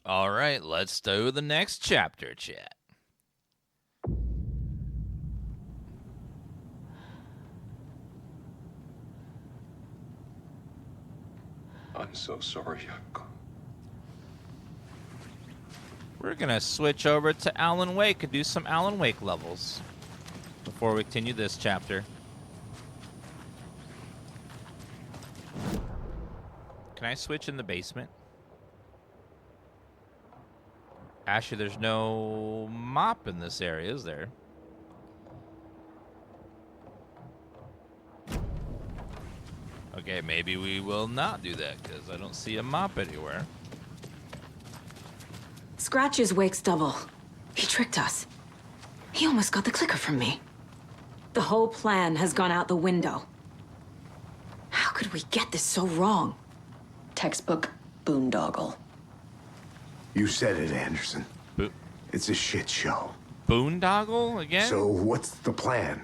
All right, let's do the next chapter, chat. I'm so sorry. We're going to switch over to Alan Wake and do some Alan Wake levels before we continue this chapter. Can I switch in the basement? Actually, there's no mop in this area, is there? Okay, maybe we will not do that because I don't see a mop anywhere. Scratch is Wake's double. He tricked us. He almost got the clicker from me. The whole plan has gone out the window. How could we get this so wrong? Textbook boondoggle. You said it, Anderson. Bo It's a shit show. Boondoggle again? So what's the plan?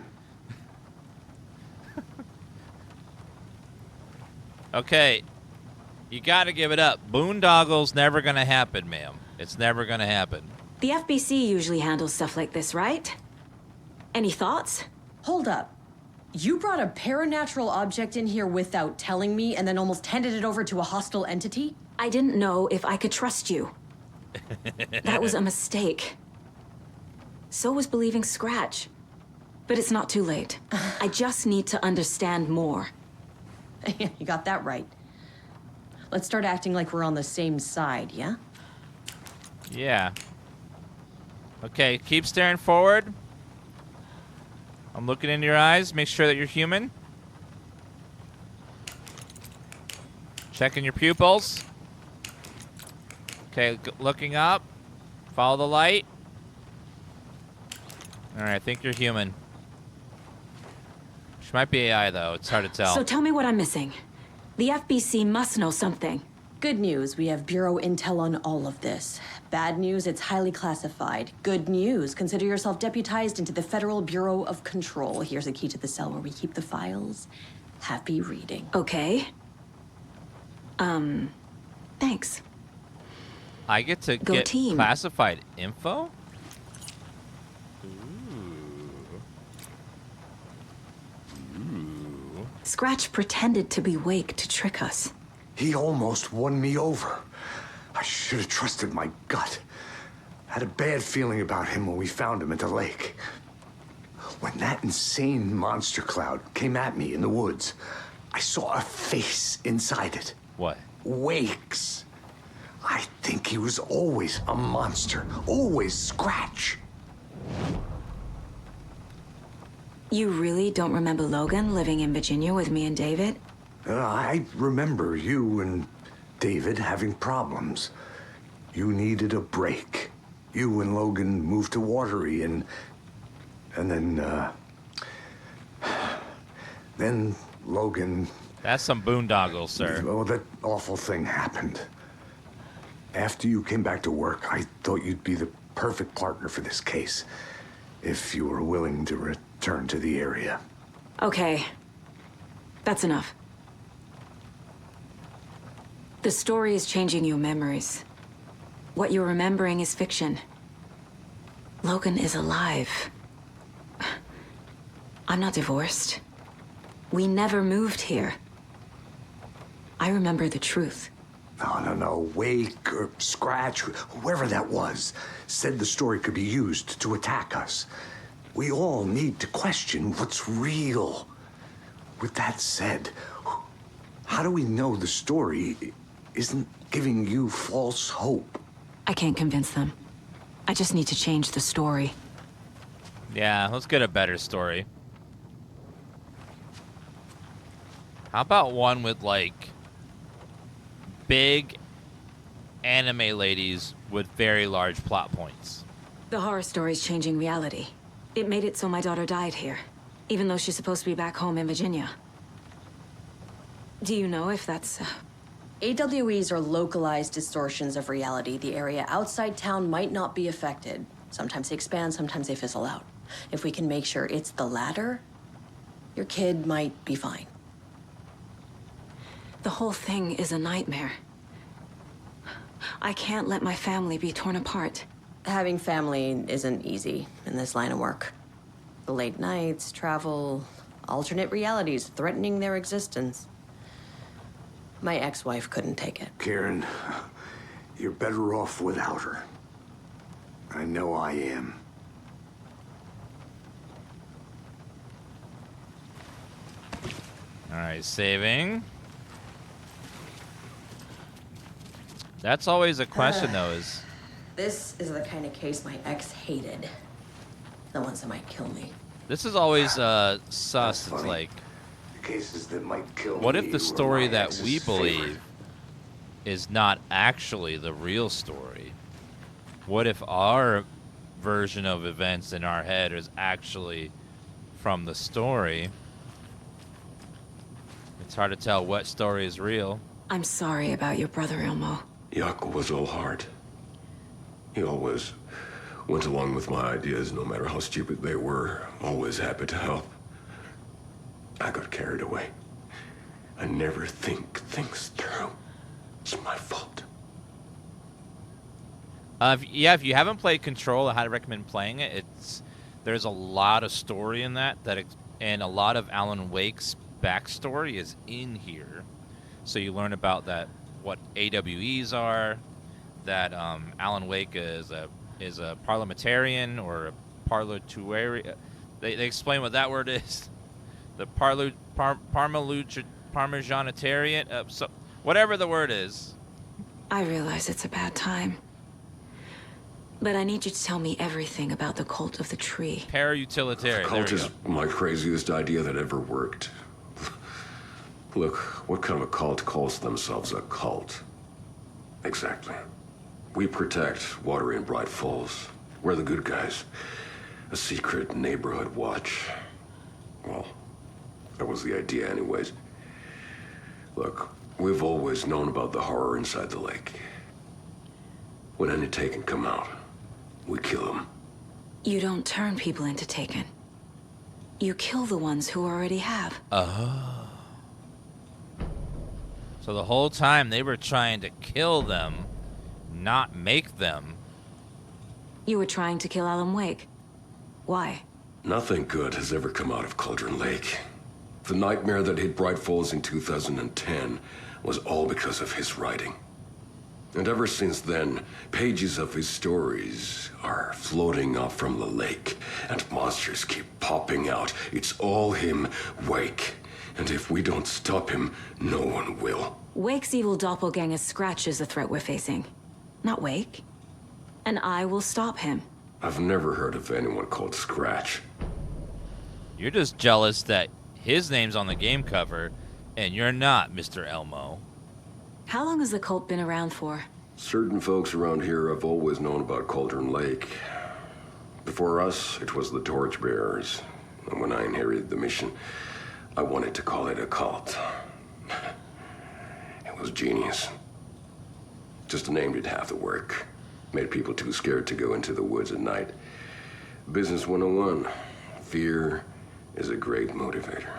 Okay, you gotta give it up. Boondoggle's never gonna happen, ma'am. It's never gonna happen. The FBC usually handles stuff like this, right? Any thoughts? Hold up. You brought a paranatural object in here without telling me and then almost handed it over to a hostile entity? I didn't know if I could trust you. That was a mistake. So was believing Scratch. But it's not too late. I just need to understand more. You got that right. Let's start acting like we're on the same side, yeah? Yeah. Okay, keep staring forward. I'm looking into your eyes. Make sure that you're human. Checking your pupils. Okay, looking up. Follow the light. Alright, I think you're human. She might be AI, though. It's hard to tell. So tell me what I'm missing. The FBC must know something. Good news, we have Bureau intel on all of this. Bad news, it's highly classified. Good news, consider yourself deputized into the Federal Bureau of Control. Here's a key to the cell where we keep the files. Happy reading. Okay. Thanks. I get to Go get team. classified info? Scratch pretended to be Wake to trick us. He almost won me over. I should have trusted my gut. Had a bad feeling about him when we found him at the lake. When that insane monster cloud came at me in the woods, I saw a face inside it. What? Wake's. I think he was always a monster. Always Scratch. You really don't remember Logan living in Virginia with me and David? I remember you and David having problems. You needed a break. You and Logan moved to Watery and then Logan... That's some boondoggles, sir. Oh, that awful thing happened. After you came back to work, I thought you'd be the perfect partner for this case. If you were willing to return to the area. Okay. That's enough. The story is changing your memories. What you're remembering is fiction. Logan is alive. I'm not divorced. We never moved here. I remember the truth. No. Wake or Scratch, whoever that was, said the story could be used to attack us. We all need to question what's real. With that said, how do we know the story isn't giving you false hope? I can't convince them. I just need to change the story. Yeah, let's get a better story. How about one with, like, big anime ladies with very large plot points? The horror story's changing reality. It made it so my daughter died here, even though she's supposed to be back home in Virginia. Do you know if that's... AWEs are localized distortions of reality. The area outside town might not be affected. Sometimes they expand, sometimes they fizzle out. If we can make sure it's the latter, your kid might be fine. The whole thing is a nightmare. I can't let my family be torn apart. Having family isn't easy in this line of work. The late nights, travel, alternate realities threatening their existence. My ex-wife couldn't take it. Karen, you're better off without her. I know I am. All right, saving. That's always a question, though, is... This is the kind of case my ex hated. The ones that might kill me. This is always sus. That's It's funny. like, Cases that might kill what me if the were story my that ex's we believe favorite. is not actually the real story? What if our version of events in our head is actually from the story? It's hard to tell what story is real. I'm sorry about your brother, Elmo. Jaco was all heart. He always went along with my ideas, no matter how stupid they were. Always happy to help. I got carried away. I never think things through. It's my fault. Yeah, if you haven't played Control, I highly recommend playing it. There's a lot of story in that, and a lot of Alan Wake's backstory is in here. So you learn about what AWEs are, that Alan Wake is a parliamentarian or a parliamentarian. They explain what that word is. The parmesanitarian, so whatever the word is. I realize it's a bad time. But I need you to tell me everything about the cult of the tree. Para-utilitarian. Cult There we is go. my craziest idea that ever worked. Look, what kind of a cult calls themselves a cult? Exactly. We protect Water in Bright Falls. We're the good guys. A secret neighborhood watch. Well, that was the idea anyways. Look, we've always known about the horror inside the lake. When any Taken come out, we kill them. You don't turn people into Taken. You kill the ones who already have. So the whole time they were trying to kill them, not make them. You were trying to kill Alan Wake. Why? Nothing good has ever come out of Cauldron Lake. The nightmare that hit Bright Falls in 2010 was all because of his writing. And ever since then, pages of his stories are floating up from the lake, and monsters keep popping out. It's all him, Wake. And if we don't stop him, no one will. Wake's evil doppelganger Scratch is the threat we're facing. Not Wake. And I will stop him. I've never heard of anyone called Scratch. You're just jealous that his name's on the game cover, and you're not, Mr. Elmo. How long has the cult been around for? Certain folks around here have always known about Cauldron Lake. Before us, it was the Torchbearers. And when I inherited the mission, I wanted to call it a cult. It was genius. Just a name did half the work. Made people too scared to go into the woods at night. Business 101. Fear is a great motivator.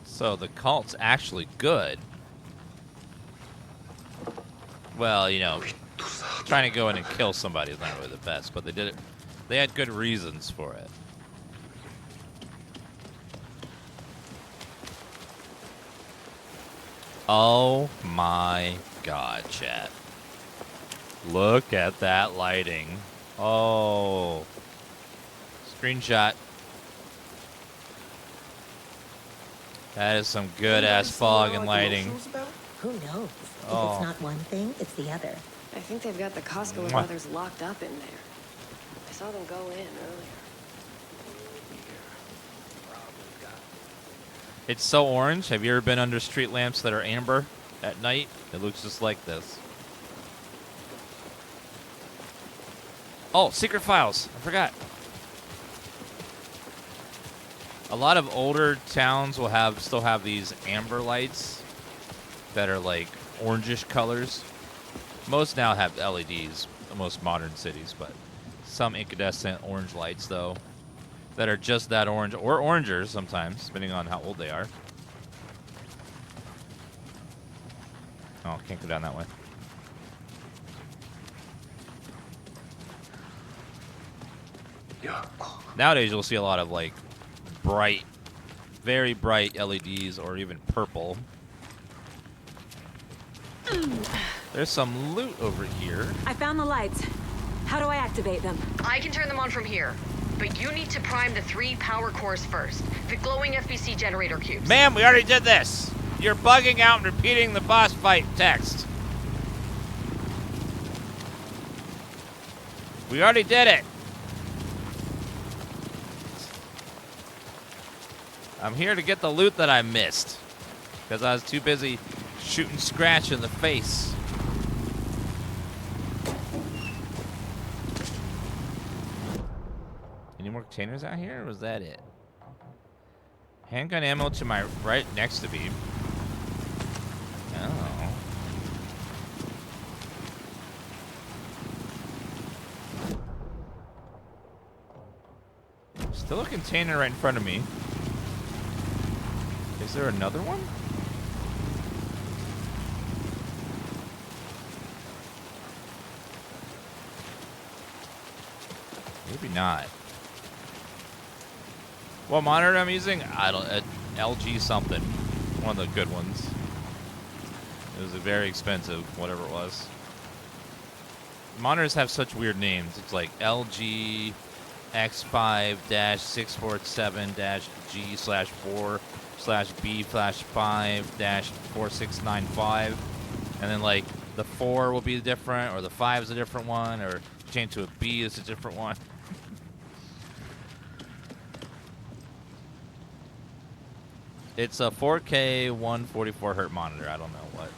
So the cult's actually good. Well, you know, trying to go in and kill somebody is not really the best, but they did it. They had good reasons for it. Oh my god, chat. Look at that lighting. Oh. Screenshot. That is some good ass fog and lighting. Who knows? Oh. If it's not one thing, it's the other. I think they've got the Costco Mwah. brothers locked up in there. I saw them go in earlier. It's so orange. Have you ever been under street lamps that are amber at night? It looks just like this. Oh, secret files. I forgot. A lot of older towns will still have these amber lights that are like orangish colors. Most now have LEDs, most modern cities, but some incandescent orange lights though that are just that orange or oranger sometimes, depending on how old they are. Oh, can't go down that way. Yeah. Nowadays, you'll see a lot of, like, bright, very bright LEDs or even purple. There's some loot over here. I found the lights. How do I activate them? I can turn them on from here, but you need to prime the 3 power cores first. The glowing FBC generator cubes. Ma'am, we already did this. You're bugging out and repeating the boss fight text. We already did it. I'm here to get the loot that I missed because I was too busy shooting Scratch in the face. Any more containers out here, or was that it? Handgun ammo to my right next to me. Oh. Still a container right in front of me. Is there another one? Maybe not. What monitor I'm using? I don't. LG something. One of the good ones. It was a very expensive, whatever it was. Monitors have such weird names. It's like LG X5-6/4/B/5-4695, and then like the 4 will be different, or the 5 is a different one, or change to a B is a different one. It's a 4K 144 Hz monitor. I don't know what.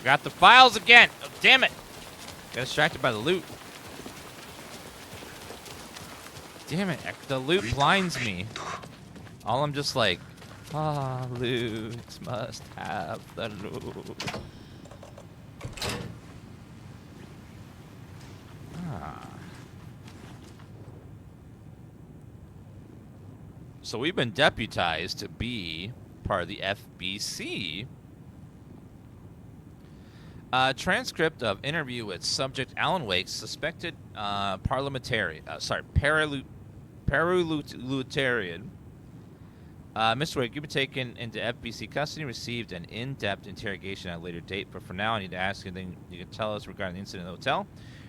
Got the files again. Oh, damn it. Got distracted by the loot. Damn it. The loot blinds me. All I'm just like, loot must have the loot. So we've been deputized to be part of the FBC. Transcript of interview with subject Alan Wake, suspected parliamentarian. Parliamentarian. Mr. Wake, you've been taken into FBC custody and received an in-depth interrogation at a later date. But for now, I need to ask you anything you can tell us regarding the incident in the hotel.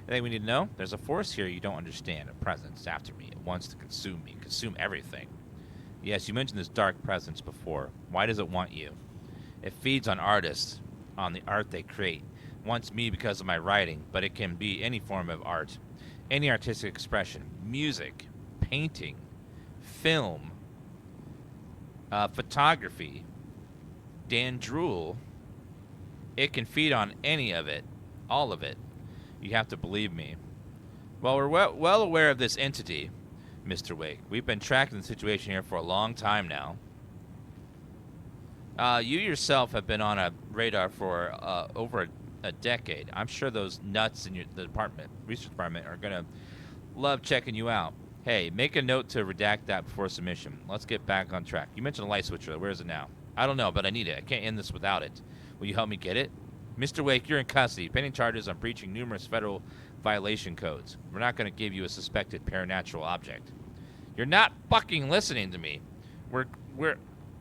Anything we need to know? There's a force here you don't understand. A presence after me. It wants to consume me. Consume everything. Yes, you mentioned this dark presence before. Why does it want you? It feeds on artists, on the art they create. It wants me because of my writing, but it can be any form of art. Any artistic expression. Music, painting, film, photography, dandruel. It can feed on any of it. All of it. You have to believe me. Well, we're well aware of this entity, Mr. Wake. We've been tracking the situation here for a long time now. You yourself have been on a radar for over a decade. I'm sure those nuts in the research department are going to love checking you out. Hey, make a note to redact that before submission. Let's get back on track. You mentioned a light switcher. Where is it now? I don't know, but I need it. I can't end this without it. Will you help me get it? Mr. Wake, you're in custody, pending charges on breaching numerous federal violation codes. We're not going to give you a suspected paranatural object. You're not fucking listening to me. We're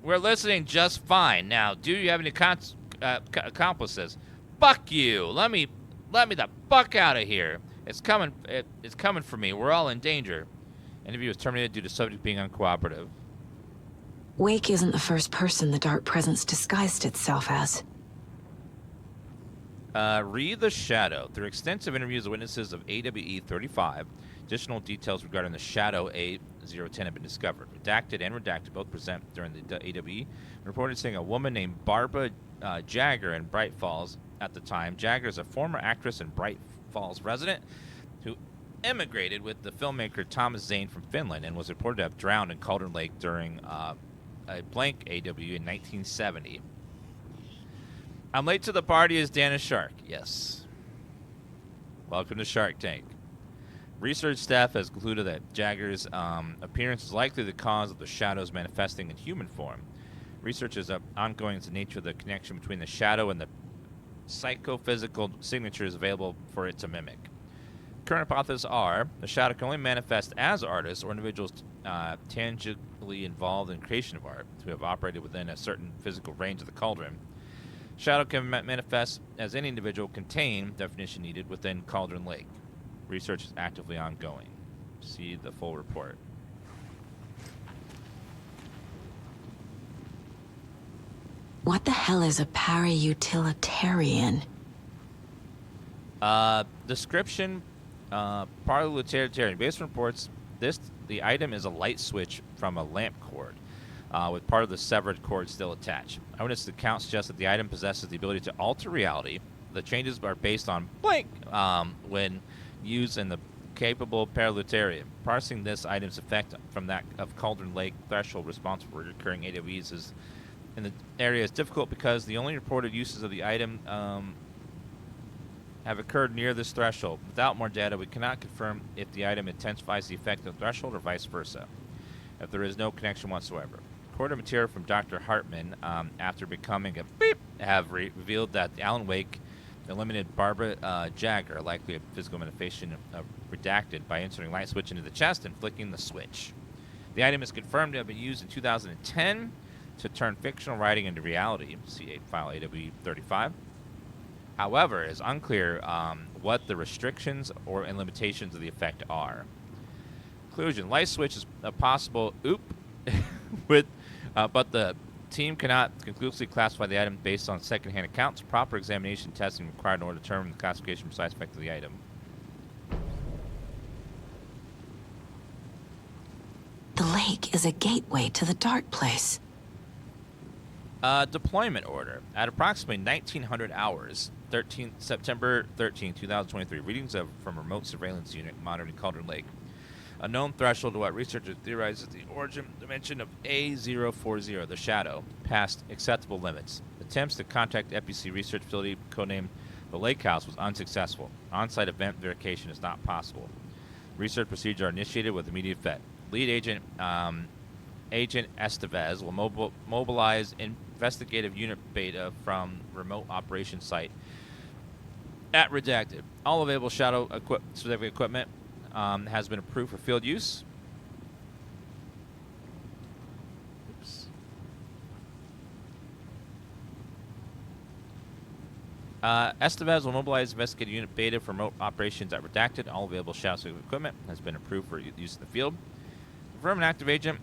listening just fine. Now, do you have any accomplices? Fuck you. Let me the fuck out of here. It's coming for me. We're all in danger. Interview was terminated due to subject being uncooperative. Wake isn't the first person the dark presence disguised itself as. Read the Shadow. Through extensive interviews of witnesses of AWE 35, additional details regarding the Shadow A010 have been discovered. Redacted and redacted both present during the AWE. Reported seeing a woman named Barbara Jagger in Bright Falls at the time. Jagger is a former actress and Bright Falls resident who emigrated with the filmmaker Thomas Zayn from Finland and was reported to have drowned in Cauldron Lake during a blank AWE in 1970. I'm late to the party as Dana Shark. Yes. Welcome to Shark Tank. Research staff has concluded that Jagger's appearance is likely the cause of the shadows manifesting in human form. Research is ongoing into the nature of the connection between the shadow and the psychophysical signatures available for it to mimic. Current hypotheses are the shadow can only manifest as artists or individuals tangibly involved in creation of art who have operated within a certain physical range of the cauldron. Shadow can manifest as any individual contained, definition needed, within Cauldron Lake. Research is actively ongoing. See the full report. What the hell is a para-utilitarian? Description, para-utilitarian. Based on reports, the item is a light switch from a lamp cord, with part of the severed cord still attached. Eyewitness account suggests that the item possesses the ability to alter reality. The changes are based on blank when used in the capable para-utilitarian. Parsing this item's effect from that of Cauldron Lake threshold responsible for recurring AWEs is in the area is difficult because the only reported uses of the item have occurred near this threshold. Without more data, we cannot confirm if the item intensifies the effect of the threshold or vice versa, if there is no connection whatsoever. Recorded material from Dr. Hartman, after becoming a beep, have revealed that the Alan Wake eliminated Barbara Jagger, likely a physical manifestation redacted, by inserting light switch into the chest and flicking the switch. The item is confirmed to have been used in 2010 to turn fictional writing into reality. See file AW35. However, it is unclear what the restrictions and limitations of the effect are. Conclusion: light switch is a possible but the team cannot conclusively classify the item based on secondhand accounts. Proper examination and testing required in order to determine the classification precise effect of the item. The lake is a gateway to the dark place. Deployment order. At approximately 1900 hours, September 13, 2023, readings from a remote surveillance unit monitoring Cauldron Lake. A known threshold to what researchers theorize is the origin dimension of A040, the shadow, past acceptable limits. Attempts to contact the FBC research facility, codenamed the Lake House, was unsuccessful. On-site event verification is not possible. Research procedures are initiated with immediate effect. Lead agent Agent Estevez will mobilize investigative unit beta from remote operation site at redacted. All available shadow specific equipment has been approved for field use. Oops. Estevez will mobilize investigative unit beta for remote operations at redacted. All available shadow specific equipment has been approved for use in the field. Confirm an active agent.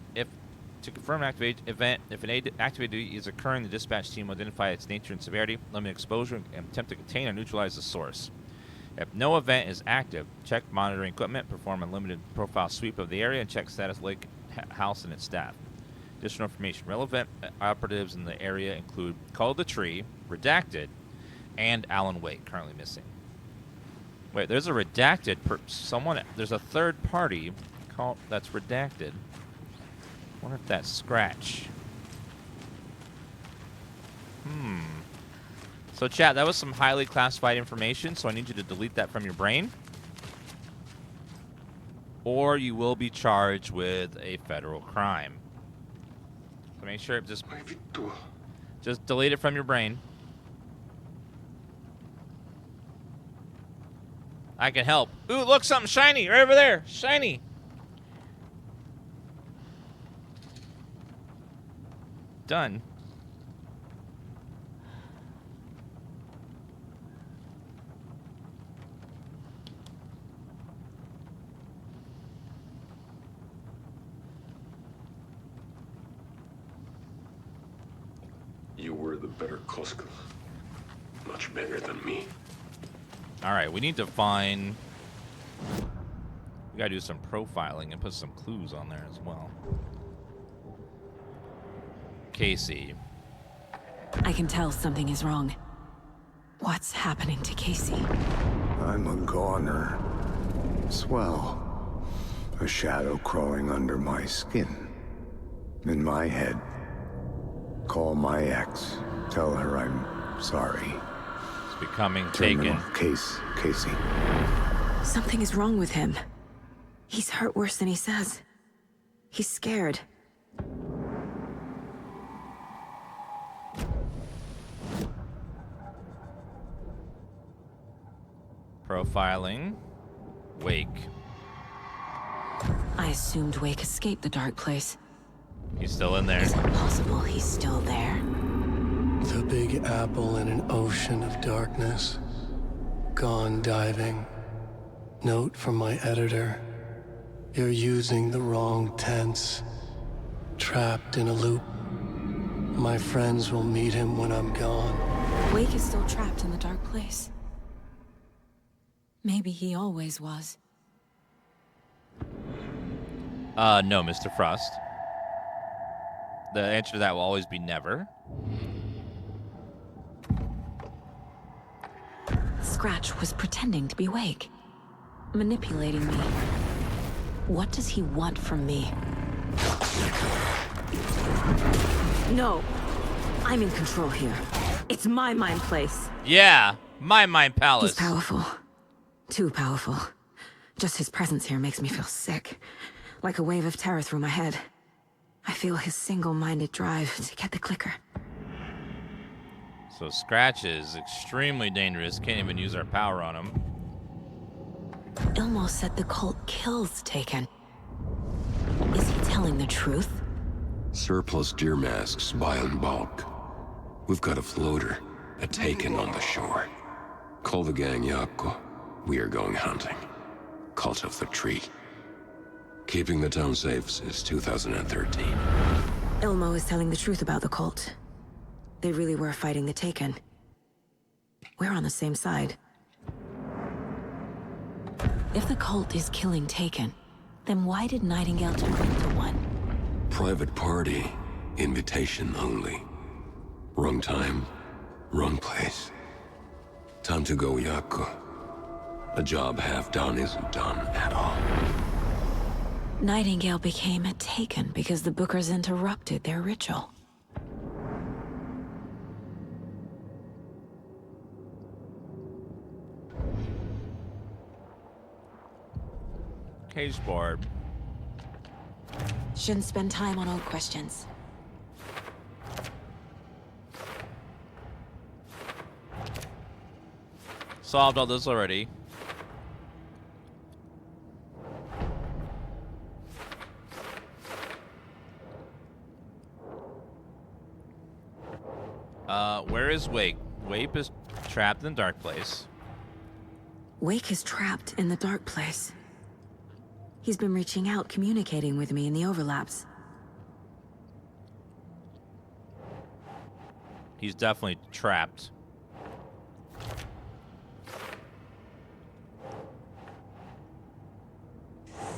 To confirm an active event, if an activity is occurring, the dispatch team will identify its nature and severity, limit exposure, and attempt to contain or neutralize the source. If no event is active, check monitoring equipment, perform a limited profile sweep of the area, and check status Lake House and its staff. Additional information. Relevant operatives in the area include Call the Tree, Redacted, and Alan Wake, currently missing. Wait, there's a redacted there's a third party that's redacted. I wonder if that's Scratch. So chat, that was some highly classified information, so I need you to delete that from your brain. Or you will be charged with a federal crime. So make sure just delete it from your brain. I can help. Ooh, look, something shiny right over there. Shiny. Done. You were the better Koska. Much better than me. Alright, we need to find... We gotta do some profiling and put some clues on there as well. Casey. I can tell something is wrong. What's happening to Casey? I'm a goner. Swell. A shadow crawling under my skin. In my head. Call my ex. Tell her I'm sorry. It's becoming Terminal taken. case, Casey. Something is wrong with him. He's hurt worse than he says. He's scared. Profiling. Wake. I assumed Wake escaped the dark place. He's still in there. Is it possible he's still there? The Big Apple in an ocean of darkness. Gone diving. Note from my editor. You're using the wrong tense. Trapped in a loop. My friends will meet him when I'm gone. Wake is still trapped in the dark place. Maybe he always was. No, Mr. Frost. The answer to that will always be never. Scratch was pretending to be Wake. Manipulating me. What does he want from me? No. I'm in control here. It's my mind place. Yeah, my mind palace. He's powerful. Too powerful. Just his presence here makes me feel sick. Like a wave of terror through my head. I feel his single-minded drive to get the clicker. So Scratch is extremely dangerous. Can't even use our power on him. Ilmo said the cult kills Taken. Is he telling the truth? Surplus deer masks buy in bulk. We've got a floater, a Taken on the shore. Call the gang Yako. We are going hunting. Cult of the Tree. Keeping the town safe since 2013. Ilmo is telling the truth about the cult. They really were fighting the Taken. We're on the same side. If the cult is killing Taken, then why did Nightingale turn into one? Private party. Invitation only. Wrong time, wrong place. Time to go, Yako. A job half done isn't done at all. Nightingale became a Taken because the Bookers interrupted their ritual. Cage board. Shouldn't spend time on old questions. Solved all this already. Where is Wake? Wake is trapped in the dark place. Wake is trapped in the dark place. He's been reaching out, communicating with me in the overlaps. He's definitely trapped.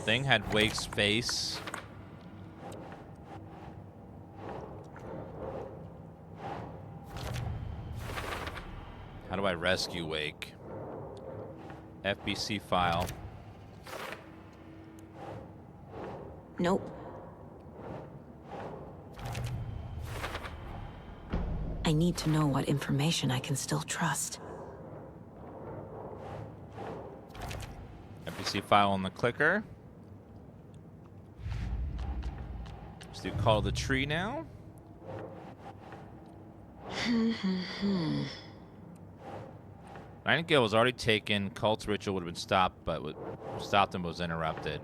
Thing had Wake's face. How do I rescue Wake? FBC file. Nope. I need to know what information I can still trust. FBC file on the clicker. Let's do Call the Tree now. Nightingale was already taken. Cult's ritual would have been stopped, but stopped and was interrupted.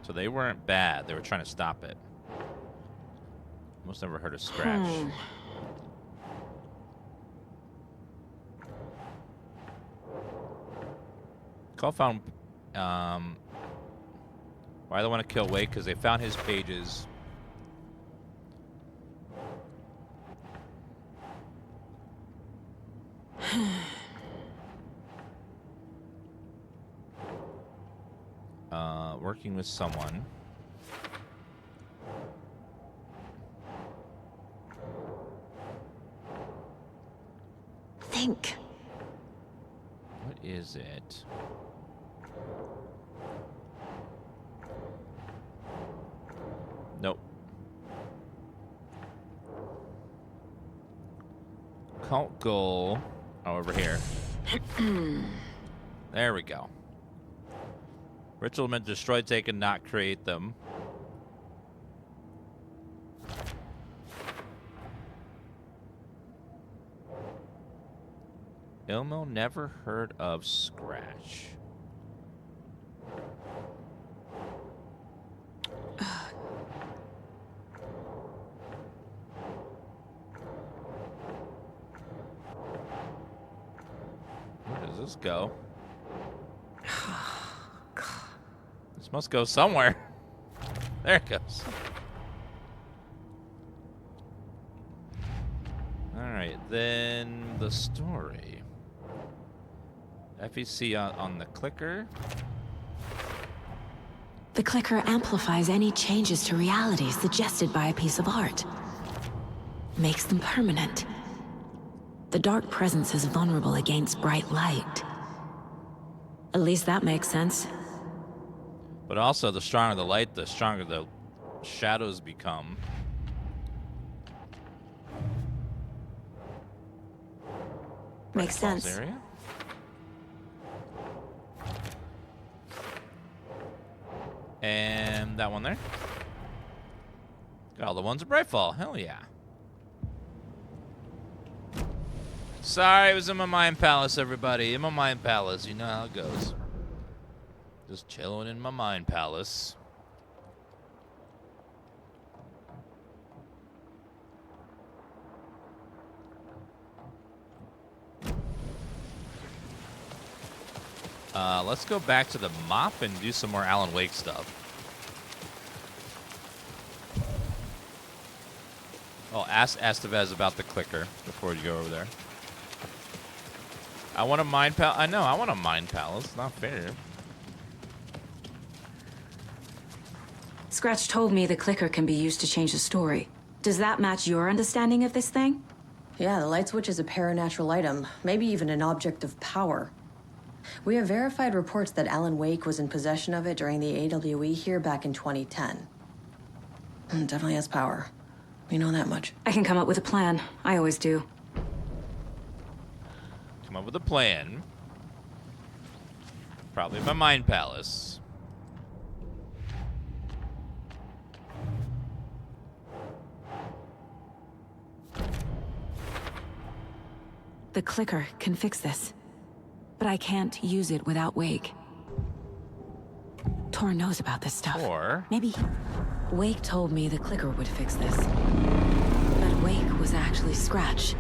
So they weren't bad. They were trying to stop it. Almost never heard of Scratch. Call found. Why do they want to kill Wake? Because they found his pages. Working with someone. Think. What is it? Nope. Cult goal. Oh, over here. There we go. Ritual meant to destroy, take, and not create them. Ilmo never heard of Scratch. Where does this go? This must go somewhere. There it goes. Alright, then the story. FEC on the clicker. The clicker amplifies any changes to reality suggested by a piece of art. Makes them permanent. The dark presence is vulnerable against bright light. At least that makes sense. But also, the stronger the light, the stronger the shadows become. Makes sense. Area? And that one there. Got all the ones at Brightfall. Hell yeah. Sorry, it was in my mind palace, everybody. In my mind palace. You know how it goes. Just chilling in my mind palace. Let's go back to the mop and do some more Alan Wake stuff. Oh, ask Estevez about the clicker before you go over there. I want a mind palace. I know, I want a mind palace. Not fair. Scratch told me the clicker can be used to change the story. Does that match your understanding of this thing? Yeah, the light switch is a paranatural item, maybe even an object of power. We have verified reports that Alan Wake was in possession of it during the AWE here back in 2010. Definitely has power. We know that much. I can come up with a plan. I always do. Come up with a plan. Probably my mind palace. The clicker can fix this. But I can't use it without Wake. Tor knows about this stuff. Or maybe Wake told me the clicker would fix this. But Wake was actually Scratch.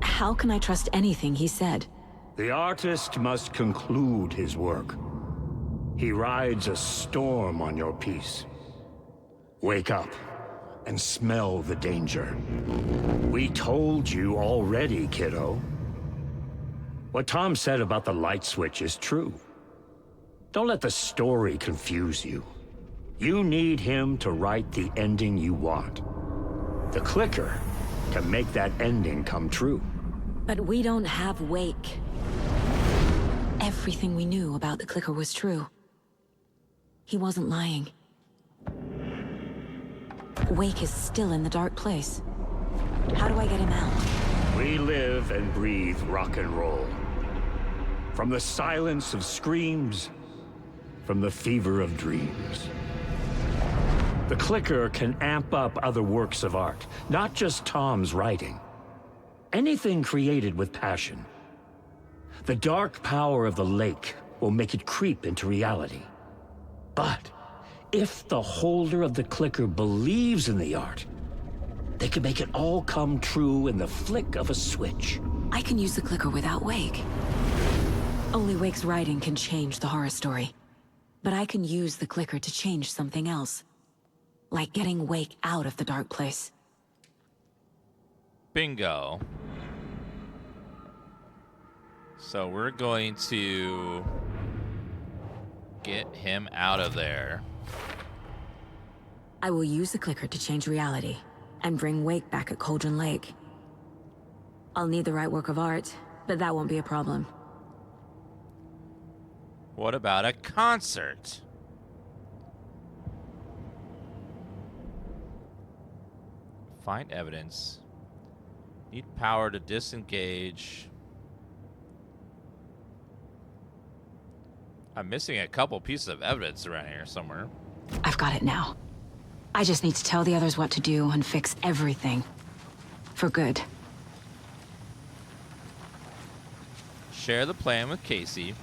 How can I trust anything he said? The artist must conclude his work. He rides a storm on your piece. Wake up and smell the danger. We told you already, kiddo. What Tom said about the light switch is true. Don't let the story confuse you. You need him to write the ending you want. The clicker can make that ending come true. But we don't have Wake. Everything we knew about the clicker was true. He wasn't lying. Wake is still in the dark place. How do I get him out? We live and breathe rock and roll. From the silence of screams, from the fever of dreams. The clicker can amp up other works of art, not just Tom's writing. Anything created with passion. The dark power of the lake will make it creep into reality. But if the holder of the clicker believes in the art, they can make it all come true in the flick of a switch. I can use the clicker without Wake. Only Wake's writing can change the horror story. But I can use the clicker to change something else. Like getting Wake out of the dark place. bingo. So we're going to get him out of there. I will use the clicker to change reality and bring Wake back at Cauldron Lake. I'll need the right work of art, but that won't be a problem. What about a concert? Find evidence. Need power to disengage. I'm missing a couple pieces of evidence around here somewhere. I've got it now. I just need to tell the others what to do and fix everything. For good. Share the plan with Casey.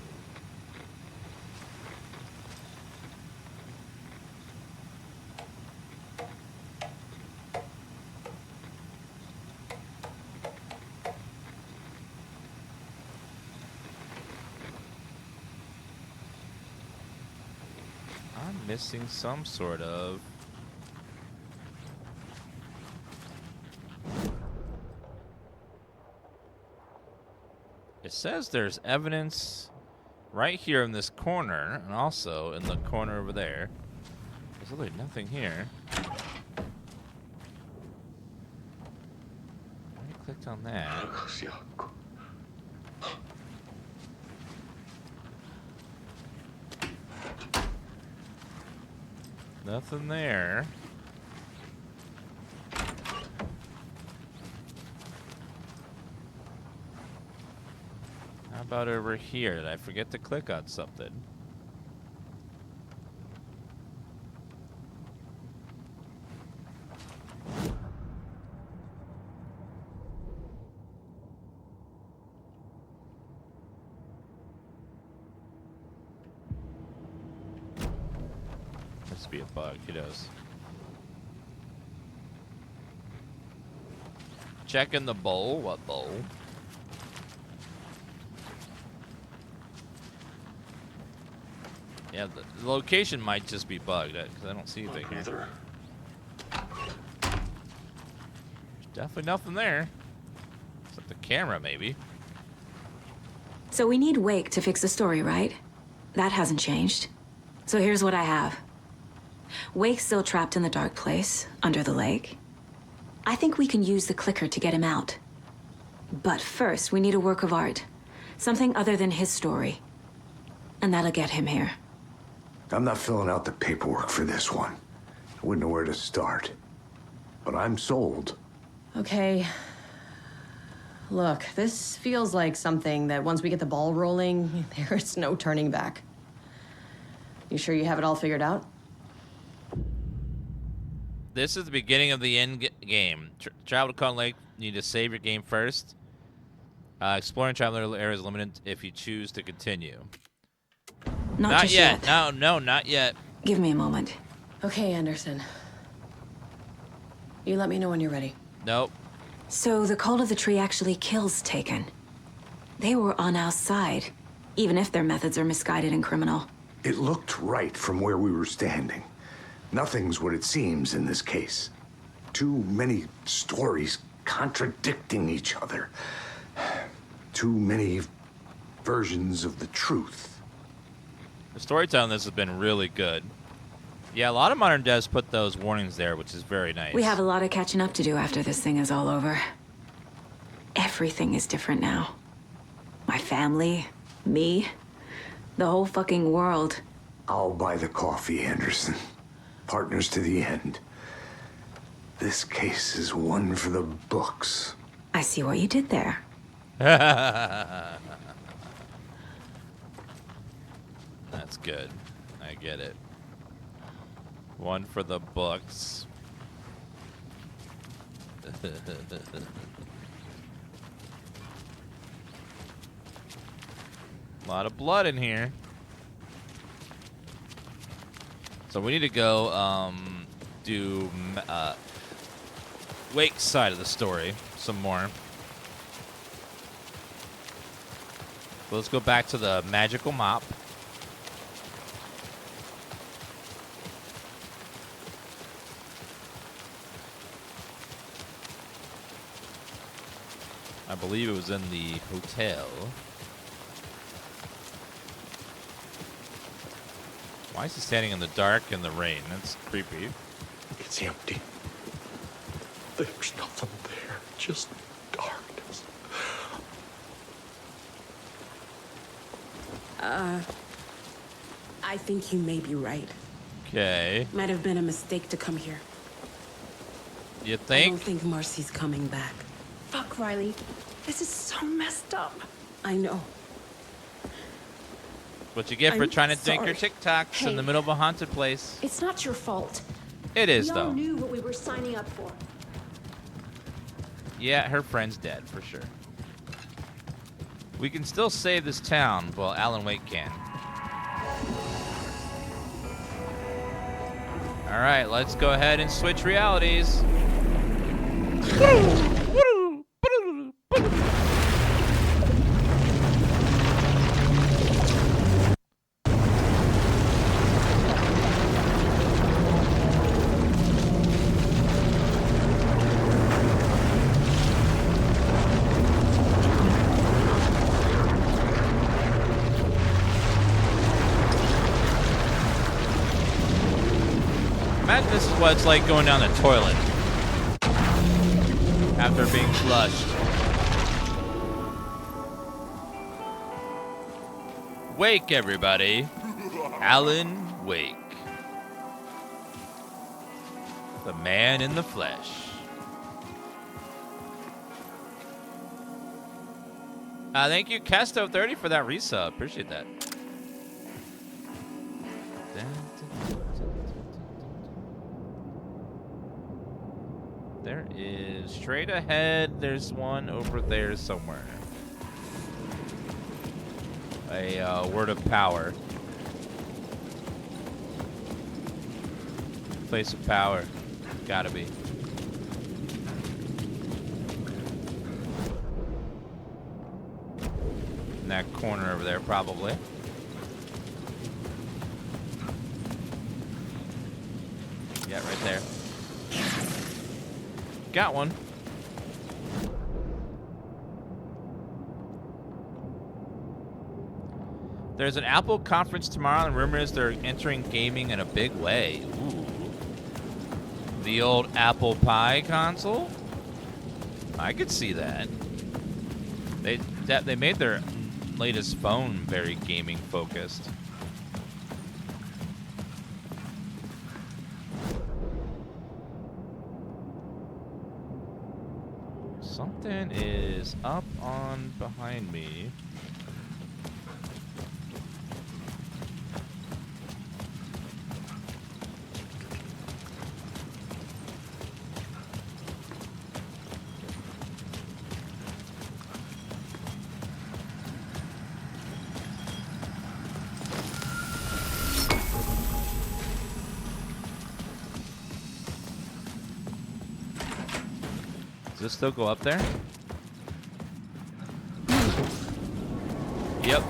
I'm missing some sort of... It says there's evidence right here in this corner, and also in the corner over there. There's really nothing here. I already clicked on that. Nothing there. How about over here? Did I forget to click on something? Must be a bug. Who knows? Checking the bowl. What bowl? Yeah, the location might just be bugged because I don't see anything here. There's definitely nothing there. Except the camera, maybe. So we need Wake to fix the story, right? That hasn't changed. So here's what I have. Wake's still trapped in the dark place, under the lake. I think we can use the clicker to get him out. But first, we need a work of art. Something other than his story. And that'll get him here. I'm not filling out the paperwork for this one. I wouldn't know where to start. But I'm sold. Okay. Look, this feels like something that once we get the ball rolling, there's no turning back. You sure you have it all figured out? This is the beginning of the end game. Travel to Cauldron Lake. You need to save your game first. Exploring traveler areas limited if you choose to continue. Not just yet. No, not yet. Give me a moment. Okay, Anderson. You let me know when you're ready. Nope. So the cult of the tree actually kills Taken. They were on our side, even if their methods are misguided and criminal. It looked right from where we were standing. Nothing's what it seems in this case. Too many stories contradicting each other. Too many versions of the truth. The storytelling in this has been really good. Yeah, a lot of modern devs put those warnings there, which is very nice. We have a lot of catching up to do after this thing is all over. Everything is different now. My family, me, the whole fucking world. I'll buy the coffee, Anderson. Partners to the end. This case is one for the books. I see what you did there. That's good. I get it. One for the books. A lot of blood in here. So we need to go do Wake's side of the story some more. So let's go back to the magical mop. I believe it was in the hotel. Why is he standing in the dark in the rain? That's creepy. It's empty. There's nothing there, just darkness. I think you may be right. Okay. Might have been a mistake to come here. You I think? don't think Marcy's coming back. Fuck. Fuck, Riley. This is so messed up. I know. What you get for I'm trying to make your sorry. TikToks Hey. in the middle of a haunted place. It's not your fault. It is, We though. all knew what we were signing up for. Yeah, her friend's dead, for sure. We can still save this town. Well, Alan Wake can. All right, let's go ahead and switch realities. Imagine this is what it's like going down the toilet after being flushed. Wake, everybody. Alan Wake. The man in the flesh. Thank you, Casto30, for that resub. Appreciate that. There is straight ahead. There's one over there somewhere. A word of power. Place of power. Gotta be. In that corner over there, probably. Yeah, right there. Got one. There's an Apple conference tomorrow, and rumor is they're entering gaming in a big way. Ooh. The old Apple Pie console? I could see that. They made their latest phone very gaming focused. Something is up on behind me. Does this still go up there? Yep.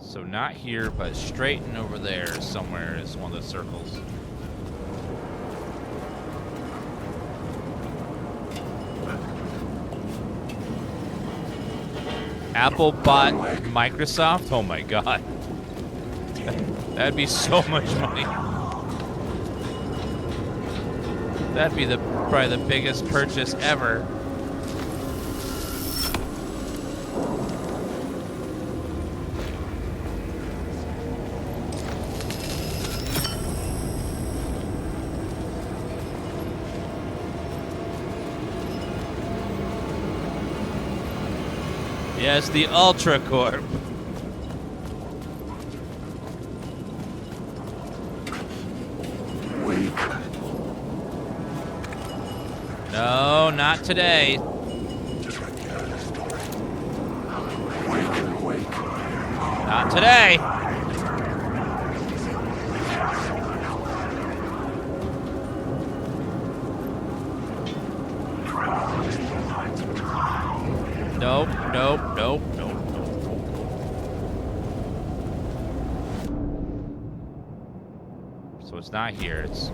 So not here, but straight and over there somewhere is one of the circles. Apple bought Microsoft? Oh my god. That'd be so much money. That'd be probably the biggest purchase ever. Yes, the Ultra Corp. No, not today. Not today. Nope, nope, nope, nope, nope. So it's not here, it's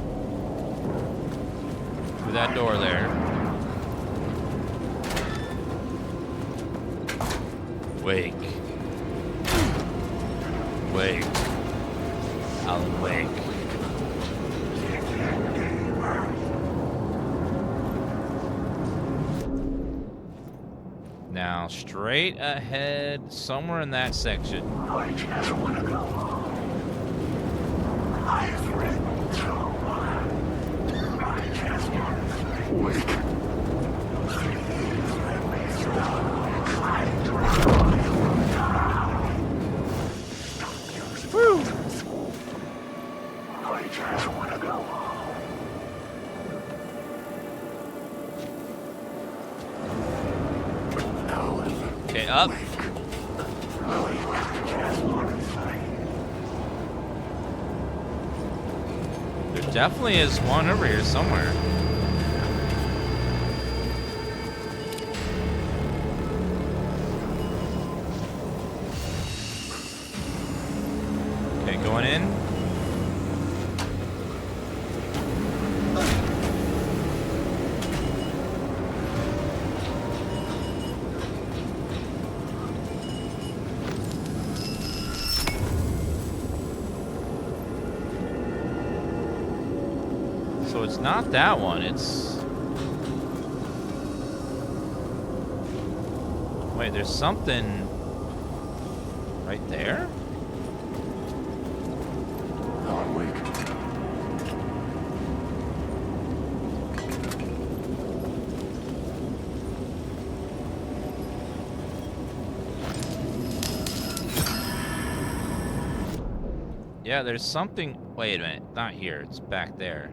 through that door there. Wake. Wake. Alan Wake. Now, straight ahead, somewhere in that section. I just want to go. I have read through Okay, up. There definitely is one over here somewhere. Okay, going in. So it's not that one, it's... Wait, there's something right there? Alan Wake. Yeah, there's something... Wait a minute, not here, it's back there.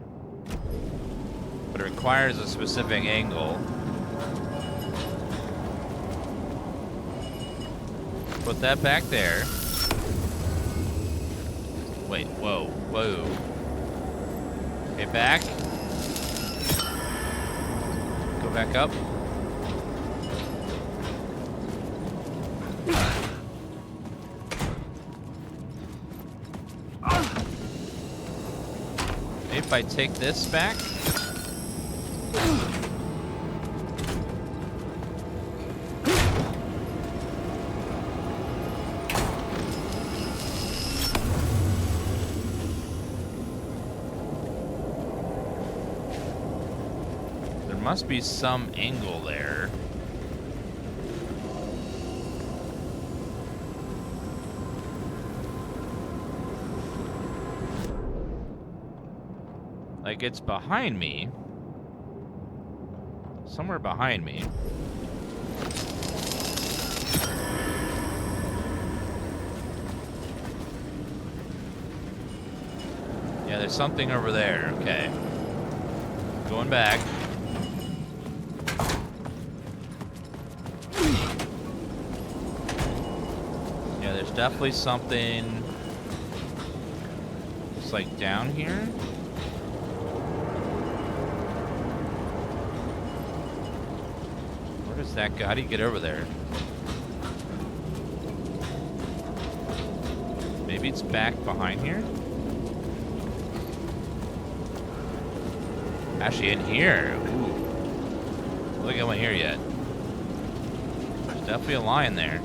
But it requires a specific angle. Put that back there. Wait, whoa, whoa. Okay, back. Go back up. Maybe if I take this back. There must be some angle there. Like it's behind me. Somewhere behind me. Yeah, there's something over there. Okay. Going back. Yeah, there's definitely something. It's like down here. Where's that guy? How do you get over there? Maybe it's back behind here? Actually, in here. Ooh. Look, I went here yet. There's definitely a lion there.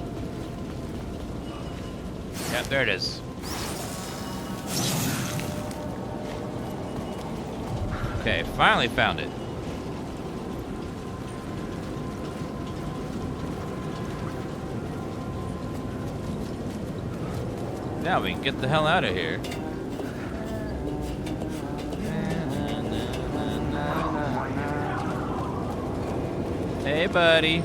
Yep, there it is. Okay, finally found it. Now we can get the hell out of here. Hey, buddy.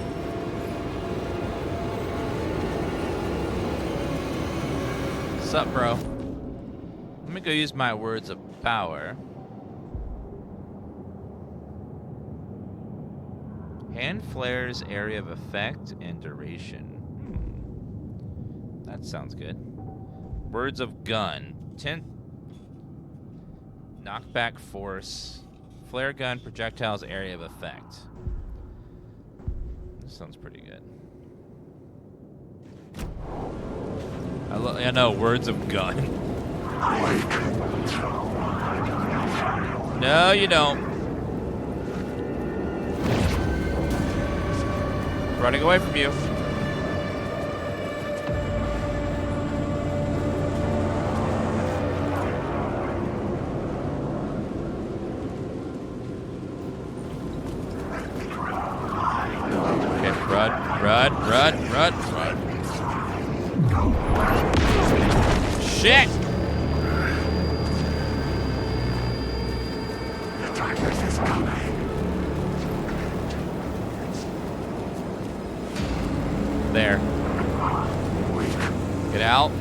What's up, bro? Let me go use my words of power. Hand flares, area of effect, and duration. That sounds good. Words of gun. 10 knockback force. Flare gun, projectiles, area of effect. This sounds pretty good. I know, words of gun. No, you don't. Running away from you. Run. Shit! The darkness is coming. There. Get out.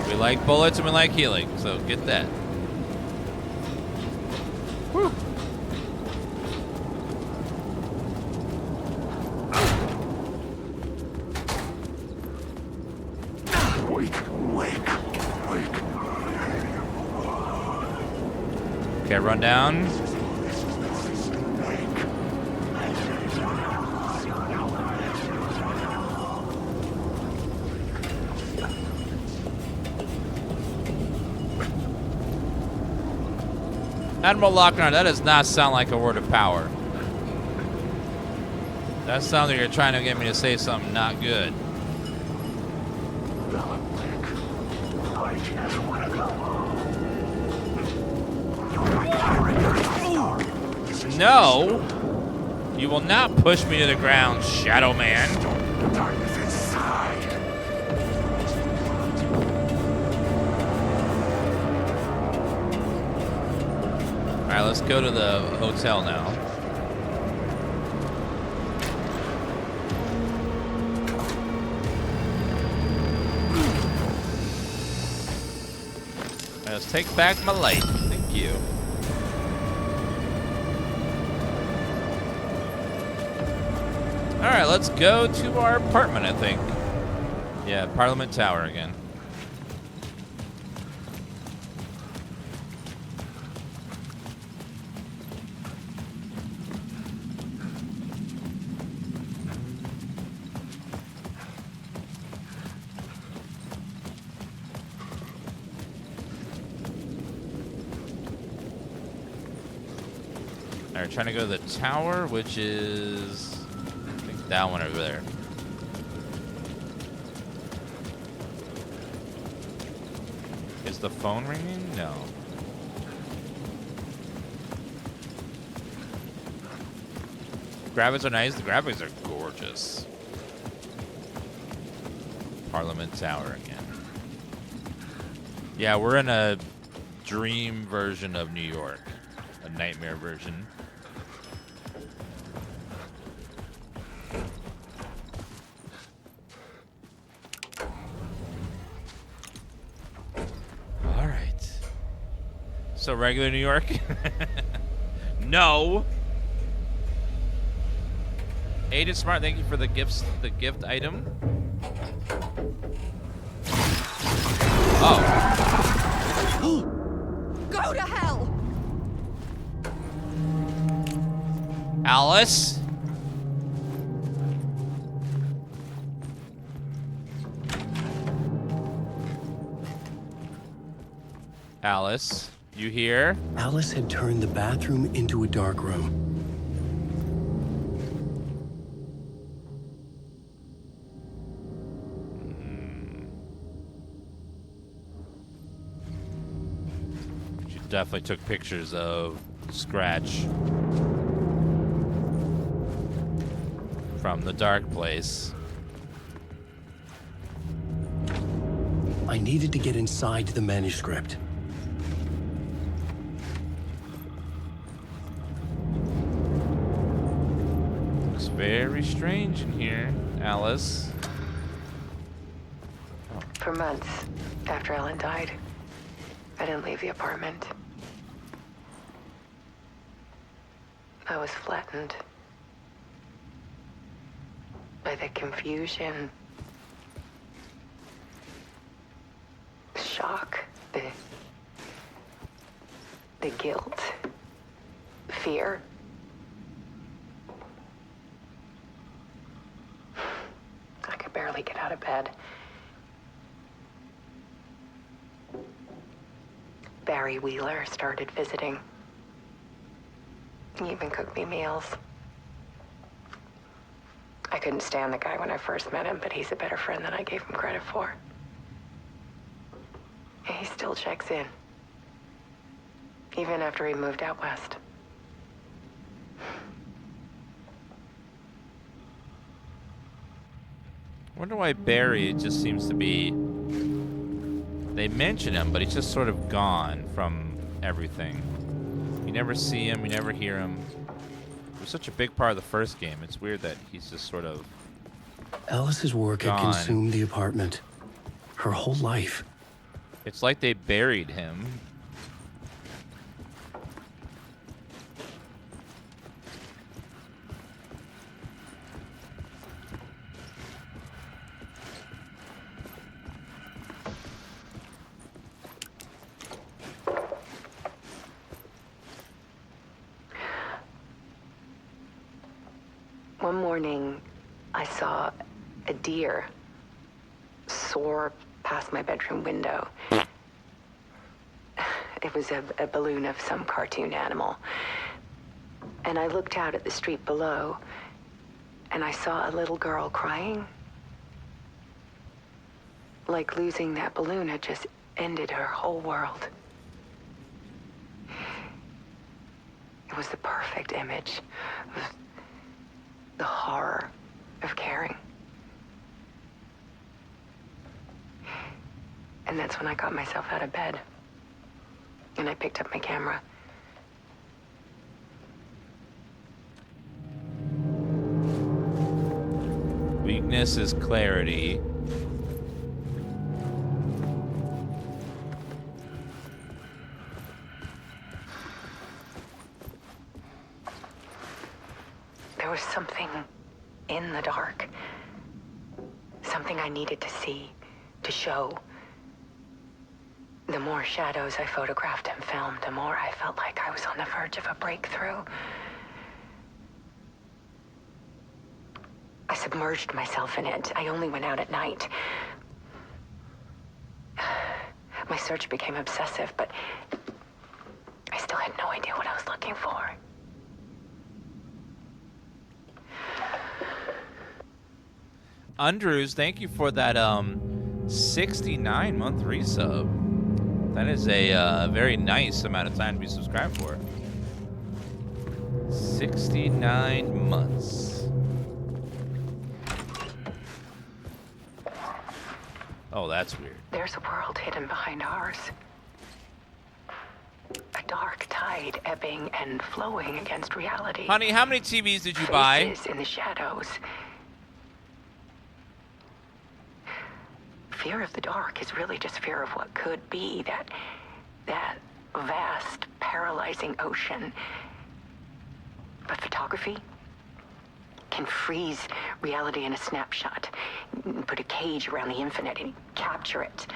We like bullets and we like healing, so get that. Whew. Wake. Okay, run down. Admiral Lochner, that does not sound like a word of power. That sounds like you're trying to get me to say something not good. No! You will not push me to the ground, Shadow Man. Alright, let's go to the hotel now. Alright, let's take back my light. Thank you. Alright, let's go to our apartment, I think. Yeah, Parliament Tower again. Alright, trying to go to the tower, which is... I think that one over there. Is the phone ringing? No. Graphics are nice. The graphics are gorgeous. Parliament Tower again. Yeah, we're in a dream version of New York. A nightmare version. All right. So regular New York? No. Aiden Smart, thank you for the gifts, the gift item. Oh. Go to hell! Alice? Alice, you here? Alice had turned the bathroom into a dark room. She definitely took pictures of Scratch from the dark place. I needed to get inside the manuscript. Looks very strange in here, Alice. For months after Ellen died, I didn't leave the apartment. I was flattened by the confusion, shock, the guilt, fear. I could barely get out of bed. Barry Wheeler started visiting. He even cooked me meals. I couldn't stand the guy when I first met him, but he's a better friend than I gave him credit for. And he still checks in, even after he moved out west. Wonder why Barry just seems to be... They mention him, but he's just sort of gone from everything. You never see him, you never hear him. It was such a big part of the first game. It's weird that he's just sort of Alice's work had gone. consumed the apartment. Her whole life. It's like they buried him. morning, I saw a deer soar past my bedroom window. It was a balloon of some cartoon animal. And I looked out at the street below, and I saw a little girl crying. Like losing that balloon had just ended her whole world. It was the perfect image of the horror of caring. And that's when I got myself out of bed. And I picked up my camera. Weakness is clarity. There was something in the dark. Something I needed to see, to show. The more shadows I photographed and filmed, the more I felt like I was on the verge of a breakthrough. I submerged myself in it. I only went out at night. My search became obsessive, but I still had no idea what I was looking for. Andrews, thank you for that 69-month resub. That is a very nice amount of time to be subscribed for. 69 months. Oh, that's weird. There's a world hidden behind ours. A dark tide ebbing and flowing against reality. Honey, how many TVs did you buy? Faces in the shadows. Fear of the dark is really just fear of what could be, that vast, paralyzing ocean. But photography can freeze reality in a snapshot, put a cage around the infinite and capture it.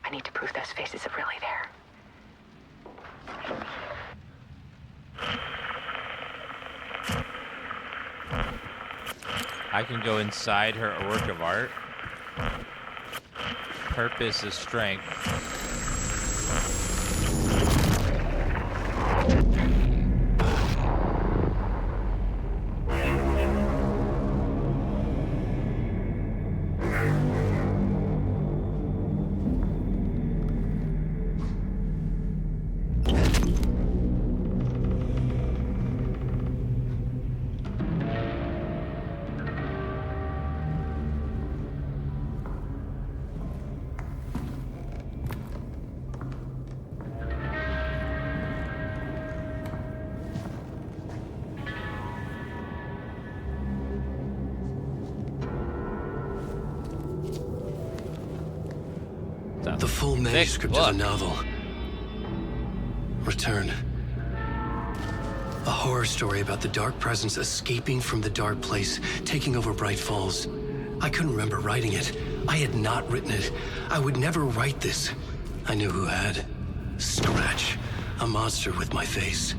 I need to prove those faces are really there. I can go inside her work of art. Purpose is strength. The full manuscript of the novel. Return. A horror story about the dark presence escaping from the dark place, taking over Bright Falls. I couldn't remember writing it. I had not written it. I would never write this. I knew who had. Scratch. A monster with my face.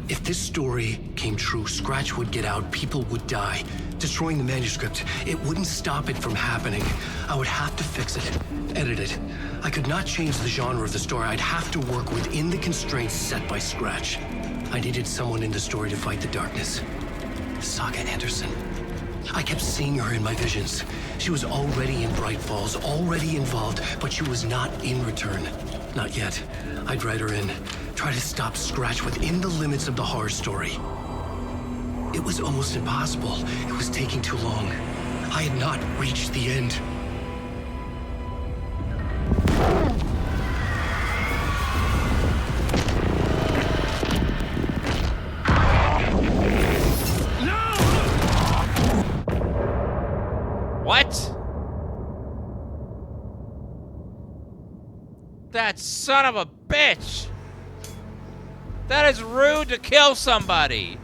If this story came true, Scratch would get out, people would die. Destroying the manuscript, it wouldn't stop it from happening. I would have to fix it, edit it. I could not change the genre of the story. I'd have to work within the constraints set by Scratch. I needed someone in the story to fight the darkness. Saga Anderson. I kept seeing her in my visions. She was already in Bright Falls, already involved, but she was not in Return. Not yet. I'd write her in, try to stop Scratch within the limits of the horror story. It was almost impossible. It was taking too long. I had not reached the end. What? That son of a bitch! That is rude to kill somebody!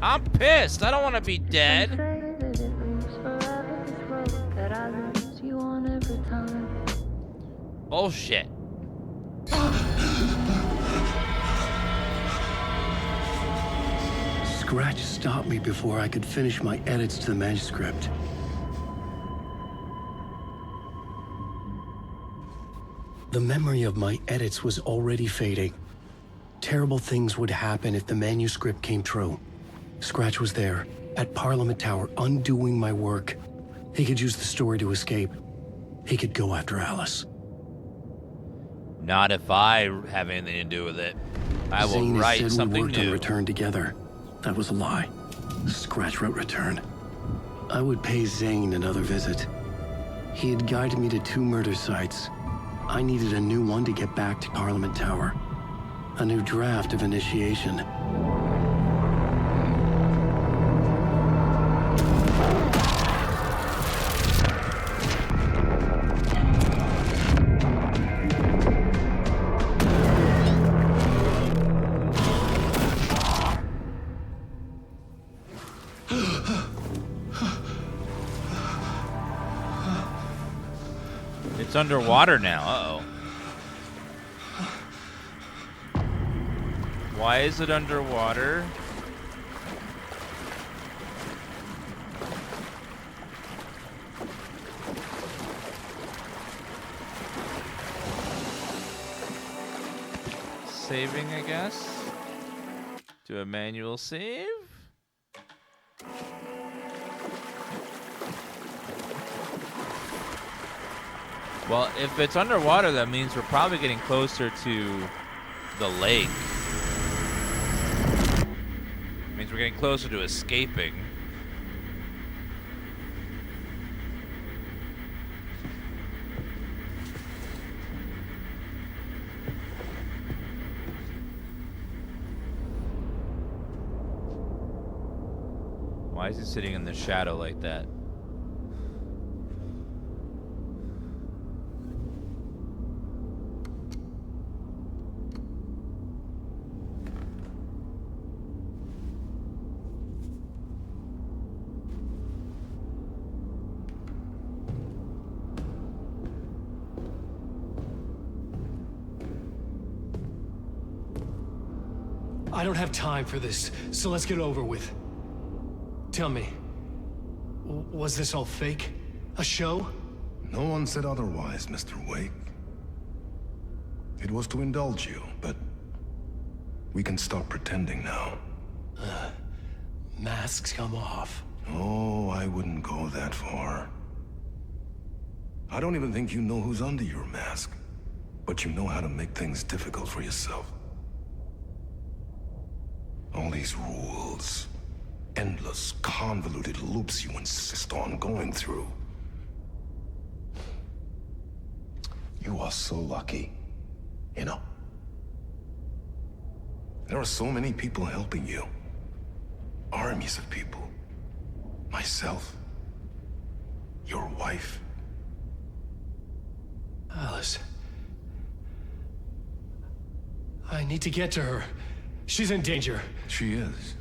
I'm pissed. I don't want to be dead. Bullshit. Scratch stopped me before I could finish my edits to the manuscript. The memory of my edits was already fading. Terrible things would happen if the manuscript came true. Scratch was there, at Parliament Tower, undoing my work. He could use the story to escape. He could go after Alice. Not if I have anything to do with it. I will Zayn write said something we worked on new. Return together. That was a lie. Scratch wrote Return. I would pay Zayn another visit. He had guided me to 2 murder sites. I needed a new one to get back to Parliament Tower. A new draft of Initiation. It's underwater now. Uh-oh. Why is it underwater? Saving, I guess. Do a manual save. Well, if it's underwater, that means we're probably getting closer to the lake. Means we're getting closer to escaping. Why is he sitting in the shadow like that? I don't have time for this, so let's get over with. Tell me, was this all fake? A show? No one said otherwise, Mr. Wake. It was to indulge you, but we can stop pretending now. Masks come off. Oh, I wouldn't go that far. I don't even think you know who's under your mask, but you know how to make things difficult for yourself. All these rules, endless, convoluted loops you insist on going through. You are so lucky, you know. There are so many people helping you. Armies of people. Myself. Your wife. Alice. I need to get to her. She's in danger. She is.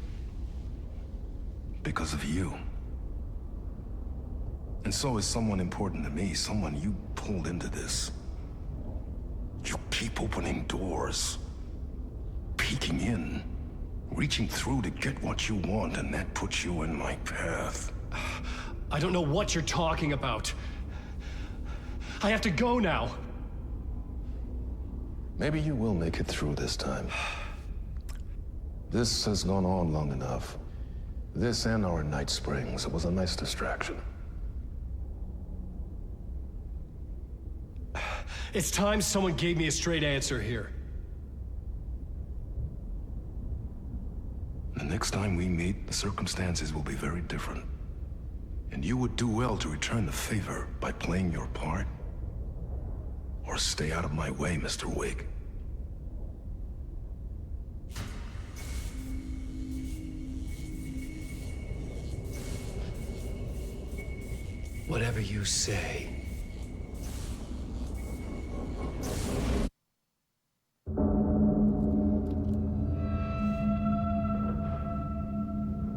Because of you. And so is someone important to me, someone you pulled into this. You keep opening doors. Peeking in. Reaching through to get what you want, and that puts you in my path. I don't know what you're talking about. I have to go now. Maybe you will make it through this time. This has gone on long enough. This and our night springs. It was a nice distraction. It's time someone gave me a straight answer here. The next time we meet, the circumstances will be very different. And you would do well to return the favor by playing your part. Or stay out of my way, Mr. Wake. Whatever you say.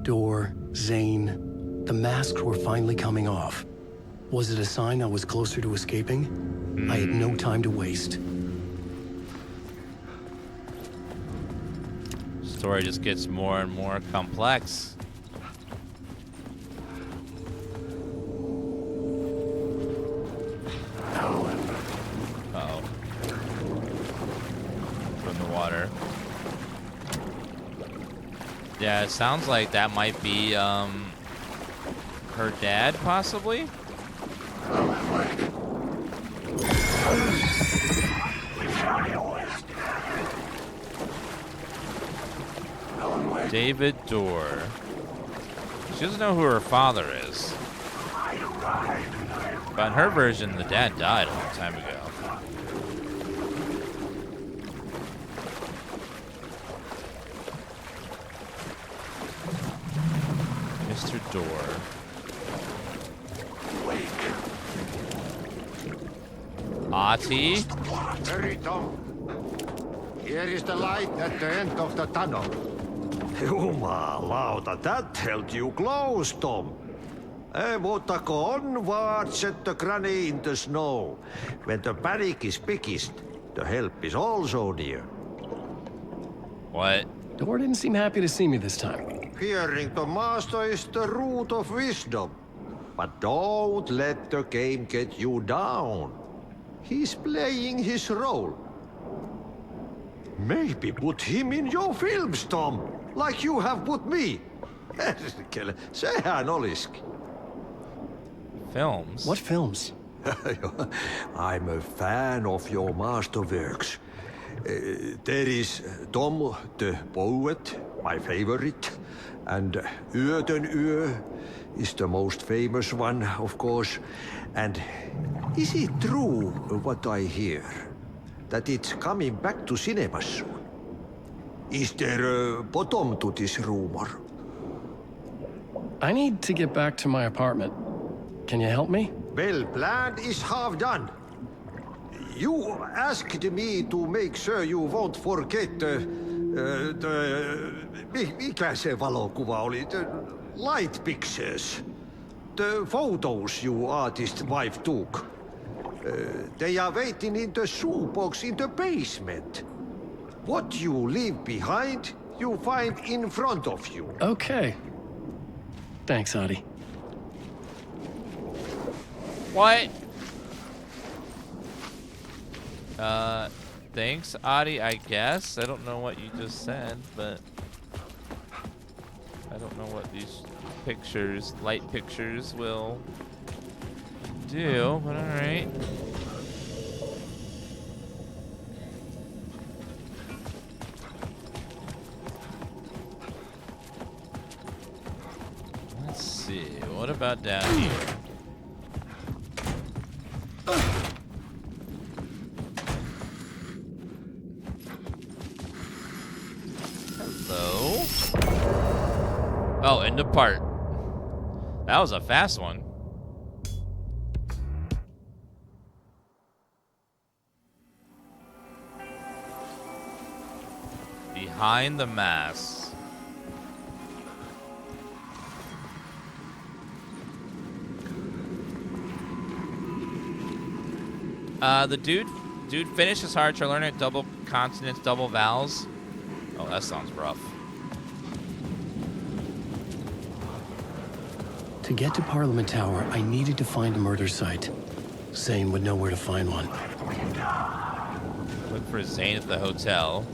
Door, Zayn, the masks were finally coming off. Was it a sign I was closer to escaping? I had no time to waste. story just gets more and more complex. Uh-oh. From the water. Yeah, it sounds like that might be, her dad, possibly? David Dorr. She doesn't know who her father is. But in her version, the dad died a long time ago. Mr. Dorr. Ati? Hurry, Tom. Here is the light at the end of the tunnel. Jumalauta, that held you close, Tom. Mutta onward, said the granny in the snow. When the panic is biggest, the help is also near. What? Dorr didn't seem happy to see me this time. Fearing the master is the root of wisdom. But don't let the game get you down. He's playing his role. Maybe put him in your films, Tom, like you have put me. Sehän olisikin. Films? What films? I'm a fan of your masterworks. There is Tom the Poet, my favorite, and Öden Ö is the most famous one, of course. And is it true what I hear? That it's coming back to cinemas soon? Is there a bottom to this rumor? I need to get back to my apartment. Can you help me? Well, plan is half done. You asked me to make sure you won't forget mikä se valokuva oli? The light pictures. The photos you artist wife took. They are waiting in the shoebox in the basement. What you leave behind, you find in front of you. Okay. Thanks, Adi. What? Thanks, Adi, I guess. I don't know what you just said, but I don't know what these pictures, light pictures, will do, but alright. Let's see, what about down here? Hello? Oh, end of part. That was a fast one. Behind the mask. The dude finished his hard to learn it, double consonants, double vowels. Oh, that sounds rough. To get to Parliament Tower, I needed to find a murder site. Zayn would know where to find one. Look for Zayn at the hotel.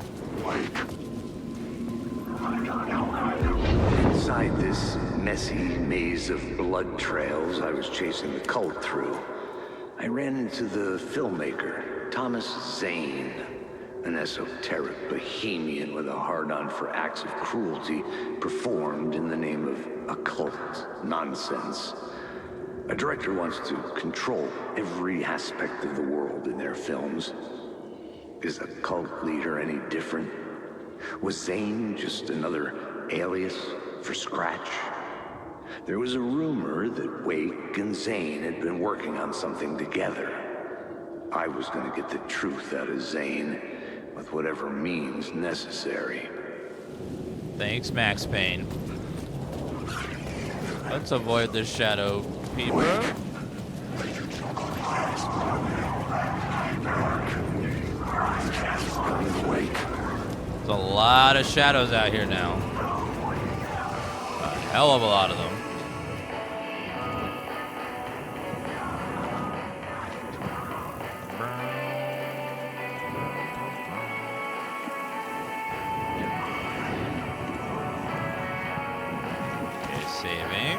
Inside this messy maze of blood trails I was chasing the cult through, I ran into the filmmaker, Thomas Zayn, an esoteric bohemian with a hard-on for acts of cruelty performed in the name of occult nonsense. A director wants to control every aspect of the world in their films. Is a cult leader any different? Was Zayn just another alias for Scratch? There was a rumor that Wake and Zayn had been working on something together. I was going to get the truth out of Zayn with whatever means necessary. Thanks, Max Payne. Let's avoid this shadow, people. There's a lot of shadows out here now. A hell of a lot of them. Okay, saving.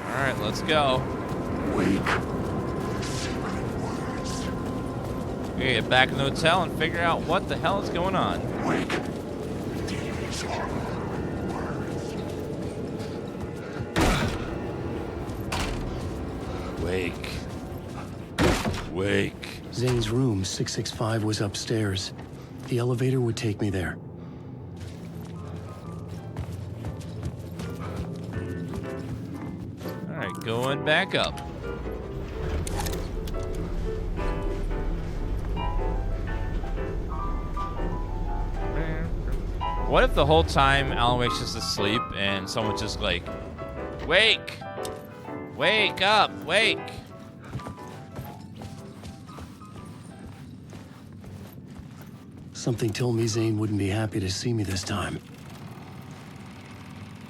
All right, let's go. Wake. We gotta get back in the hotel and figure out what the hell is going on. Wake. These are words. Wake. Wake. Zayn's room, 665, was upstairs. The elevator would take me there. All right, going back up. What if the whole time Alan Wake's just asleep and someone's just like, wake! Wake up! Wake! Something told me Zayn wouldn't be happy to see me this time.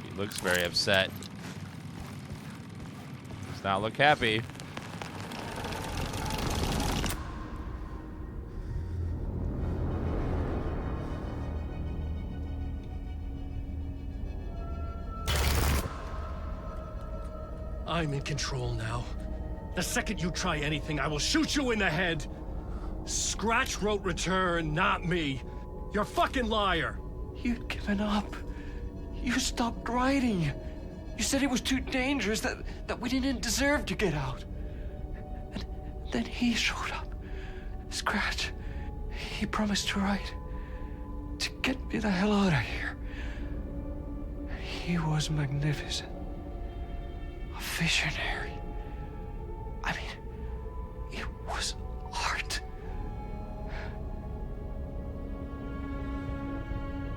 He looks very upset. Does not look happy. I'm in control now. The second you try anything, I will shoot you in the head. Scratch wrote return, not me. You're a fucking liar. You'd given up. You stopped writing. You said it was too dangerous, that we didn't deserve to get out. And then he showed up. Scratch. He promised to write. To get me the hell out of here. He was magnificent. A visionary. I mean, it was art.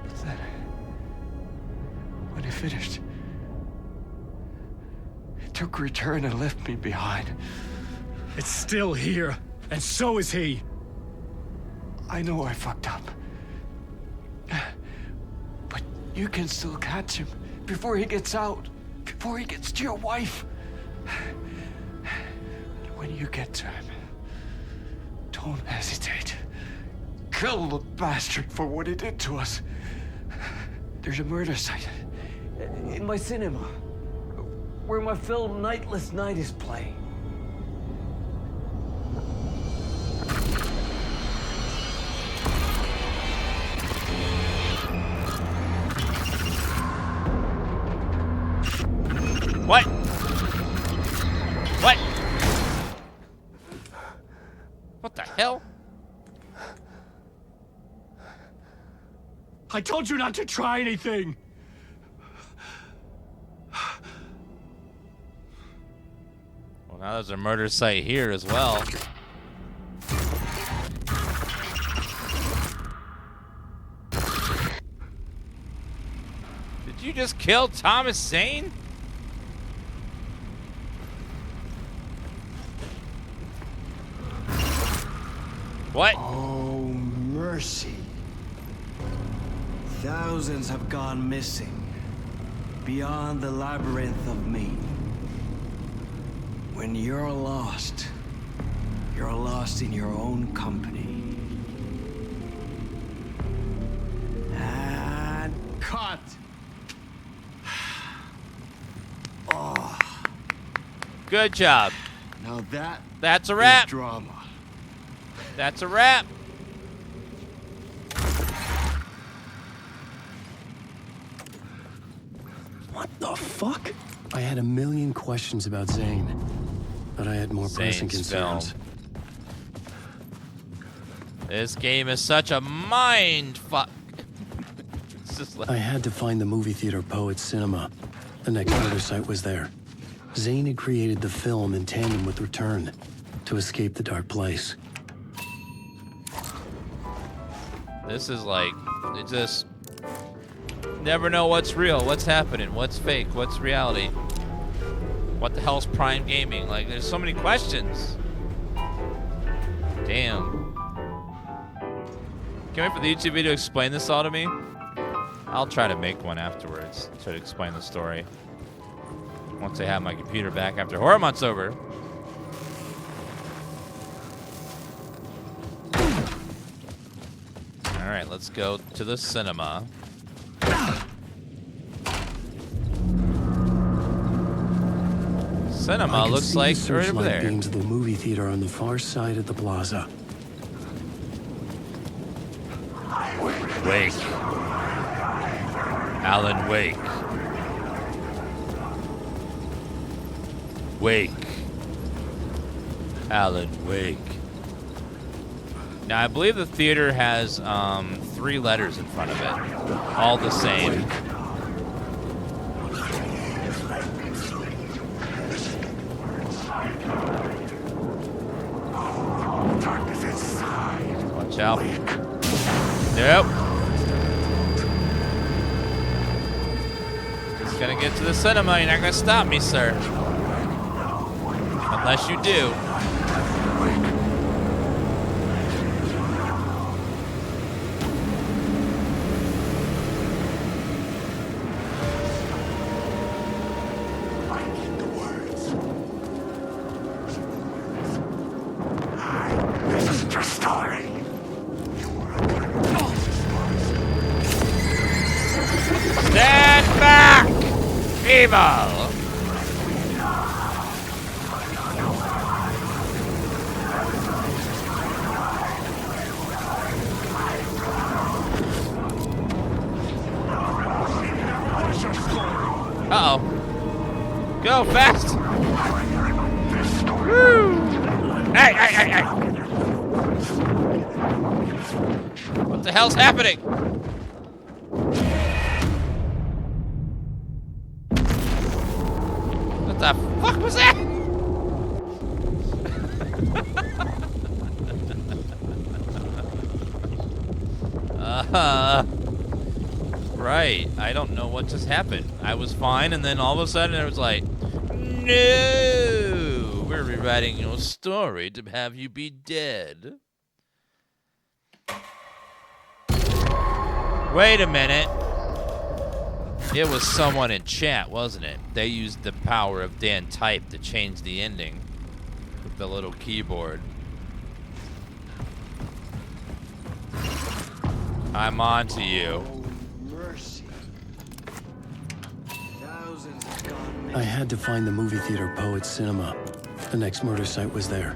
But then, when he finished, he took return and left me behind. It's still here, and so is he. I know I fucked up. But you can still catch him before he gets out, before he gets to your wife. And when you get to him, don't hesitate. Kill the bastard for what he did to us. There's a murder site in my cinema where my film Nightless Night is playing. What? What? What the hell? I told you not to try anything. Well, now there's a murder site here as well. Did you just kill Thomas Zayn? What? Oh, mercy. Thousands have gone missing. Beyond the labyrinth of me. When you're lost in your own company. And cut! Oh. Good job. Now that's a wrap. Is drama. That's a wrap. What the fuck? I had a million questions about Zayn, but I had more pressing concerns. Film. This game is such a mind fuck. I had to find the movie theater Poet Cinema. The next murder site was there. Zayn had created the film in tandem with Return to escape the dark place. This is like, it just never know what's real, what's happening, what's fake, what's reality. What the hell's Prime Gaming? Like, there's so many questions. Damn. Can't wait for the YouTube video to explain this all to me. I'll try to make one afterwards to explain the story. Once I have my computer back after Horror Month's over. All right, let's go to the cinema. Cinema looks like right over there. Beams of the movie theater on the far side of the plaza. Wake. Alan Wake. Wake. Alan Wake. Now, I believe the theater has 3 letters in front of it. All the same. Watch out. Nope. Just gonna get to the cinema. You're not gonna stop me, sir. Unless you do. Stand back, evil! Uh-oh. Go fast! Woo! Hey, hey, hey, hey! What the hell's happening? What the fuck was that? Right. I don't know what just happened. I was fine, and then all of a sudden it was like, no, we're rewriting your story to have you be dead. Wait a minute. It was someone in chat, wasn't it? They used the power of Dan Type to change the ending with the little keyboard. I'm on to you. I had to find the movie theater Poet Cinema. The next murder site was there.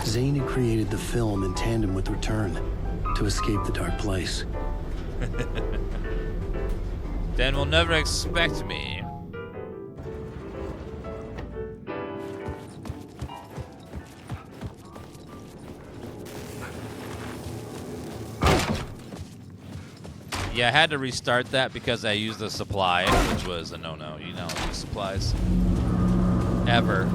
Zayn had created the film in tandem with Return to escape the dark place. Dan will never expect me. Yeah, I had to restart that because I used the supply, which was a no-no. You know, use supplies. Ever.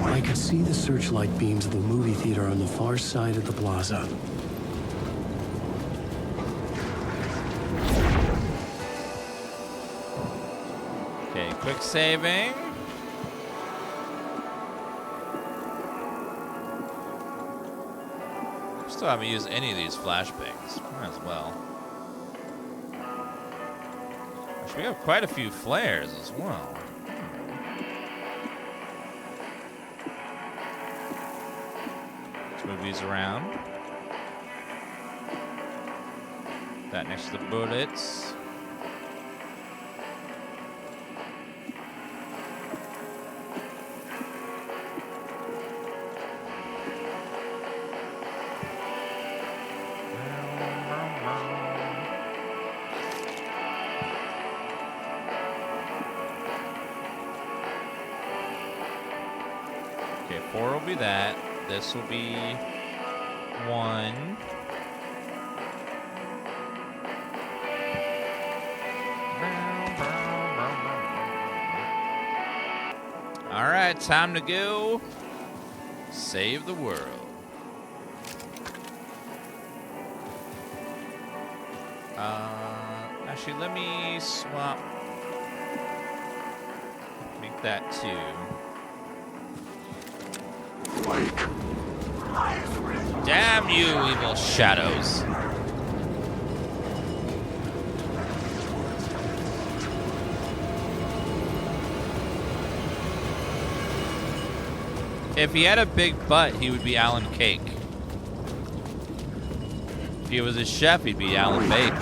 I could see the searchlight beams of the movie theater on the far side of the plaza. Okay, quick saving. Still haven't used any of these flashbangs. Might as well. We have quite a few flares as well. Let's move these around. That next to the bullets. Okay, 4 will be that. This will be 1. All right, time to go save the world. Actually, let me swap. Make that 2. Wake. Damn you, evil shadows. If he had a big butt, he would be Alan Cake. If he was a chef, he'd be Alan Bake.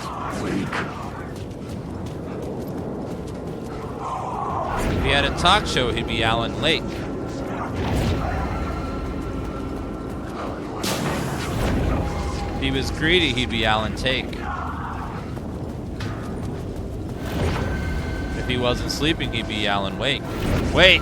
If he had a talk show, he'd be Alan Lake. If he was greedy, he'd be Alan Take. If he wasn't sleeping, he'd be Alan Wake. Wait!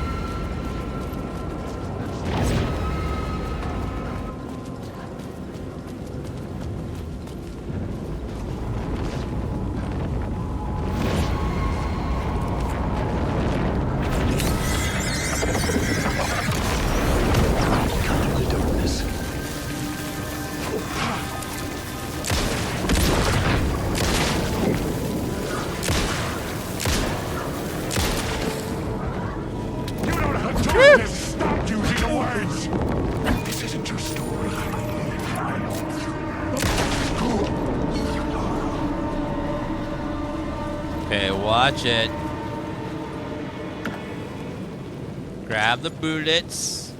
Watch it. Grab the bullets.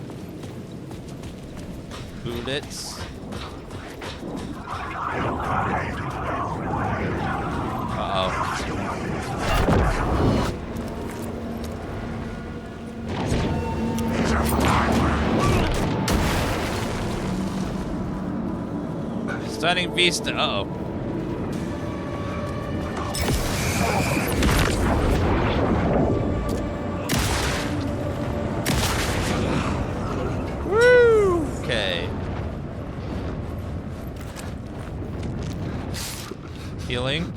Bullets. Uh-oh. Stunning Vista. Uh-oh. Healing.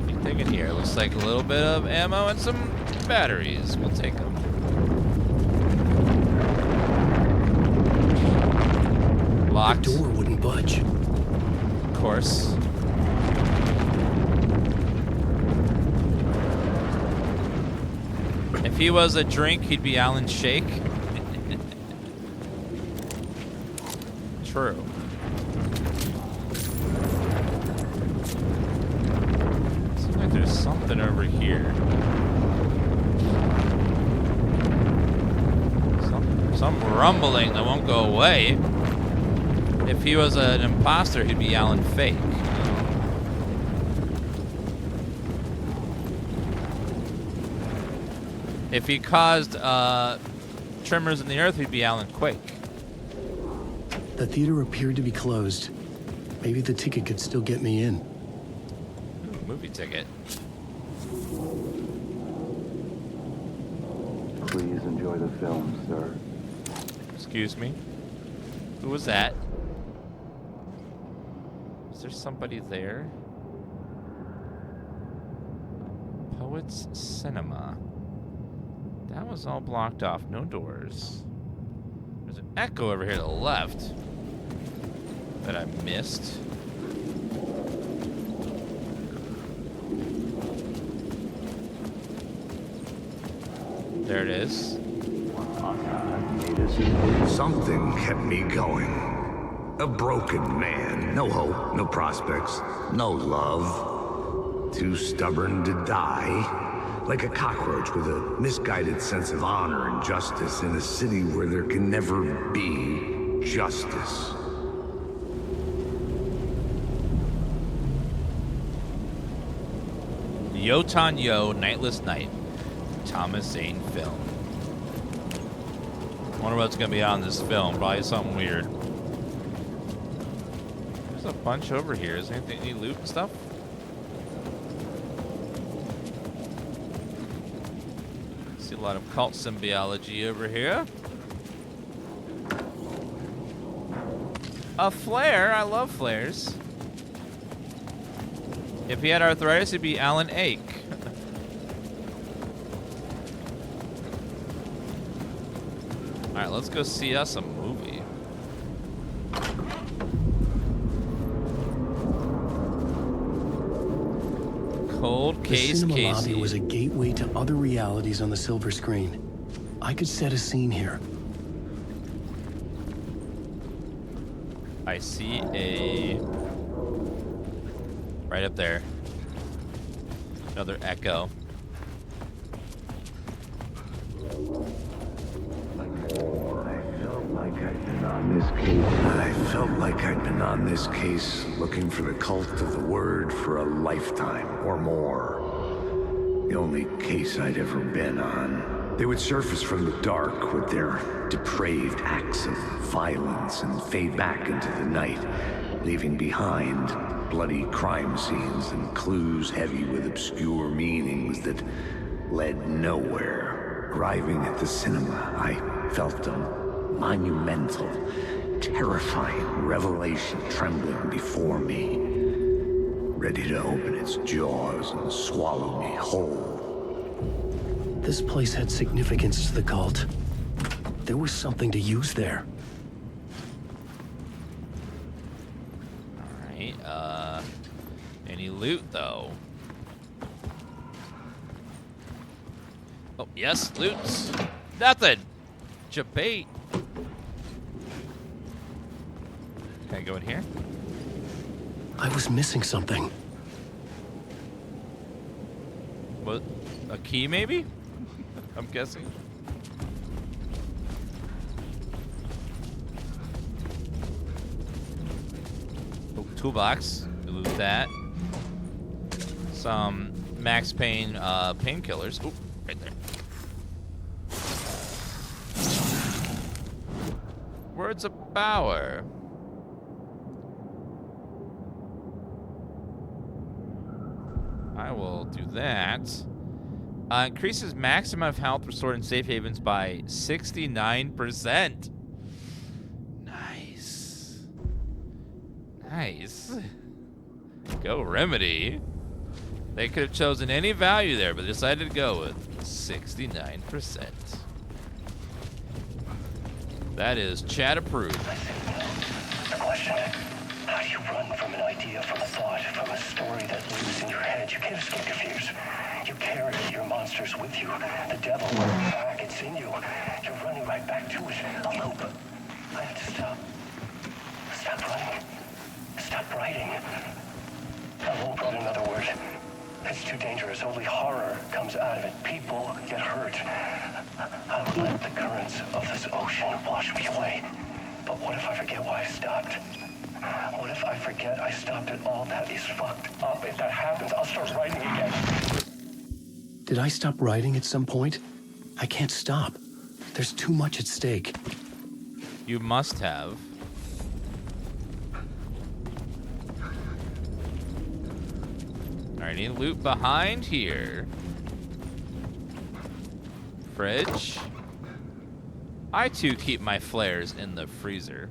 Anything in here? Looks like a little bit of ammo and some batteries. We'll take them. Locked. The door wouldn't budge. Of course. If he was a drink, he'd be Alan Shake. True. Seems like there's something over here. Some rumbling that won't go away. If he was an imposter, he'd be Alan Fake. If he caused tremors in the earth, he'd be Alan Quake. The theater appeared to be closed. Maybe the ticket could still get me in. Ooh, movie ticket. Please enjoy the film, sir. Excuse me. Who was that? Is there somebody there? Poets Cinema. That was all blocked off. No doors. There's an echo over here to the left that I missed. There it is. Something kept me going. A broken man. No hope, no prospects, no love. Too stubborn to die. Like a cockroach with a misguided sense of honor and justice in a city where there can never be justice. Yotan Yo, Nightless Night. Thomas Zayn film. Wonder what's gonna be on this film. Probably something weird. There's a bunch over here. Is there anything, any loot and stuff? See a lot of cult symbiology over here. A flare. I love flares. If he had arthritis, he'd be Alan Ake. Alright, let's go see us a movie. Cold The case cinema Casey. lobby was a gateway to other realities on the silver screen. I could set a scene here. I see a... right up there. Another echo. I felt like I'd been on this case looking for the cult of the word for a lifetime or more. The only case I'd ever been on. They would surface from the dark with their depraved acts of violence and fade back into the night, leaving behind bloody crime scenes and clues heavy with obscure meanings that led nowhere. Arriving at the cinema, I felt a monumental, terrifying revelation trembling before me, ready to open its jaws and swallow me whole. This place had significance to the cult. There was something to use there. Alright, any loot though? Oh, yes, loot's nothing. Jabate. Can I go in here? I was missing something. What? A key, maybe? I'm guessing. Oh, toolbox. Loot that. Some Max Payne painkillers. Oh, right there. Words of power. I will do that. Increases max amount of health restored in safe havens by 69%. Nice. Nice. Go Remedy. They could have chosen any value there, but decided to go with 69%. That is chat approved. The question, how do you run from an idea, from a thought, from a story that lives in your head? You can't escape your fears. You carry your monsters with you. The devil, back, it's in you. You're running right back to it. A loop. I have to stop. Stop running. Stop writing. I won't write another word. It's too dangerous. Only horror comes out of it. People get hurt. I'll let the currents of this ocean wash me away. But what if I forget why I stopped? What if I forget I stopped it all? That is fucked up. If that happens, I'll start writing again. Did I stop writing at some point? I can't stop. There's too much at stake. You must have. Alright, any loot behind here? Fridge. I too keep my flares in the freezer.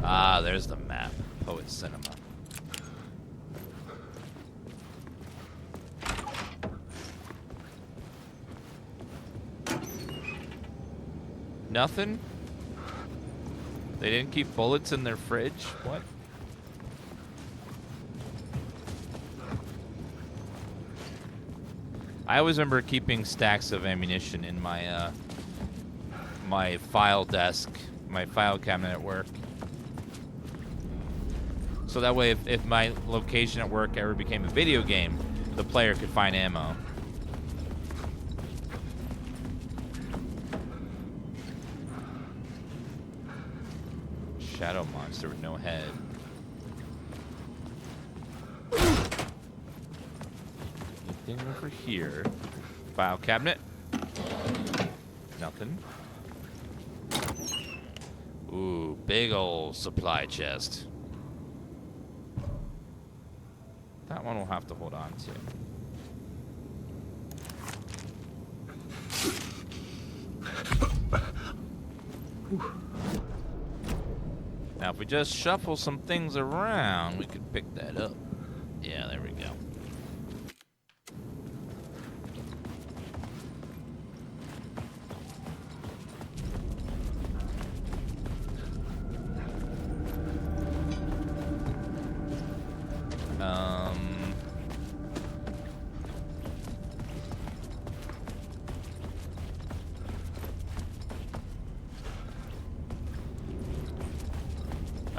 Ah, there's the map. Poet Cinema. Nothing? They didn't keep bullets in their fridge? What? I always remember keeping stacks of ammunition in my my file desk, my file cabinet at work. So that way, if my location at work ever became a video game, the player could find ammo. Shadow monster with no head. Anything over here? File cabinet. Nothing. Ooh, big ol' supply chest. That one we'll have to hold on to. Now, if we just shuffle some things around, we could pick that up. Yeah, there we go.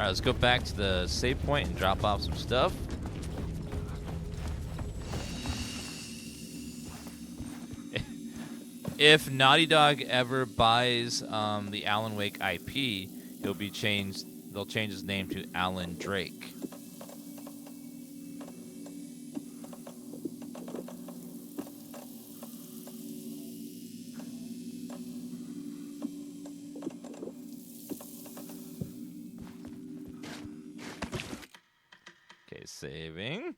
Alright, let's go back to the save point and drop off some stuff. If Naughty Dog ever buys the Alan Wake IP, he'll be changed. They'll change his name to Alan Drake. Okay, saving.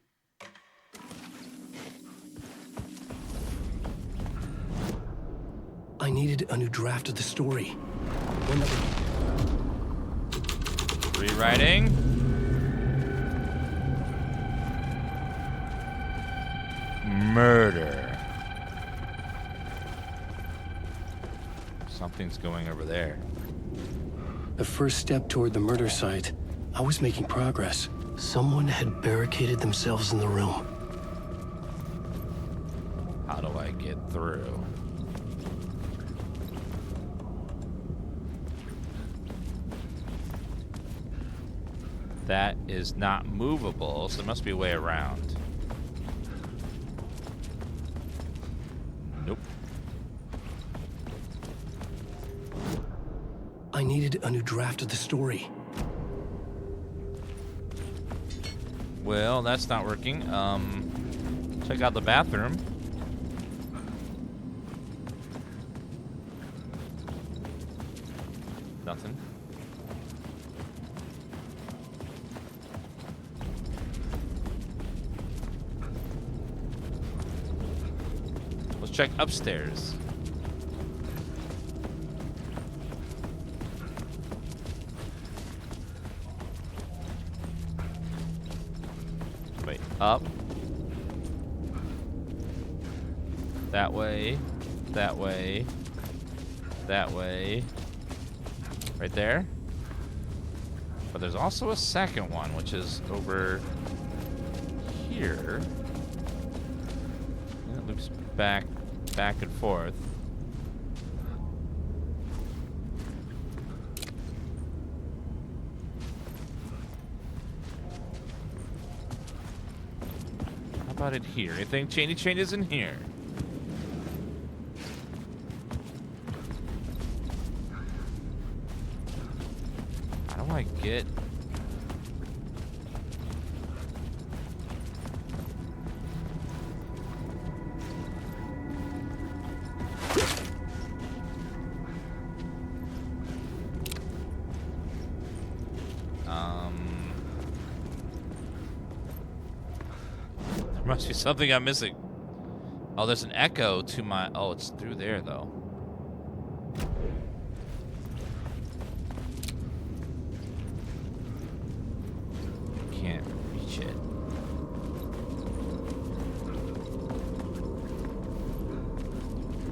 I needed a new draft of the story. One that would... Rewriting. Murder. Something's going over there. The first step toward the murder site. I was making progress. Someone had barricaded themselves in the room. How do I get through? That is not movable, so there must be a way around. Nope. I needed a new draft of the story. Well, that's not working. Check out the bathroom. Nothing. Let's check upstairs. Wait, up. That way. That way. That way. Right there. But there's also a second one, which is over here. And it loops back and forth. How about it here? Anything changes in here? How do I get... There must be something I'm missing. Oh, there's an echo to my... Oh, it's through there, though. Can't reach it.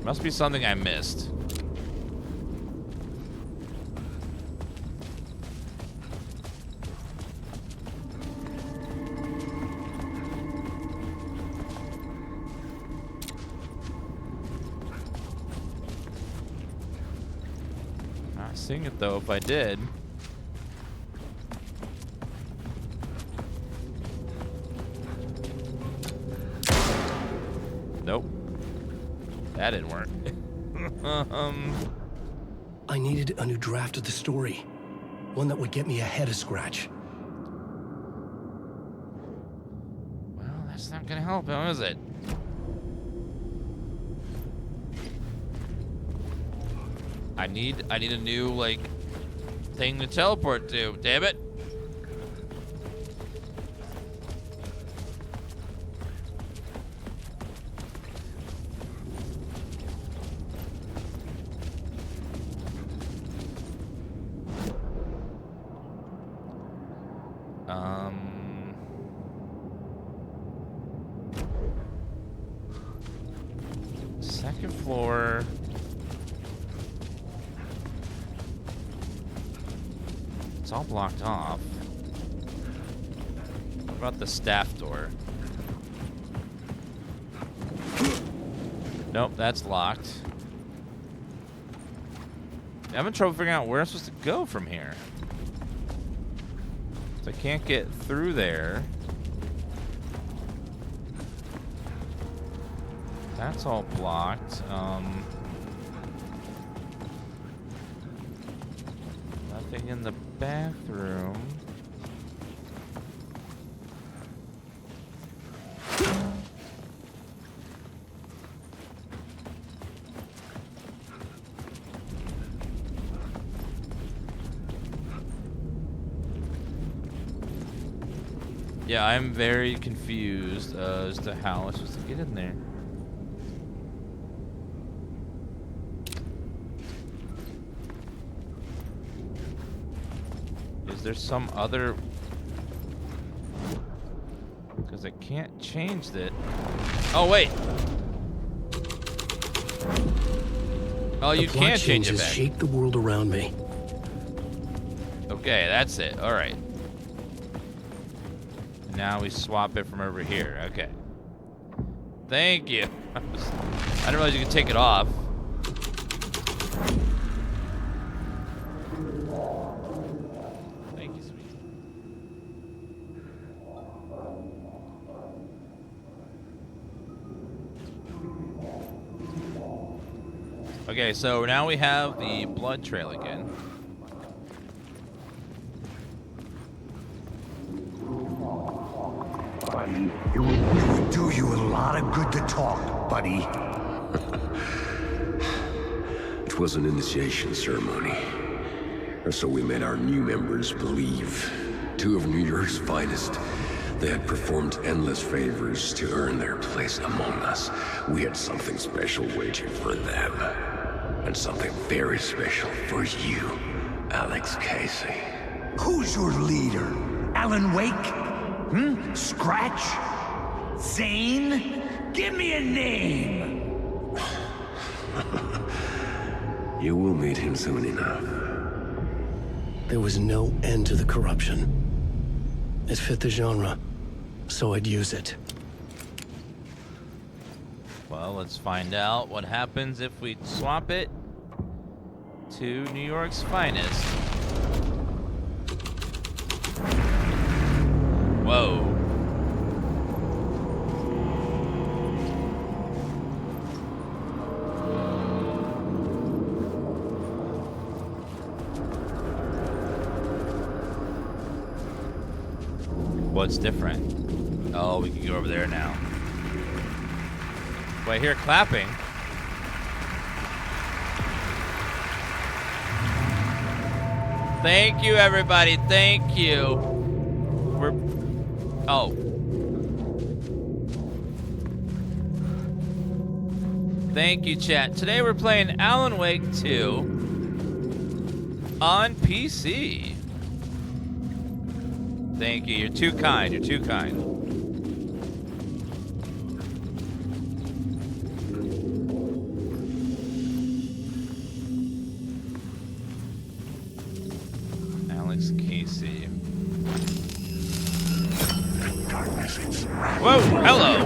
Must be something I missed. Not seeing it though, if I did. Nope. That didn't work. I needed a new draft of the story. One that would get me ahead of Scratch. Well, that's not gonna help him, is it? I need a new, like, thing to teleport to, damn it. Second floor. It's all blocked off. What about the staff door? Nope, that's locked. I'm having trouble figuring out where I'm supposed to go from here. So I can't get through there. That's all blocked. Nothing in the bathroom. Yeah, I'm very confused as to how I'm supposed to get in there. Is there some other... Because I can't change that. Oh, wait. Oh, you can change it back. Shake the world around me. Okay, that's it. All right. Now we swap it from over here. Okay. Thank you. I didn't realize you could take it off. Thank you, sweet. Okay, so now we have the blood trail again. Buddy, it would do you a lot of good to talk, buddy. It was an initiation ceremony. Or so we made our new members believe. 2 of New York's finest. They had performed endless favors to earn their place among us. We had something special waiting for them. And something very special for you, Alex Casey. Who's your leader? Alan Wake? Scratch? Zayn? Give me a name! You will meet him soon enough. There was no end to the corruption. It fit the genre, so I'd use it. Well, let's find out what happens if we swap it to New York's finest. Whoa. What's different? Oh, we can go over there now. Well, I hear clapping. Thank you, everybody. Thank you. We're... Oh. Thank you, chat. Today we're playing Alan Wake 2 on PC. Thank you. You're too kind. You're too kind. Alex Casey. Whoa, hello.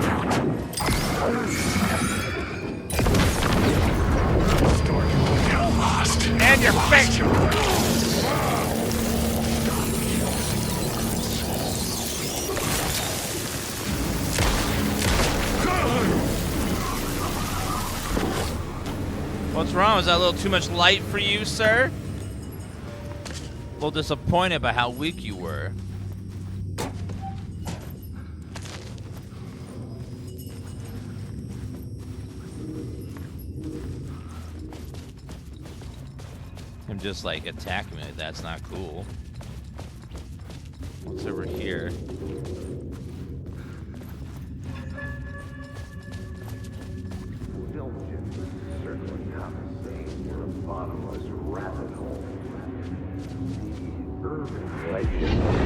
And your face. What's wrong? Was that a little too much light for you, sir? A little disappointed by how weak you were. Him just like attacking me like that's not cool. What's over here? Bottomless rabbit hole.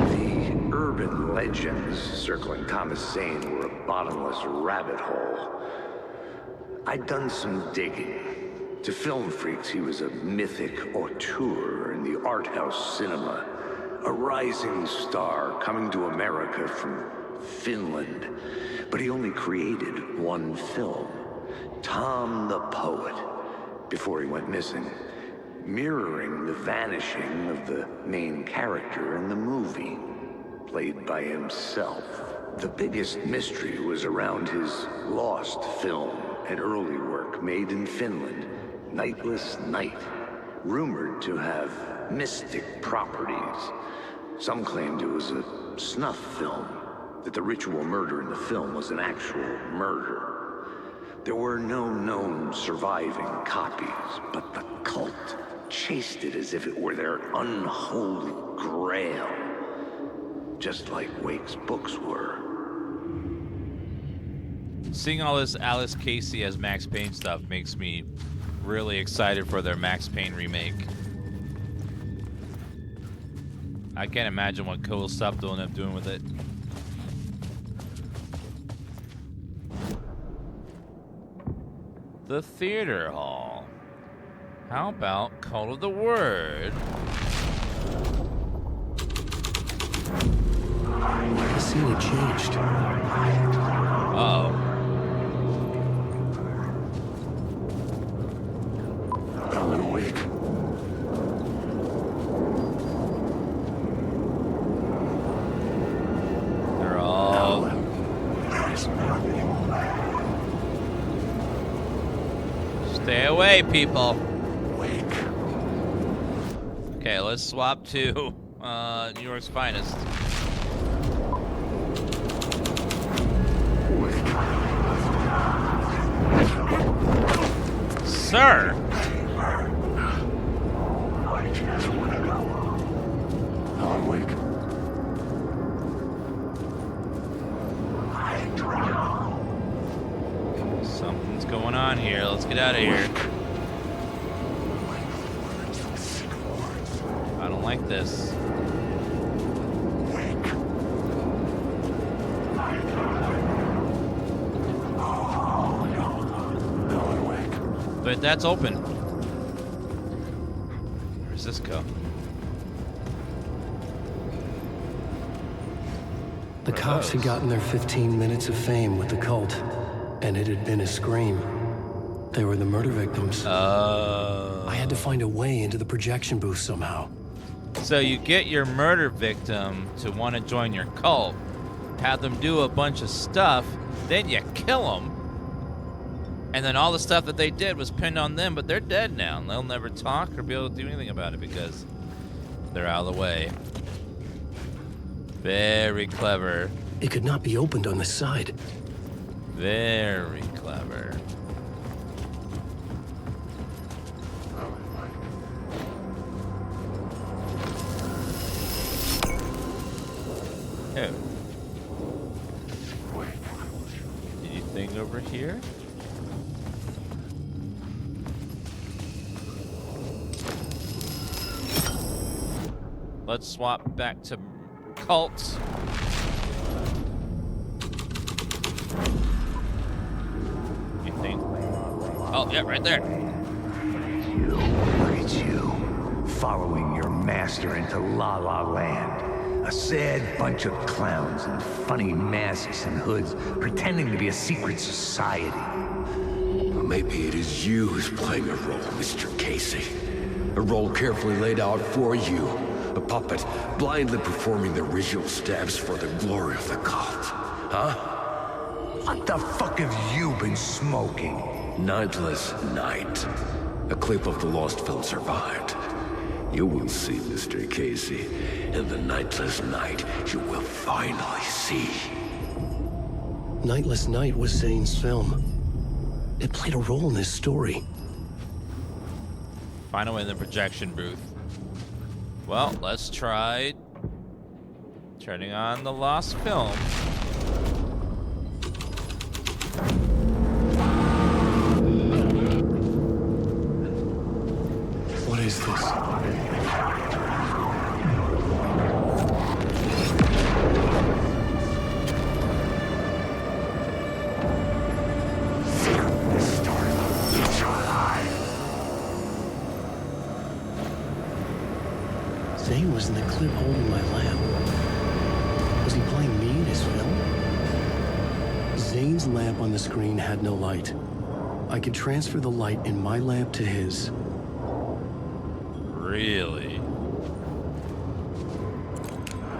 The urban legends circling Thomas Zayn were a bottomless rabbit hole. I'd done some digging. To film freaks, he was a mythic auteur in the art house cinema. A rising star coming to America from Finland. But he only created one film, Tom the Poet, before he went missing, mirroring the vanishing of the main character in the movie. played by himself. The biggest mystery was around his lost film, an early work made in Finland, Nightless Night, rumored to have mystic properties. Some claimed it was a snuff film, that the ritual murder in the film was an actual murder. There were no known surviving copies, but the cult chased it as if it were their unholy grail, just like Wake's books were. Seeing all this Alice Casey as Max Payne stuff makes me really excited for their Max Payne remake. I can't imagine what cool stuff they'll end up doing with it. The theater hall. How about Call of the Word? The scene had changed. Uh-oh. Alan Wake. They're all... Stay away, people. Wake. Okay, let's swap to New York's finest. Sir! Alan Wake. Something's going on here. Let's get out of here. I don't like this. But that's open. Where does this go? The cops had gotten their 15 minutes of fame with the cult, and it had been a scream. They were the murder victims. I had to find a way into the projection booth somehow. So you get your murder victim to want to join your cult, have them do a bunch of stuff, then you kill them. And then all the stuff that they did was pinned on them, but they're dead now. And they'll never talk or be able to do anything about it because they're out of the way. Very clever. It could not be opened on the side. Very clever. Oh. Anything over here? Let's swap back to cults. You think? Oh, yeah, right there. Look at you, following your master into La La Land. A sad bunch of clowns in funny masks and hoods, pretending to be a secret society. Well, maybe it is you who's playing a role, Mr. Casey. A role carefully laid out for you. A puppet blindly performing the ritual steps for the glory of the cult. Huh? What the fuck have you been smoking? Nightless Night. A clip of the lost film survived. You will see, Mr. Casey. In the Nightless Night, you will finally see. Nightless Night was Zayn's film. It played a role in this story. Find a way in the projection booth. Well, let's try turning on the lost film. What is this? Zayn was in the clip holding my lamp. Was he playing me in his film? Zayn's lamp on the screen had no light. I could transfer the light in my lamp to his. Really?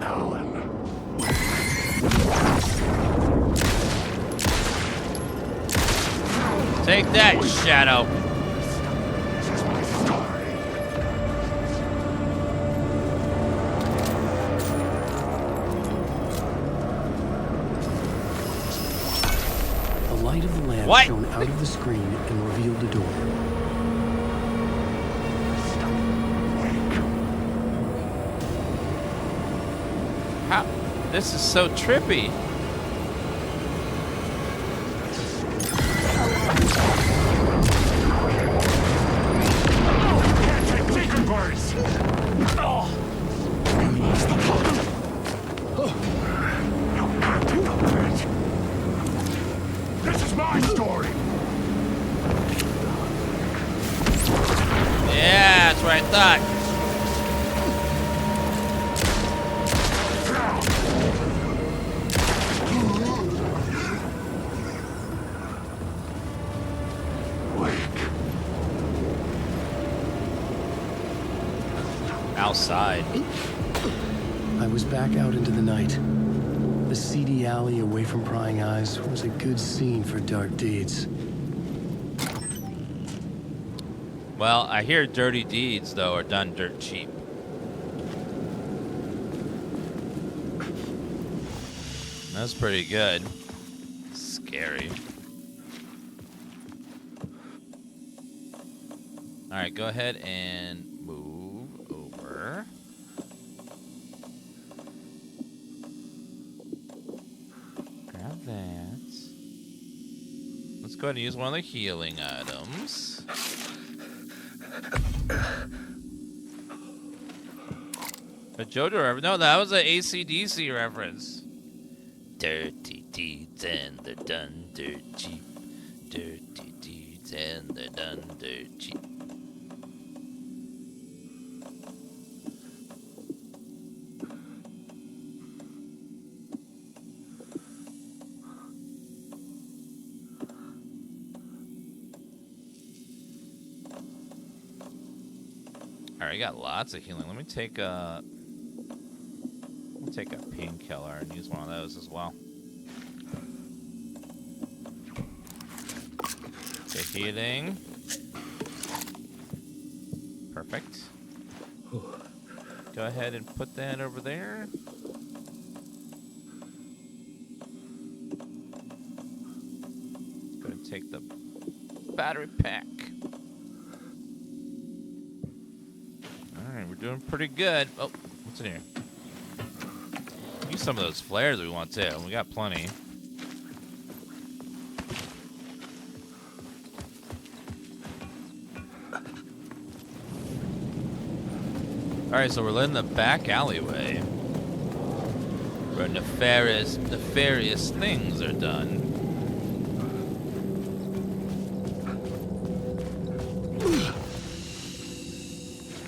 Alan, Take that, Shadow. The light of the lamp shone out of the screen and revealed the door. How? This is so trippy. This is my story. Yeah, that's what I thought. Outside. I was back out into the night. The seedy alley away from prying eyes was a good scene for dark deeds. Well, I hear dirty deeds, though, are done dirt cheap. That's pretty good. Scary. Alright, go ahead and move over. Grab that. Let's go ahead and use one of the healing items. A JoJo reference? No, that was an AC/DC reference. Dirty deeds and they're done dirt cheap. Dirty deeds and they're done dirt cheap. Alright, I got lots of healing. Let me take a painkiller and use one of those as well. Okay, healing. Perfect. Go ahead and put that over there. Go ahead and take the battery pack. Alright, we're doing pretty good. Oh, what's in here? Use some of those flares we want too. We got plenty. Alright, so we're in the back alleyway where nefarious things are done.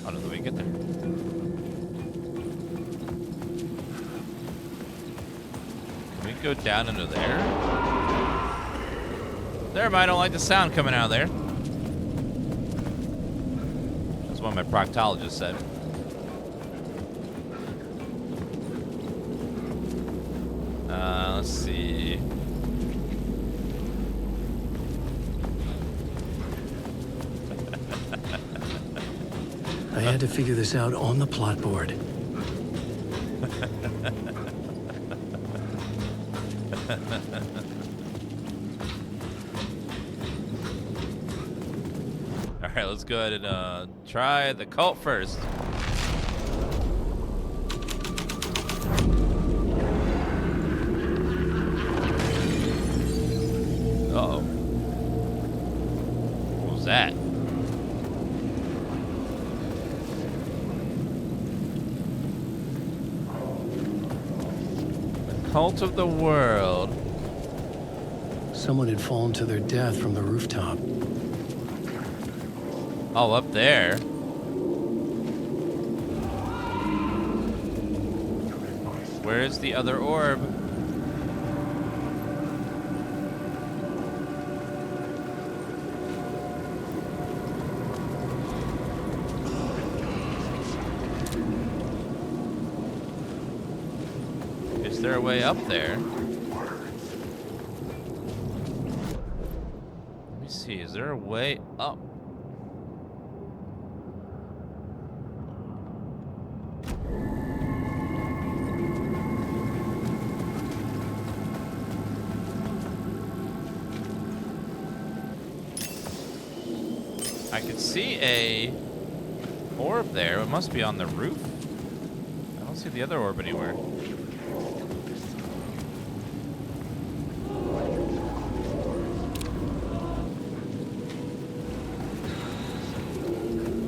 How did we get there? Can we go down into there? Never mind, I don't like the sound coming out of there. That's what my proctologist said. Let's see. I had to figure this out on the plot board. Alright, let's go ahead and try the cult first. Uh-oh. What was that? The cult of the world. Someone had fallen to their death from the rooftop. Oh, up there. Where's the other orb? Is there a way up there? Let me see, is there a way up? I could see a orb there. It must be on the roof. I don't see the other orb anywhere.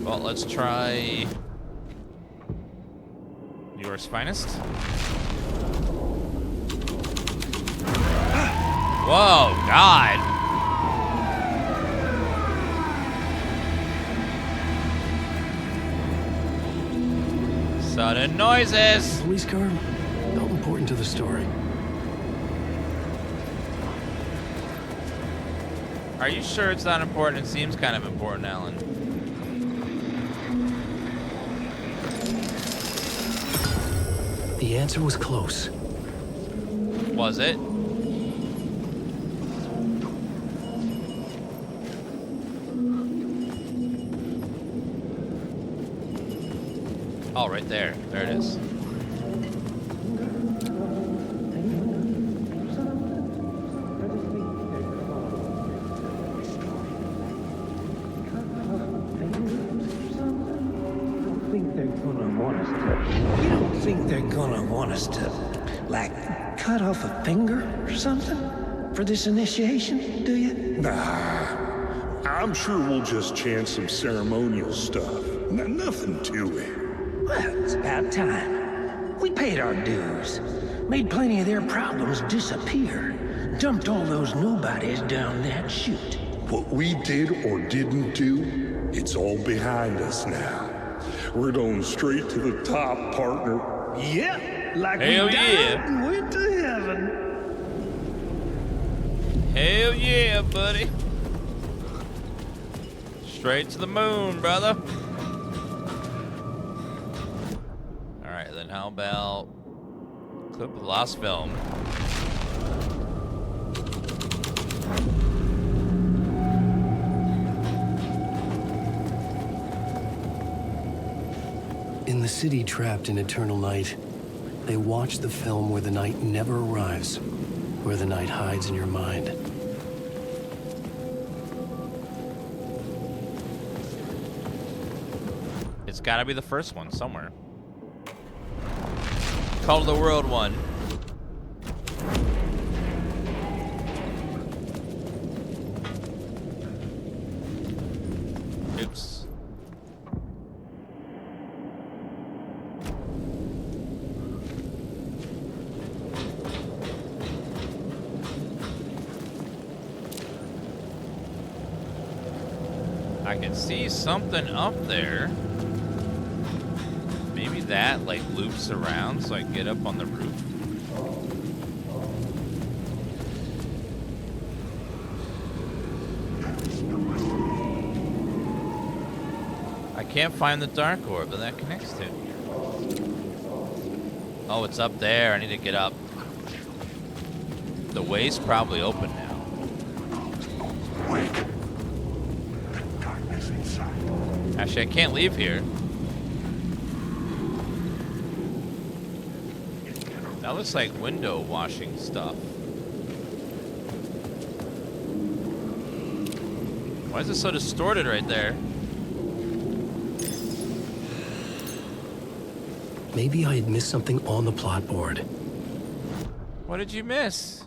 Well, let's try yours finest. Whoa, God. Sudden noises. Police car? Not important to the story. Are you sure it's not important? It seems kind of important, Alan. The answer was close. Was it? Oh, right there. There it is. You don't think they're gonna want us to, like, cut off a finger or something for this initiation, do you? Nah. I'm sure we'll just chant some ceremonial stuff. Nothing to it. Well, it's about time. We paid our dues. Made plenty of their problems disappear. Dumped all those nobodies down that chute. What we did or didn't do, it's all behind us now. We're going straight to the top, partner. Yeah, like Hell we died yeah. and went to heaven. Hell yeah, buddy. Straight to the moon, brother. Alright, then how about clip of the last film? In the city trapped in eternal night, they watch the film where the night never arrives, where the night hides in your mind. It's gotta be the first one somewhere. Call of the World one. Oops. I can see something up there. Maybe that like loops around so I can get up on the roof. I can't find the dark orb that that connects to. Oh, it's up there. I need to get up. The way's probably open now. Actually, I can't leave here. That looks like window washing stuff. Why is it so distorted right there? Maybe I had missed something on the plot board. What did you miss?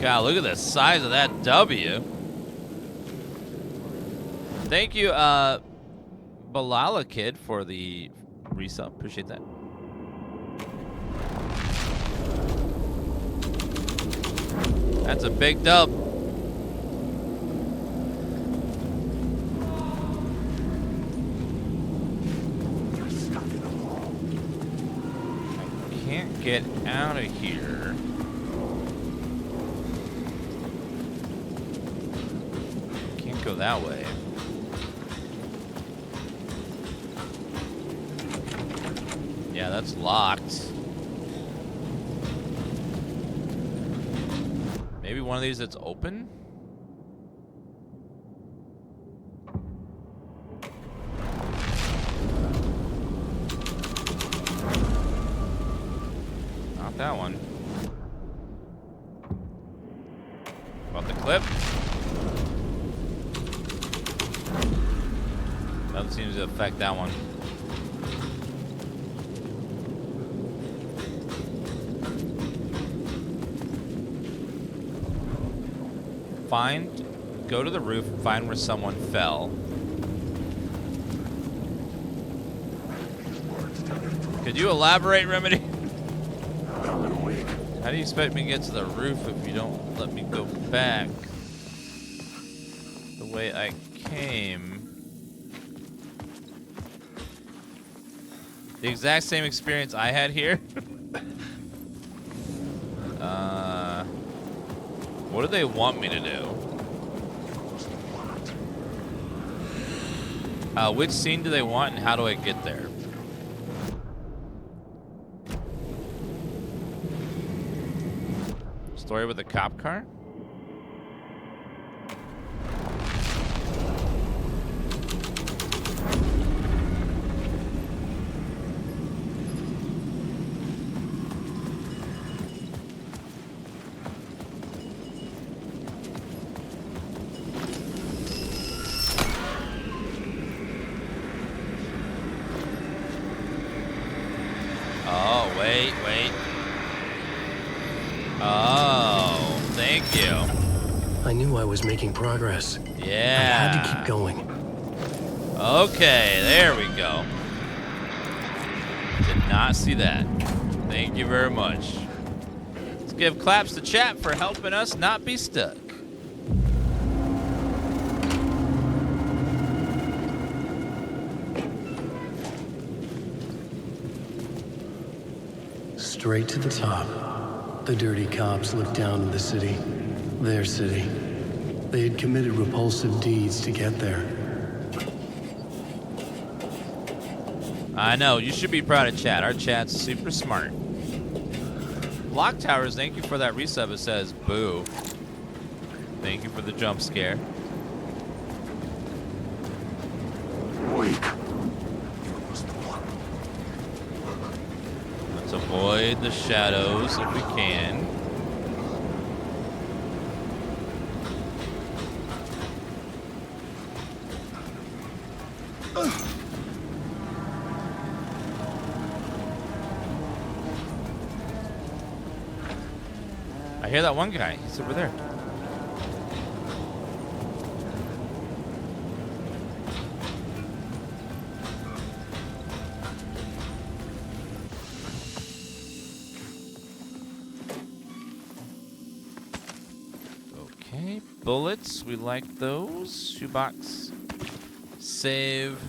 God, look at the size of that W. Thank you, Balala Kid, for the resub. Appreciate that. That's a big dub. I can't get out of here. Can't go that way. Yeah, that's locked. Maybe one of these that's open? Not that one. About the clip? Nothing seems to affect that one. Go to the roof and find where someone fell. Could you elaborate, Remedy? How do you expect me to get to the roof if you don't let me go back the way I came? The exact same experience I had here. What do they want me to do? Which scene do they want and how do I get there? Story with a cop car? Wait. Oh, thank you. I knew I was making progress. Yeah. I had to keep going. Okay, there we go. Did not see that. Thank you very much. Let's give claps to chat for helping us not be stuck. Straight to the top. The dirty cops looked down on the city. Their city. They had committed repulsive deeds to get there. I know, you should be proud of chat. Our chat's super smart. Block Towers, thank you for that resub. It says boo. Thank you for the jump scare. Let's avoid the shadows if we can. I hear that one guy. He's over there. Okay, bullets. We like those. Shoebox. Save.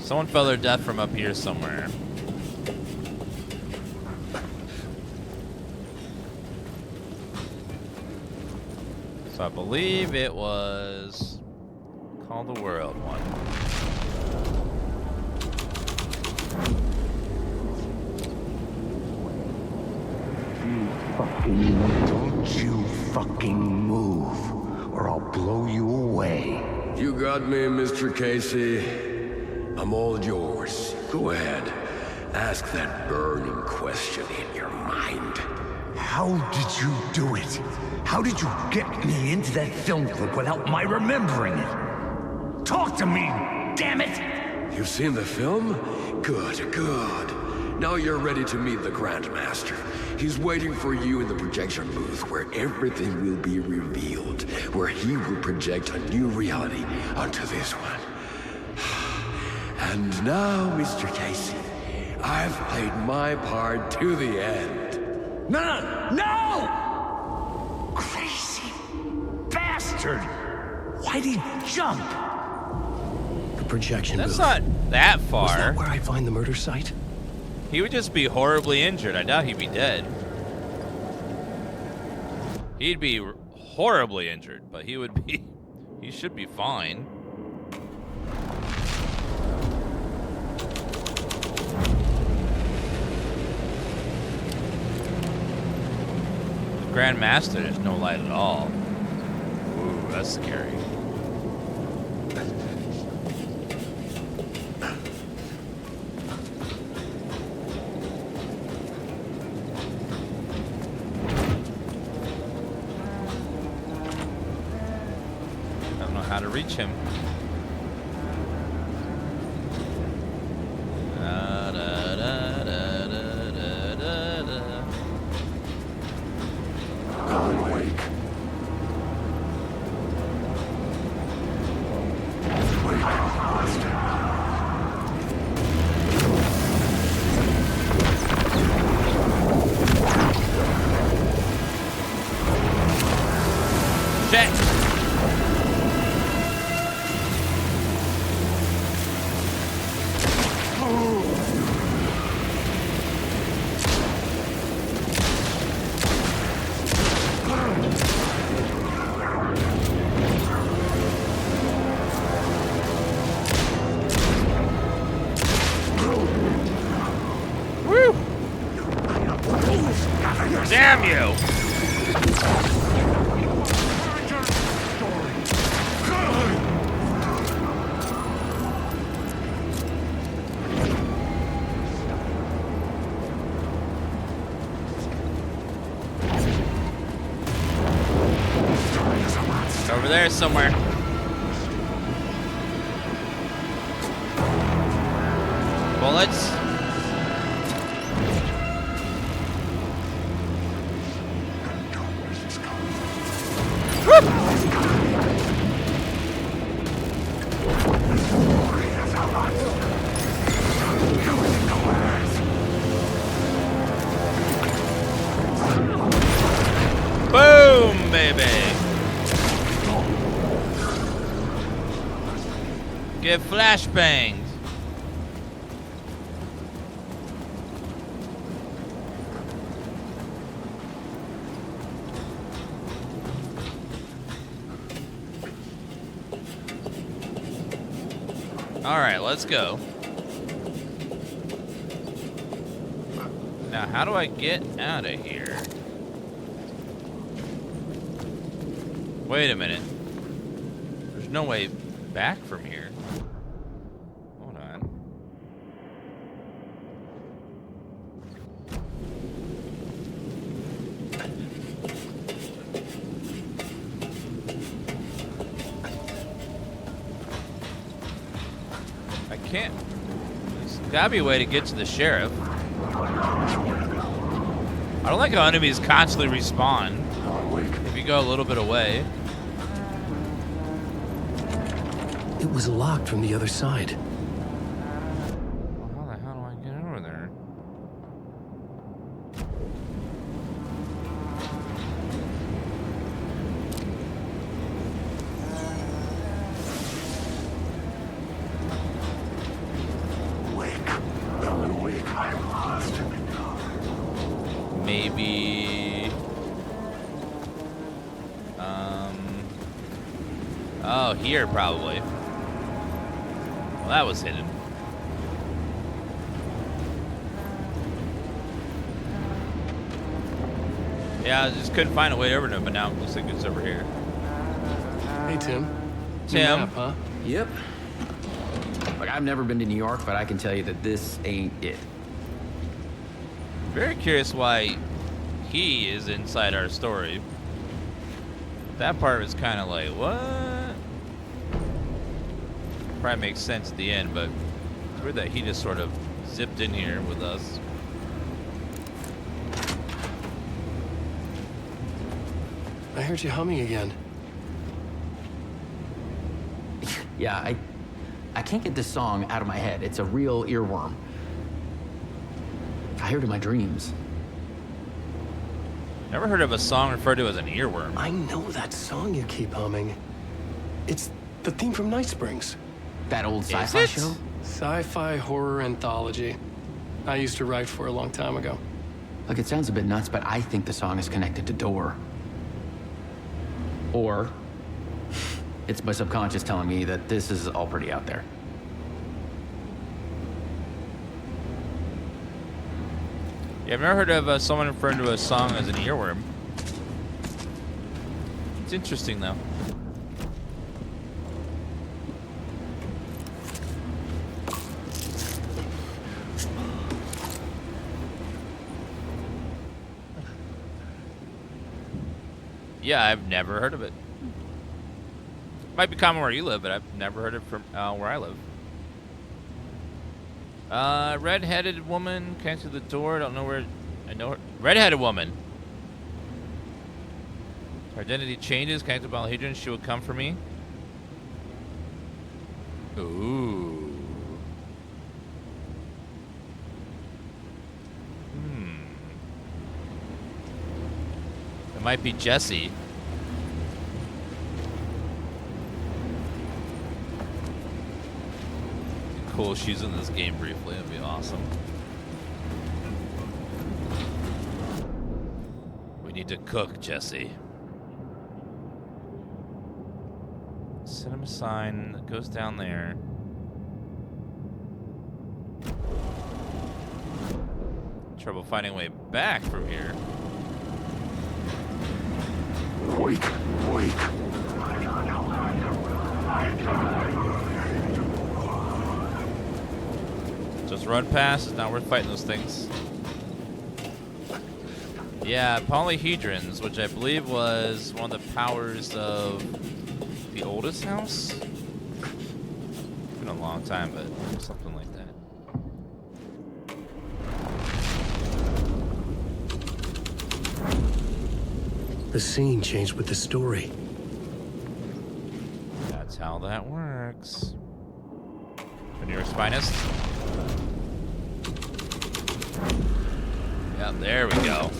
Someone fell their death from up here somewhere. So I believe it was Call the World one. Don't you fucking move, or I'll blow you away. You got me, Mr. Casey. I'm all yours. Go ahead. Ask that burning question in your mind. How did you do it? How did you get me into that film clip without my remembering it? Talk to me, damn it! You've seen the film? Good, good. Now you're ready to meet the Grandmaster. He's waiting for you in the projection booth where everything will be revealed, where he will project a new reality onto this one. And now, Mr. Casey, I've played my part to the end. No! Crazy bastard! Why'd he jump? projection That's booth. not that Was far. that where I find the murder site? He would just be horribly injured. I doubt he'd be dead. He'd be horribly injured, but he would be... He should be fine. The Grand Master, there's no light at all. Ooh, that's scary. How to reach him. Damn you! It's over there somewhere. Bullets. Boom, baby. Get flashbanged. All right, let's go. Now, how do I get out of here? Wait a minute. There's no way back from here. Hold on. I can't. There's gotta be a way to get to the sheriff. I don't like how enemies constantly respawn if you go a little bit away. It was locked from the other side. Well, how the hell do I get over there? Wake. Alan, wake. I'm lost. Maybe... Oh, here probably. Well, that was hidden. Yeah, I just couldn't find a way over to it, but now it looks like it's over here. Hey, Tim. Tim. Map, huh? Yep. Like, I've never been to New York, but I can tell you that this ain't it. Very curious why he is inside our story. That part was kind of like, what? Probably makes sense at the end, but it's weird that he just sort of zipped in here with us. I heard you humming again. Yeah, I can't get this song out of my head. It's a real earworm. I hear it in my dreams. Never heard of a song referred to as an earworm. I know that song you keep humming. It's the theme from Night Springs. That old sci-fi show? Sci-fi horror anthology. I used to write for a long time ago. Look, it sounds a bit nuts, but I think the song is connected to Door. Or it's my subconscious telling me that this is all pretty out there. Yeah, I've never heard of someone referring to a song as an earworm. It's interesting, though. Yeah, I've never heard of it. Might be common where you live, but I've never heard it from where I live. Red-headed woman came to the door. Don't know where. I know her. Red-headed woman. Her identity changes. Connected by Valhedron. She will come for me. Ooh. It might be Jesse. Cool, she's in this game briefly. That'd be awesome. We need to cook, Jesse. Cinema sign that goes down there. Trouble finding a way back from here. Wait. Just run past. It's not worth fighting those things. Yeah, polyhedrons, which I believe was one of the powers of the oldest house. It's been a long time, but something like that. The scene changed with the story. That's how that works. Veneer's finest. Yeah, there we go.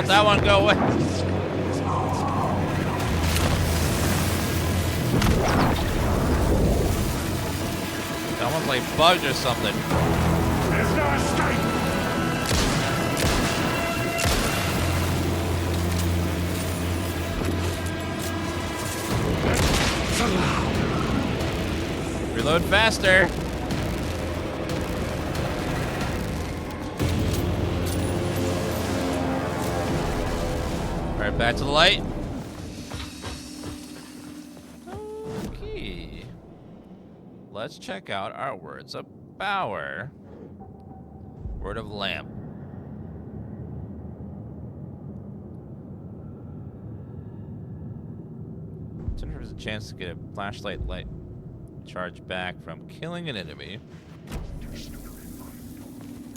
That one go away. Someone's like bugged or something. There's no escape. Reload faster. Right back to the light. Okay. Let's check out our words of power. Word of lamp. So there's a chance to get a flashlight light charge back from killing an enemy.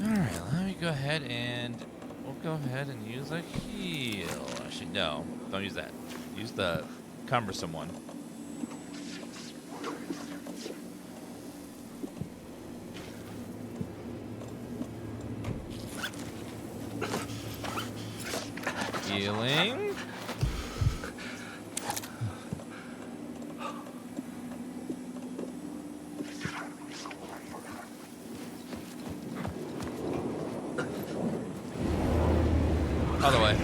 Alright, let me go ahead and we'll go ahead and use a heal. Actually, no, don't use that. Use the cumbersome one. Healing. Other way.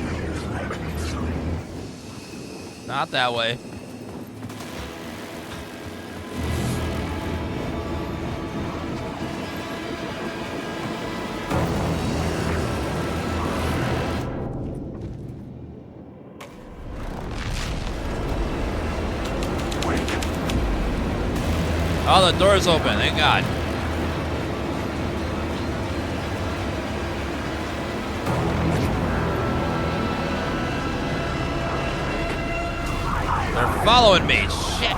Not that way. Oh, the door's open. Thank God. They're following me. Shit.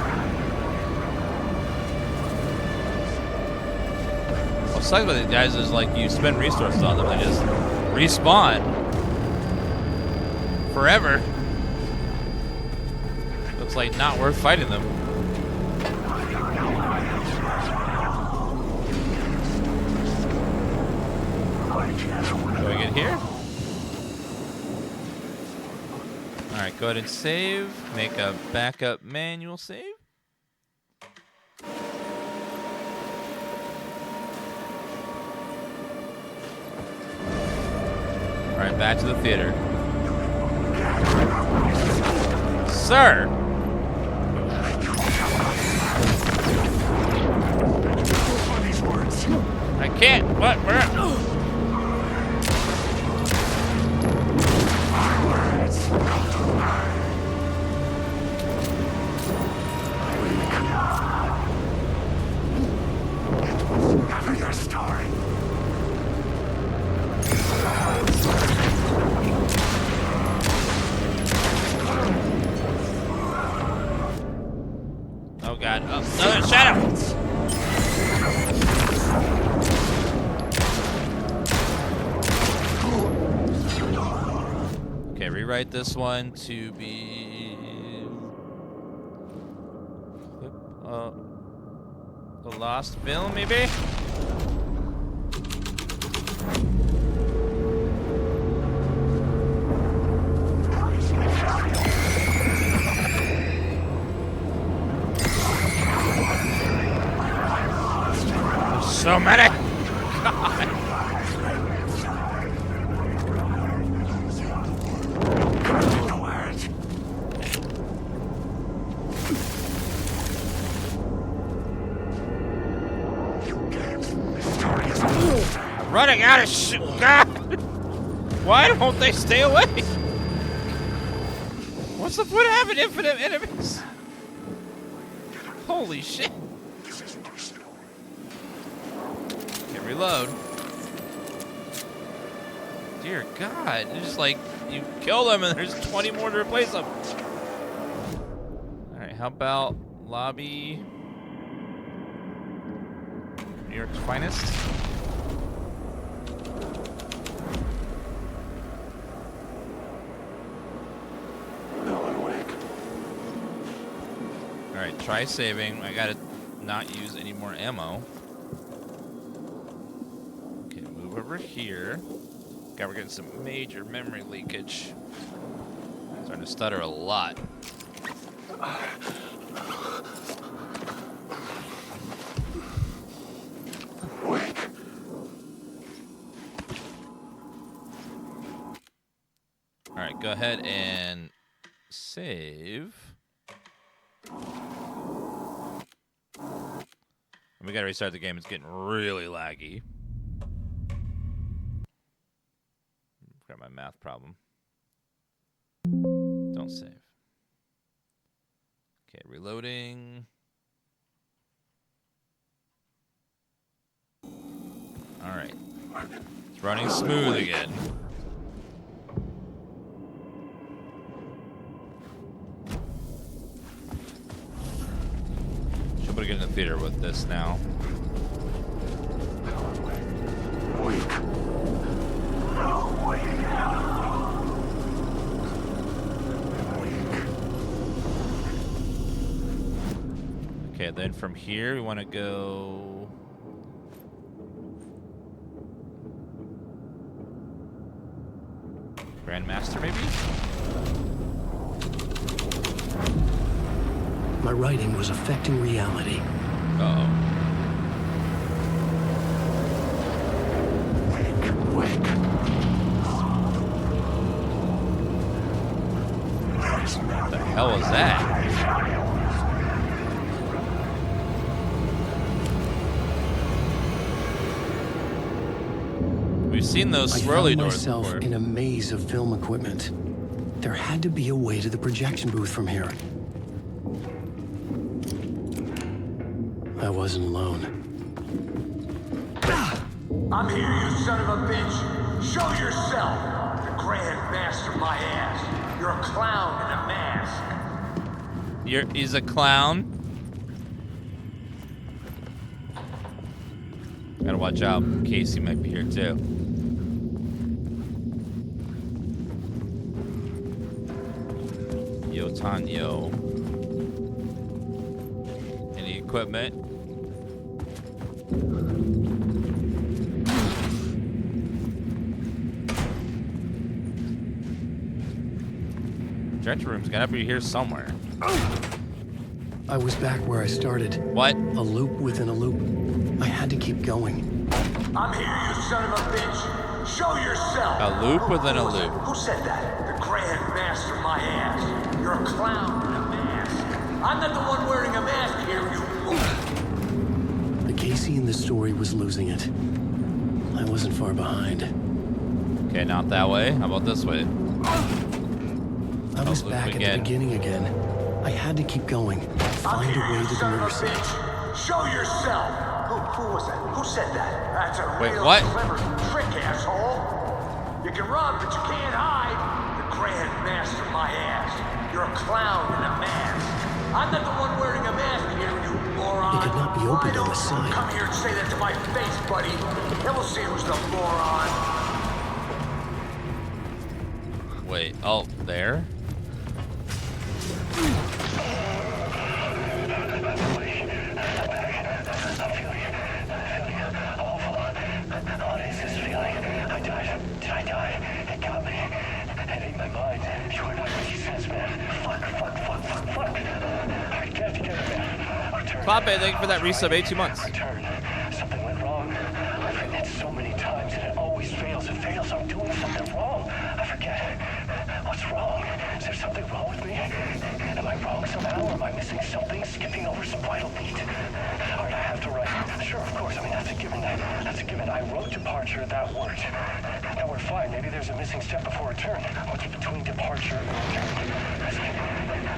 What sucks about these guys is like you spend resources on them, they just respawn forever. Looks like not worth fighting them. Do I get here? Alright, go ahead and save. Make a backup manual save. Alright, back to the theater. Sir! I can't. What? Where? Your story. Oh God! Oh, another shadow! Okay, rewrite this one to be the lost film, maybe. So many! God. I'm running out of shit. God! Why won't they stay away? What's the point of having infinite enemies? Holy shit. Reload. Dear God, it's just like you kill them and there's 20 more to replace them. All right, how about lobby? New York's finest. All right, try saving. I gotta not use any more ammo. Over here. God, we're getting some major memory leakage. Starting to stutter a lot. Wake. Alright, go ahead and save. We gotta restart the game. It's getting really laggy. Got my math problem. Don't save. Okay, reloading. All right. It's running smooth again. Should be able to get in the theater with this now. Okay, then from here we want to go Grandmaster, maybe? My writing was affecting reality. Uh-oh. Wake. What the hell is that? We've seen those swirly doors myself before. In a maze of film equipment. There had to be a way to the projection booth from here. I wasn't alone. I'm here, you son of a bitch. Show yourself. The Grand Master, my ass. You're a clown in a mask. He's a clown. Gotta watch out. Casey might be here too. Yo, Tanyo. Any equipment? Stretcher room's gotta be here somewhere. I was back where I started. What? A loop within a loop. I had to keep going. I'm here, you son of a bitch. Show yourself. A loop within a loop. Who said that? The Grand Master, my ass. You're a clown in a mask. I'm not the one wearing a mask here, you fool. The Casey in the story was losing it. I wasn't far behind. Okay, not that way. How about this way? I was back at the beginning again. I had to keep going. Find a way to the murder site. Show yourself. Who was that? Who said that? That's a real clever trick, asshole. You can run, but you can't hide. The Grand Master, my ass. You're a clown in a mask. I'm not the one wearing a mask here, you moron. It could not be opened on the side. Come here and say that to my face, buddy. Then we'll see who's the moron. Wait, oh, there? What is this feeling? I died. Did I die? It got me. It ate my mind. You are not making sense, man. Fuck. Alright, get it together, man. Return. Pop it, thank you for that resub, 82 months. Return. Something went wrong. I've written it so many times and it always fails. It fails. I'm doing something wrong. I forget. What's wrong? Is there something wrong with me? Am I wrong somehow? Or am I missing something? Skipping over some vital beat? Alright, I have to write. Sure, of course. I mean, that's a given. That's a given. I wrote departure. That worked. Now we're fine. Maybe there's a missing step before return. What's between departure and return?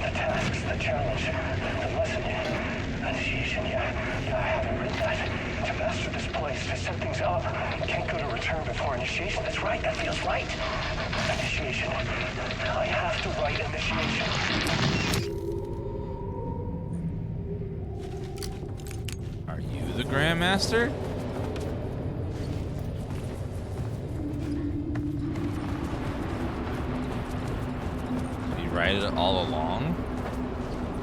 The tasks, the challenge, the lesson, initiation. Yeah, I haven't written that. To master this place, to set things up, can't go to return before initiation. That's right. That feels right. Initiation. I have to write initiation. Are you the Grandmaster? Did you write it all along?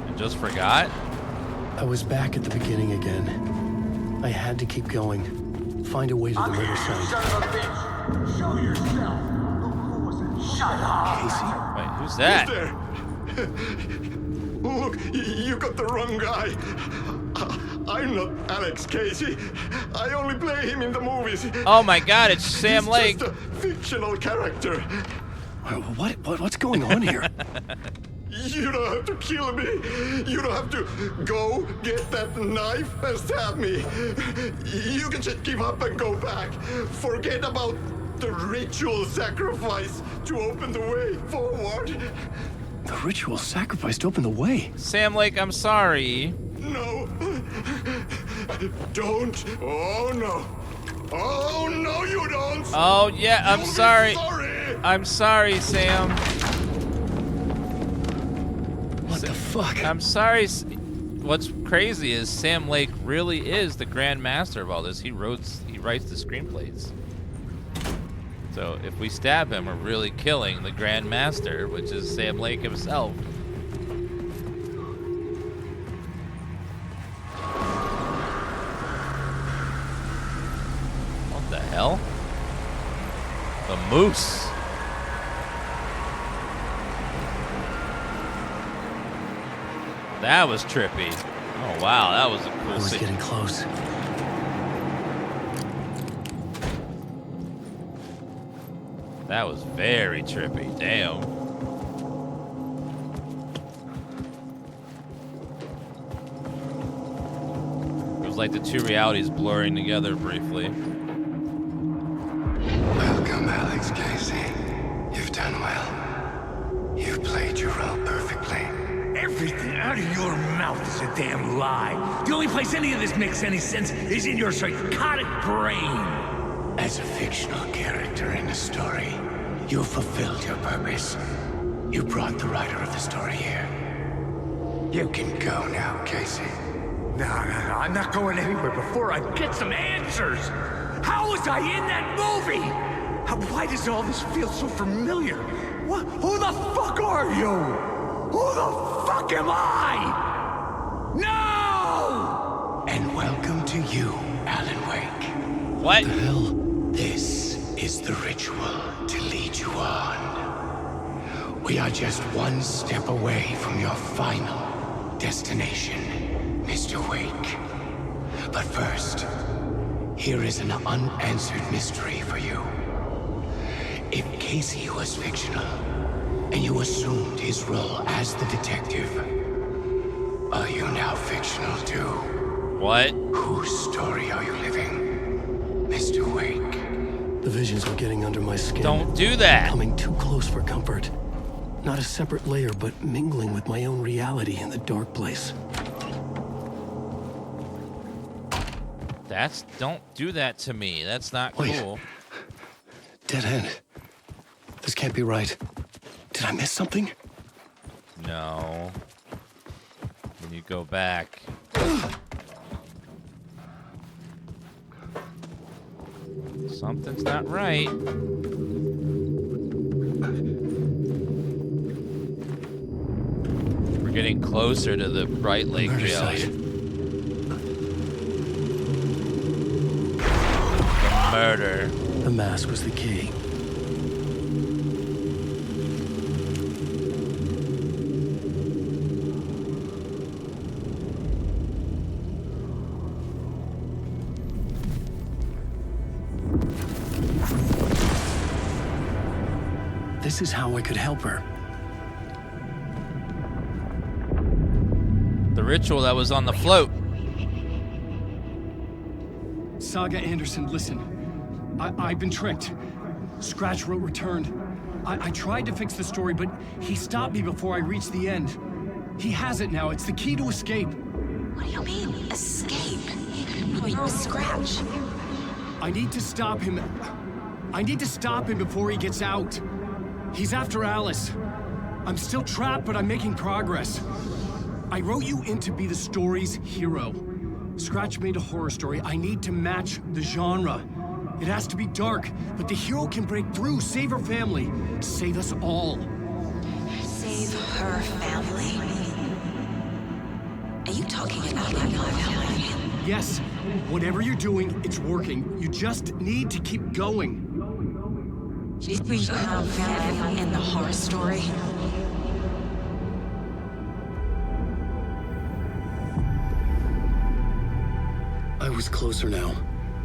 And just forgot? I was back at the beginning again. I had to keep going. Find a way to the murder site. Son of a bitch. Show yourself. Who was it? Shut up. Casey? Wait, who's that? Who's there? Look, you got the wrong guy. I'm not Alex Casey. I only play him in the movies. Oh my god, it's Sam Lake. He's just a fictional character. What's going on here? You don't have to kill me. You don't have to go get that knife and stab me. You can just give up and go back. Forget about the ritual sacrifice to open the way forward. The ritual sacrifice to open the way. Sam Lake, I'm sorry. No. Don't. Oh, no. Oh, no, you don't. Oh, yeah, I'm You'll be sorry. sorry. I'm sorry, Sam. What the fuck? I'm sorry. What's crazy is Sam Lake really is the Grand Master of all this. He writes the screenplays. So if we stab him, we're really killing the Grand Master, which is Sam Lake himself. What the hell? The moose. That was trippy. Oh wow, that was a cool I was scene. getting close. That was very trippy. Damn. It was like the two realities blurring together briefly. Welcome, Alex Casey. You've done well. You've played your role perfectly. Everything out of your mouth is a damn lie. The only place any of this makes any sense is in your psychotic brain. As a fictional character in a story, you fulfilled your purpose. You brought the writer of the story here. You can go now, Casey. No, I'm not going anywhere before I get some answers. How was I in that movie? Why does all this feel so familiar? What? Who the fuck are you? Who the fuck am I? No! And welcome to you, Alan Wake. What? The hell? This is the ritual to lead you on. We are just one step away from your final destination, Mr. Wake. But first, here is an unanswered mystery for you. If Casey was fictional, and you assumed his role as the detective, are you now fictional too? What? Whose story are you living, Mr. Wake? The visions are getting under my skin. Don't do that! Coming too close for comfort. Not a separate layer, but mingling with my own reality in the dark place. Don't do that to me. That's not Wait. cool. Dead end. This can't be right. Did I miss something? No. When you go back. Something's not right. We're getting closer to the Bright Lake Murder jail. site. The murder. The mask was the key. This is how I could help her. The ritual that was on the float. Saga Anderson, listen. I've been tricked. Scratch wrote returned. I tried to fix the story, but he stopped me before I reached the end. He has it now. It's the key to escape. What do you mean, escape? Wait, Scratch. I need to stop him. I need to stop him before he gets out. He's after Alice. I'm still trapped, but I'm making progress. I wrote you in to be the story's hero. Scratch made a horror story. I need to match the genre. It has to be dark, but the hero can break through, save her family, save us all. Save her family? Are you talking about my family? Yes, whatever you're doing, it's working. You just need to keep going. Did we have family in the horror story? I was closer now.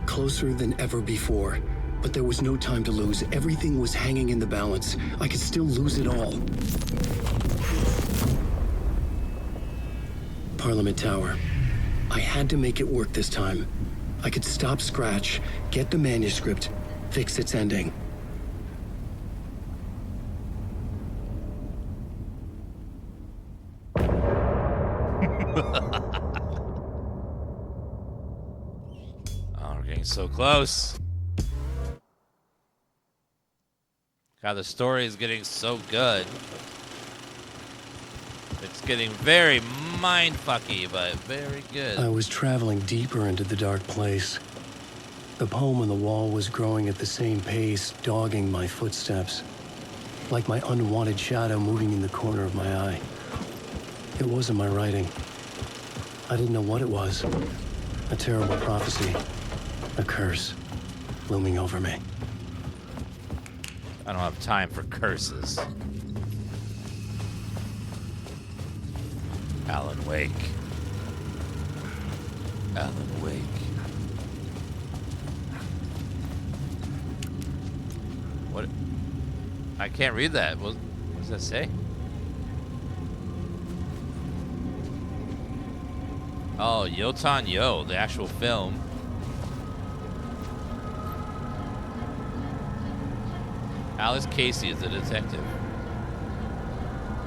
Closer than ever before. But there was no time to lose. Everything was hanging in the balance. I could still lose it all. Parliament Tower. I had to make it work this time. I could stop Scratch, get the manuscript, fix its ending. Oh, we're getting so close. God, the story is getting so good. It's getting very mindfucky, but very good. I was traveling deeper into the dark place. The poem on the wall was growing at the same pace, dogging my footsteps. Like my unwanted shadow moving in the corner of my eye. It wasn't my writing. I didn't know what it was. A terrible prophecy. A curse looming over me. I don't have time for curses. Alan Wake. Alan Wake. What? I can't read that. What does that say? Oh, Yotan Yo, the actual film. Alice Casey is the detective.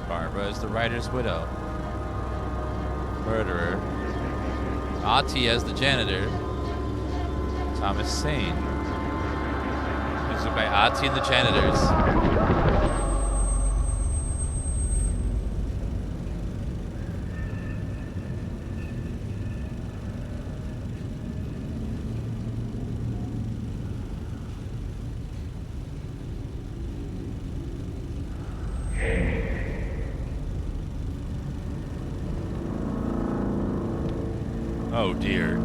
Barbara is the writer's widow. Murderer. Ati as the janitor. Thomas Zayn. Music by Ati and the Janitors. Oh dear.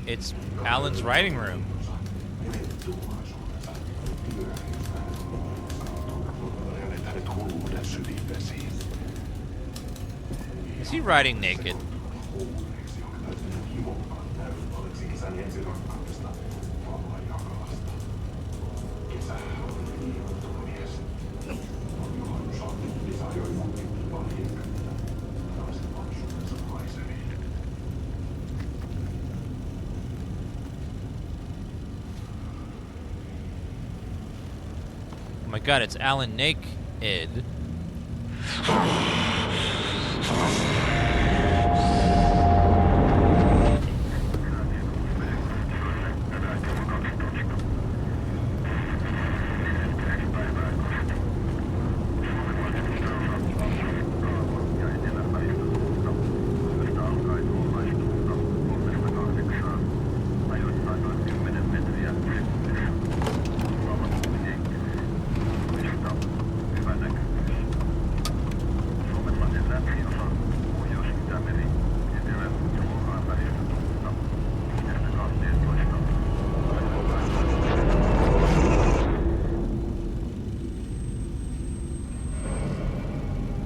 It's Alan's writing room. Is he writing naked? Oh my god, it's Alan naked.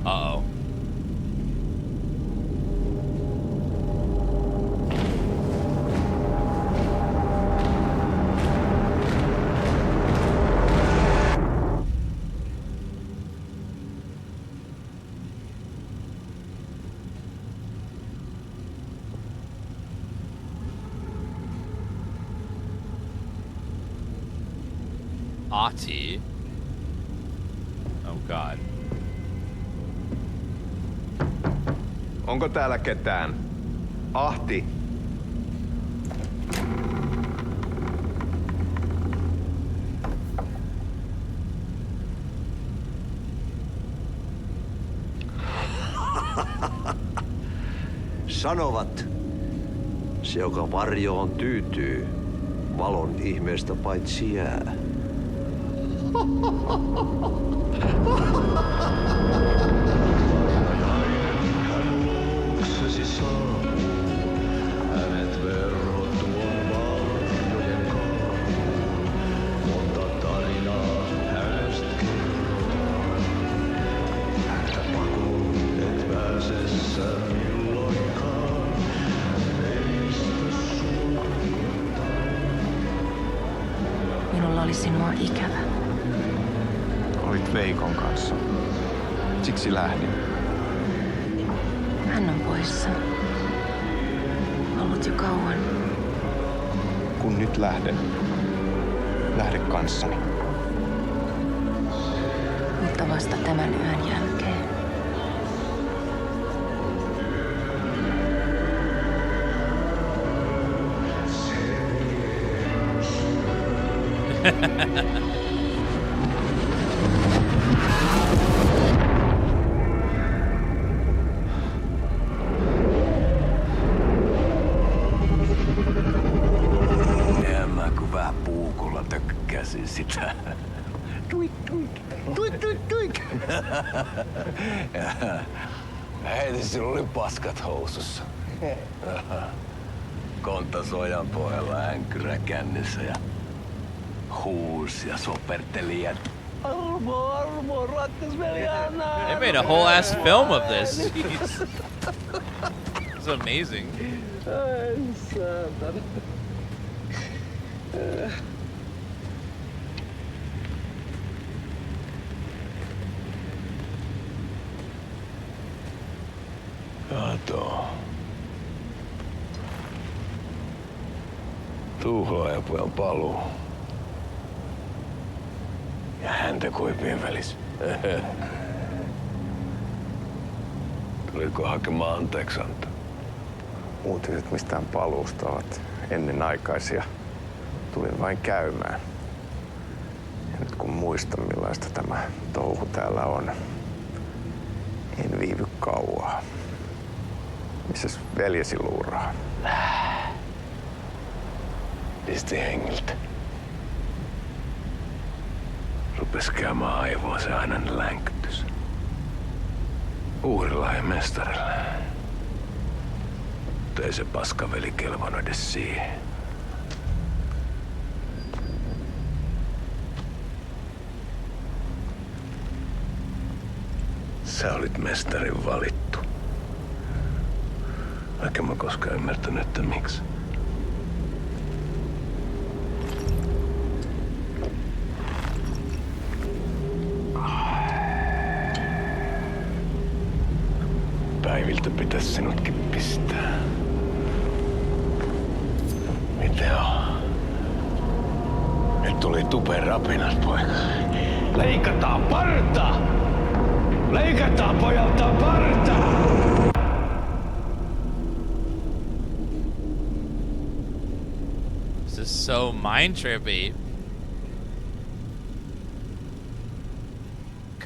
Uh-oh. Ati. Oh god. Onko täällä ketään? Ahti. Sanovat, se joka varjoon tyytyy, valon ihmeestä paitsi jää. Minulla oli sinua ikävä. Olit Veikon kanssa. Siksi lähdin. Hän on poissa. Ollut jo kauan. Kun nyt lähden, lähde kanssani. Mutta vasta tämän yön jälkeen. Mä kun vähän puukolla tökkäsin sitä. Tuik, tuik, tuik, tuik, tuik. Heti sillä oli paskat housussa. Kontta sojan pohjalla änkyrä kännissä ja Huusia sopertelijat. Armo, rakkasveli, anna. They made a whole ass film of this. Jeez. It's amazing. Ai, saatana. Kato. Tuhlaajapojan paluu. Ja häntä kuipien välis. Tulitko hakemaan anteeksiantoa? Uutiset mistään paluusta ovat ennenaikaisia. Tulin vain käymään. Ja nyt kun muistan millaista tämä touhu täällä on, en viivy kauaa. Missäs veljesi luuraa? Pisti hengiltä. Rupes käymään aivoa se aina länkytys. Uhrilla ja mestarilla. Mutta ei se paskaveli kelvannut edes siihen. Sä olit mestarin valittu. Vaikka mä koskaan ymmärtänyt, että miksi. Päiviltä pitäis sinutkin pistää. Miten on? Nyt tuli tupen rapinat, poika. Leikataan parta! Leikataan pojalta parta! This is so mind trippy.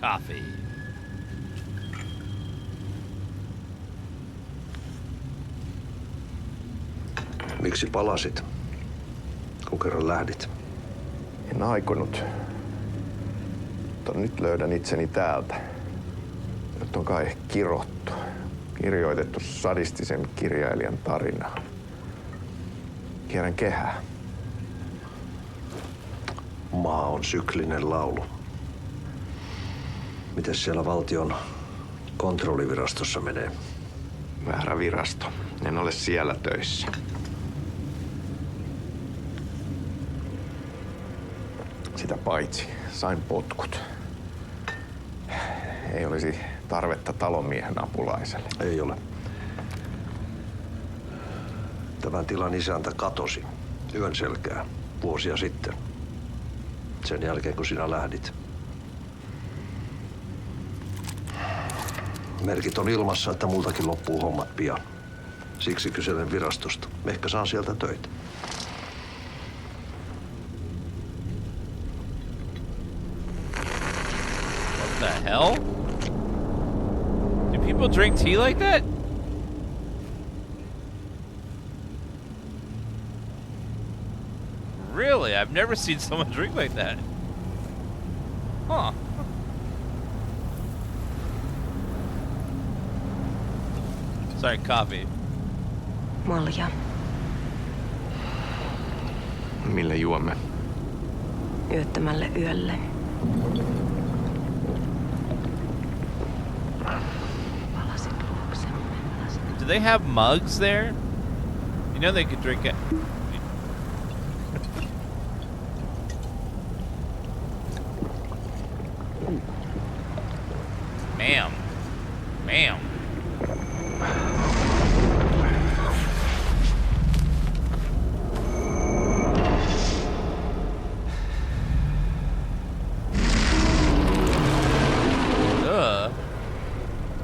Coffee. Miksi palasit, kun kerran lähdit? En aikonut. Mutta nyt löydän itseni täältä. Nyt on kai kirottu. Kirjoitettu sadistisen kirjailijan tarina. Kierrän kehää. Maa on syklinen laulu. Mites siellä valtion kontrollivirastossa menee? Väärä virasto. En ole siellä töissä. Sitä paitsi sain potkut. Ei olisi tarvetta talonmiehen apulaiselle. Ei ole. Tämän tilan isäntä katosi yön selkää vuosia sitten. Sen jälkeen, kun sinä lähdit. Merkit on ilmassa, että multakin loppuu hommat pian. Siksi kyselen virastosta. Ehkä saan sieltä töitä. What the hell? Do people drink tea like that? Really? I've never seen someone drink like that. Huh. Sorry, coffee. Malja. Millä juomme? Yöttömälle yölle. Do they have mugs there? You know they could drink it. Ma'am. Ma'am.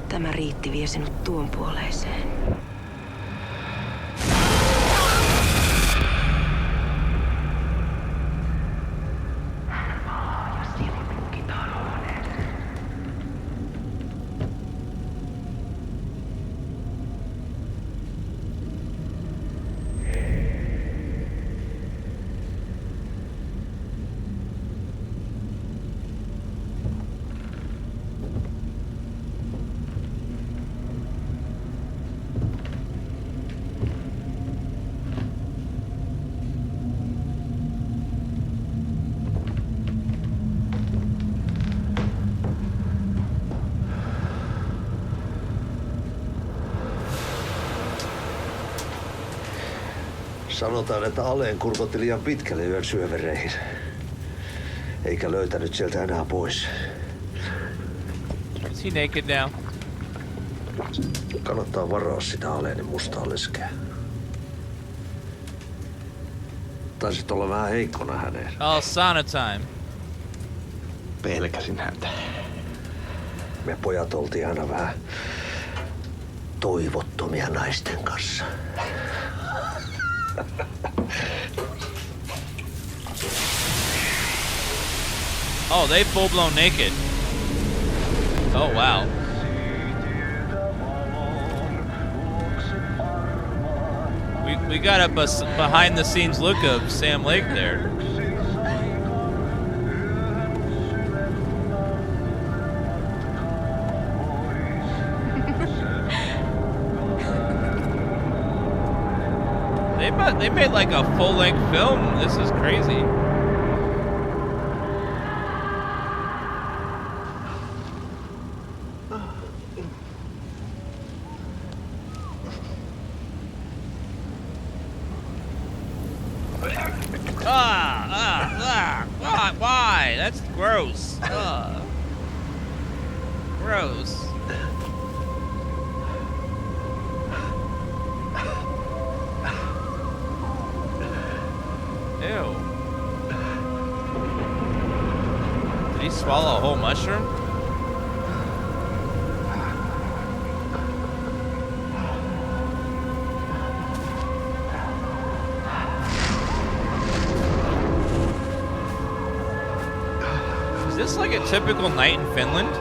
Tämä riitti vie sinut tuon puoleiseen. Sanotaan, että Aleen kurkotti liian pitkälle yön syövereihin. Eikä löytänyt sieltä enää pois. Is he naked now? Kannattaa varaa sitä Aleenin mustaa leskeä. Taisit olla vähän heikkona häneen. Oh, sauna time. Pelkäsin häntä. Me pojat oltiin aina vähän toivottomia naisten kanssa. Oh, they full blown naked. Oh wow. We got a behind the scenes look of Sam Lake there. They made like a full-length film. This is crazy. Why? That's gross. Gross. Ew. Did he swallow a whole mushroom? Is this like a typical night in Finland?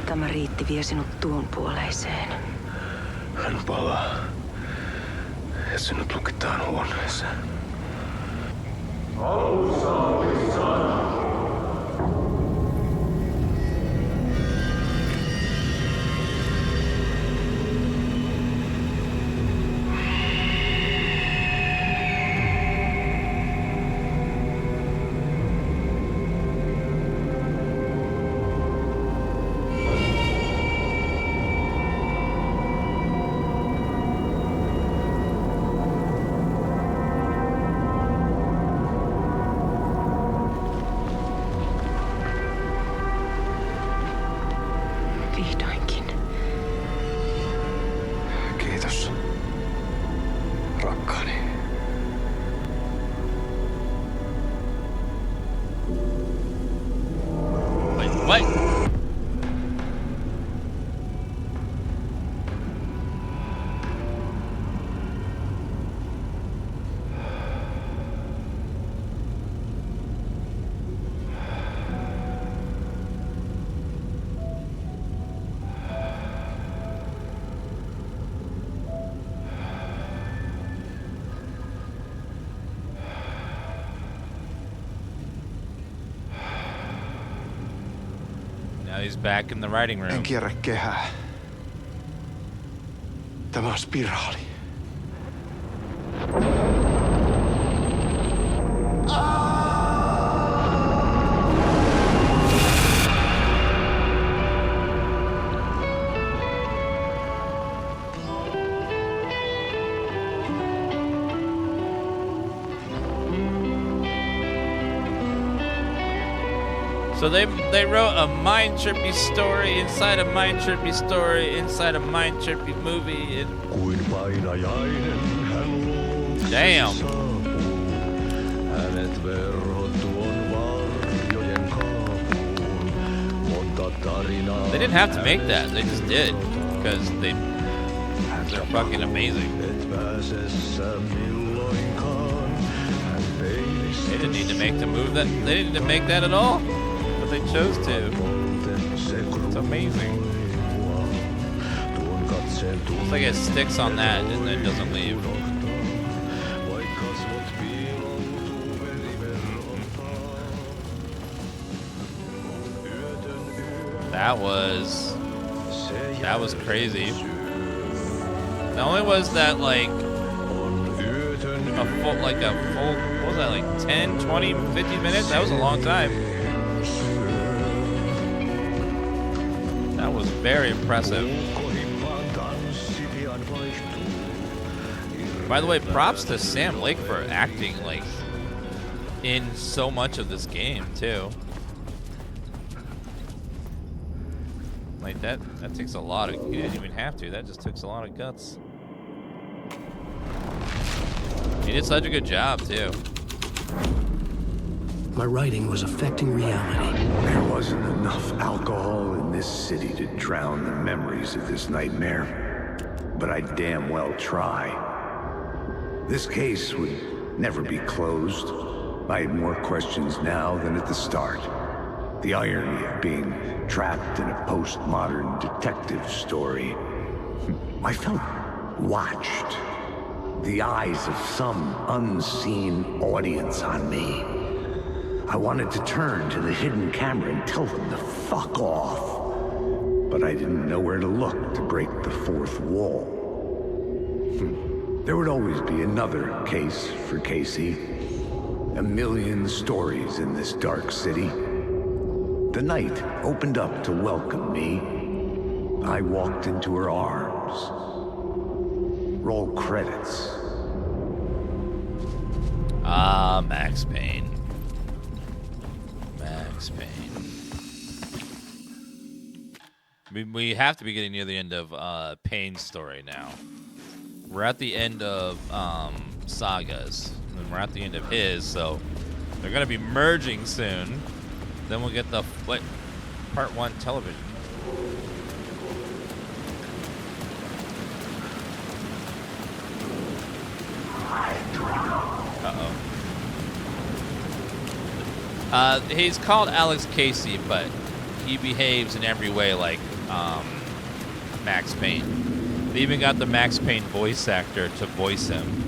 Tämä riitti vie sinut tuon puoleiseen. Hän palaa. Ja sinut lukitaan huoneeseen. Alussa oli sana. Vihdoinkin. Kiitos, rakkaani. Wait, what? Now he's back in the writing room. En kierrä kehää. Tämä on spiraali. So they wrote a mind trippy story inside a mind trippy story inside a mind trippy movie. Damn. They didn't have to make that. They just did because they're fucking amazing. They didn't need to make the move that they didn't need to make that at all, but they chose to. It's amazing. It's like it sticks on that and it doesn't leave. That was crazy. Not only was that like a full, what was that, like 10, 20, 50 minutes? That was a long time. That was very impressive. By the way, props to Sam Lake for acting like in so much of this game too. Like that takes a lot of, you didn't even have to, that just takes a lot of guts. He did such a good job too. My writing was affecting reality. There wasn't enough alcohol in this city to drown the memories of this nightmare, but I damn well try. This case would never be closed. I had more questions now than at the start. The irony of being trapped in a postmodern detective story. I felt watched. The eyes of some unseen audience on me. I wanted to turn to the hidden camera and tell them to fuck off. But I didn't know where to look to break the fourth wall. There would always be another case for Casey. A million stories in this dark city. The night opened up to welcome me. I walked into her arms. Roll credits. Ah, Max Payne. Max Payne. We have to be getting near the end of Payne's story now. We're at the end of Saga's, and we're at the end of his, so they're gonna be merging soon. Then we'll get the part 1 television. He's called Alex Casey, but he behaves in every way like Max Payne. They even got the Max Payne voice actor to voice him.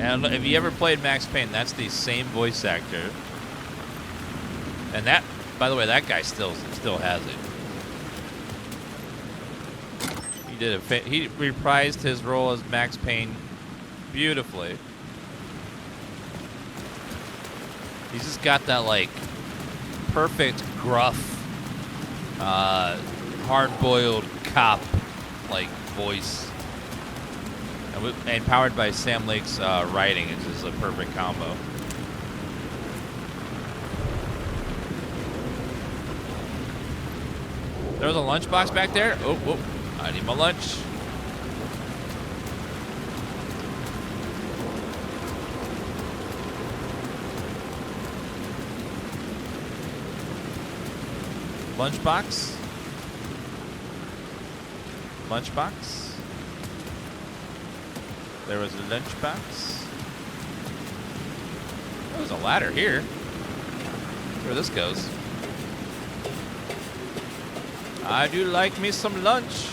And if you ever played Max Payne, that's the same voice actor. And that, by the way, that guy still has it. He reprised his role as Max Payne beautifully. He's just got that like perfect gruff, hard-boiled cop like voice, and powered by Sam Lake's writing. It's just a perfect combo. There was a lunchbox back there. Oh, I need my lunch. Lunchbox. Lunchbox. There was a lunchbox. There's a ladder here. Where this goes. I do like me some lunch.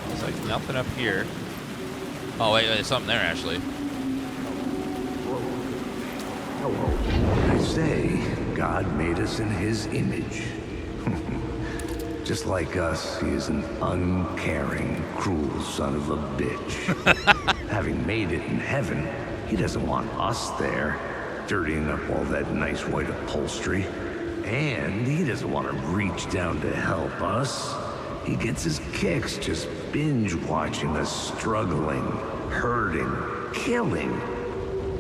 Looks like nothing up here. Oh wait, there's something there actually. I say, God made us in his image. Just like us, he is an uncaring, cruel son of a bitch. Having made it in heaven, he doesn't want us there, dirtying up all that nice white upholstery. And he doesn't want to reach down to help us. He gets his kicks just binge watching us struggling, hurting, killing,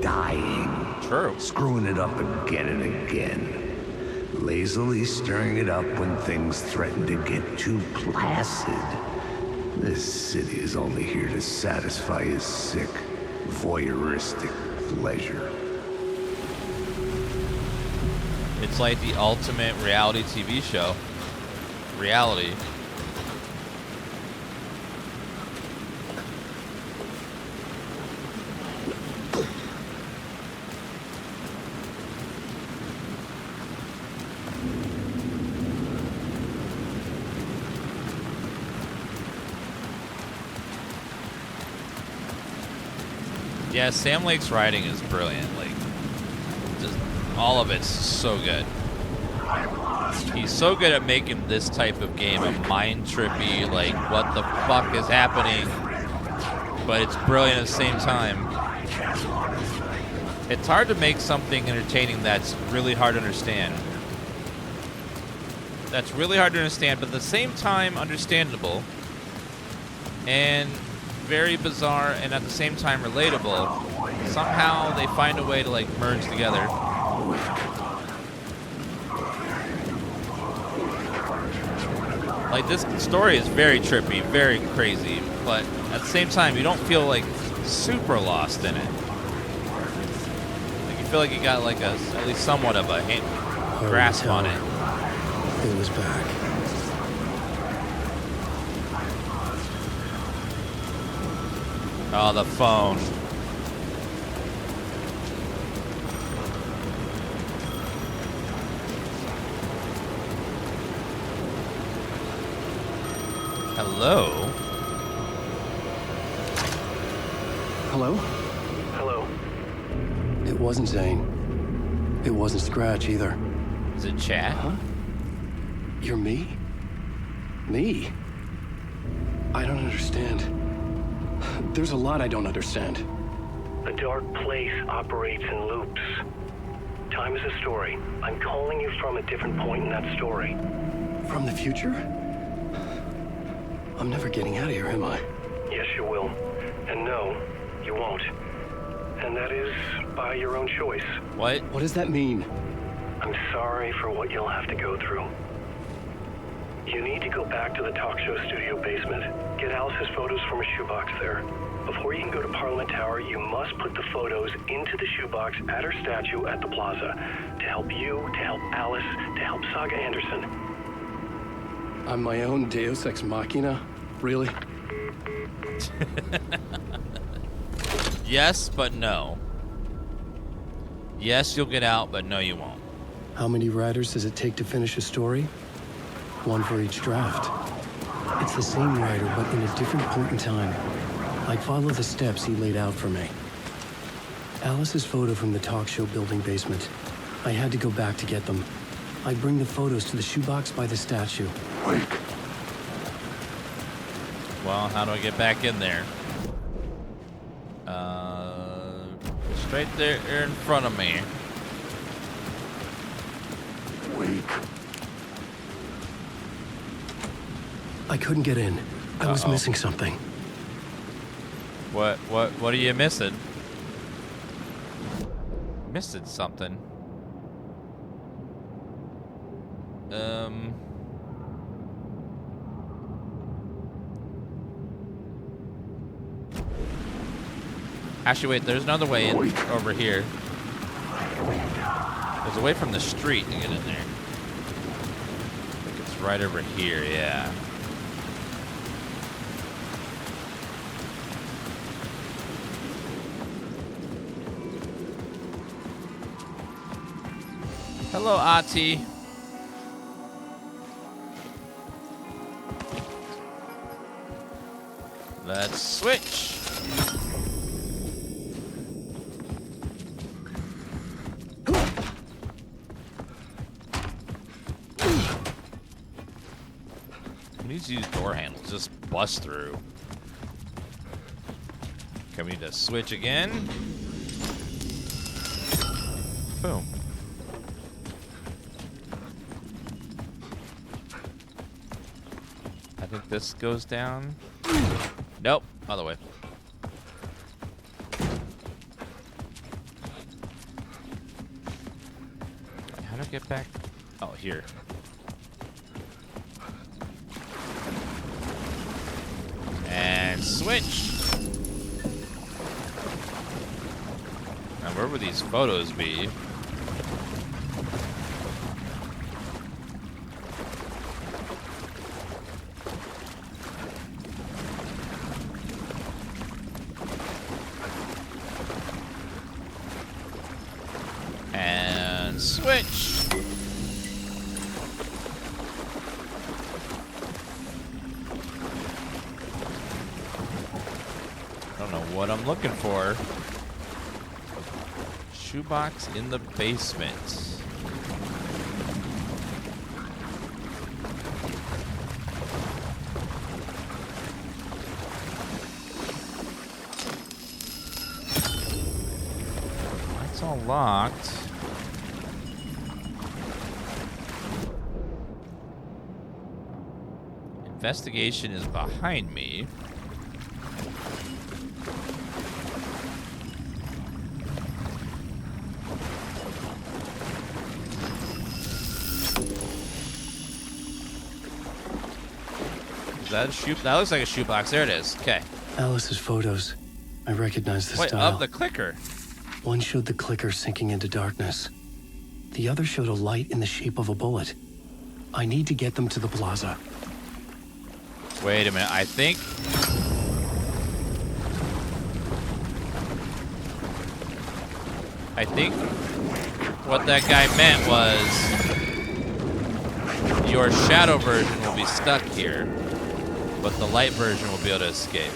dying. True. Screwing it up again and again. Lazily stirring it up when things threaten to get too placid. This city is only here to satisfy his sick, voyeuristic pleasure. It's like the ultimate reality TV show. Reality. Yeah, Sam Lake's writing is brilliant. Like, just all of it's so good. He's so good at making this type of game a mind trippy, like, what the fuck is happening? But it's brilliant at the same time. It's hard to make something entertaining that's really hard to understand. That's really hard to understand, but at the same time understandable. And very bizarre, and at the same time relatable. Somehow they find a way to like merge together. Like, this story is very trippy, very crazy, but at the same time you don't feel like super lost in it. Like, you feel like you got like at least somewhat of a grasp on it. It was back. Oh, the phone. Hello? Hello? Hello. It wasn't Zayn. It wasn't Scratch either. Is it Chad? Huh? You're me? Me? I don't understand. There's a lot I don't understand. A dark place operates in loops. Time is a story. I'm calling you from a different point in that story. From the future? I'm never getting out of here, am I? Yes, you will. And no, you won't. And that is by your own choice. What? What does that mean? I'm sorry for what you'll have to go through. You need to go back to the talk show studio basement. Get Alice's photos from a shoebox there. Before you can go to Parliament Tower, you must put the photos into the shoebox at her statue at the plaza. To help you, to help Alice, to help Saga Anderson. I'm my own Deus Ex Machina? Really? Yes, but no. Yes, you'll get out, but no, you won't. How many writers does it take to finish a story? One for each draft. It's the same writer, but in a different point in time. I follow the steps he laid out for me. Alice's photo from the talk show building basement. I had to go back to get them. I bring the photos to the shoebox by the statue. Wait. Well, how do I get back in there? Straight there in front of me. Wait. I couldn't get in. I was missing something. What are you missing? Missing something. Actually, wait, there's another way in over here. There's a way from the street to get in there. I think it's right over here, yeah. Hello, Ati. Let's switch. We need to use door handles, just bust through. Okay, we need to switch again. Boom. think this goes down. Nope, other way. How do I get back? Oh, here. And switch. Now, where would these photos be? And switch. What I'm looking for. Shoebox in the basement. That's all locked. Investigation is behind me. That a shoe? That looks like a shoebox. There it is. Okay. Alice's photos. I recognize the style. Of the clicker. One showed the clicker sinking into darkness. The other showed a light in the shape of a bullet. I need to get them to the plaza. Wait a minute. I think what that guy meant was your shadow version will be stuck here, but the light version will be able to escape.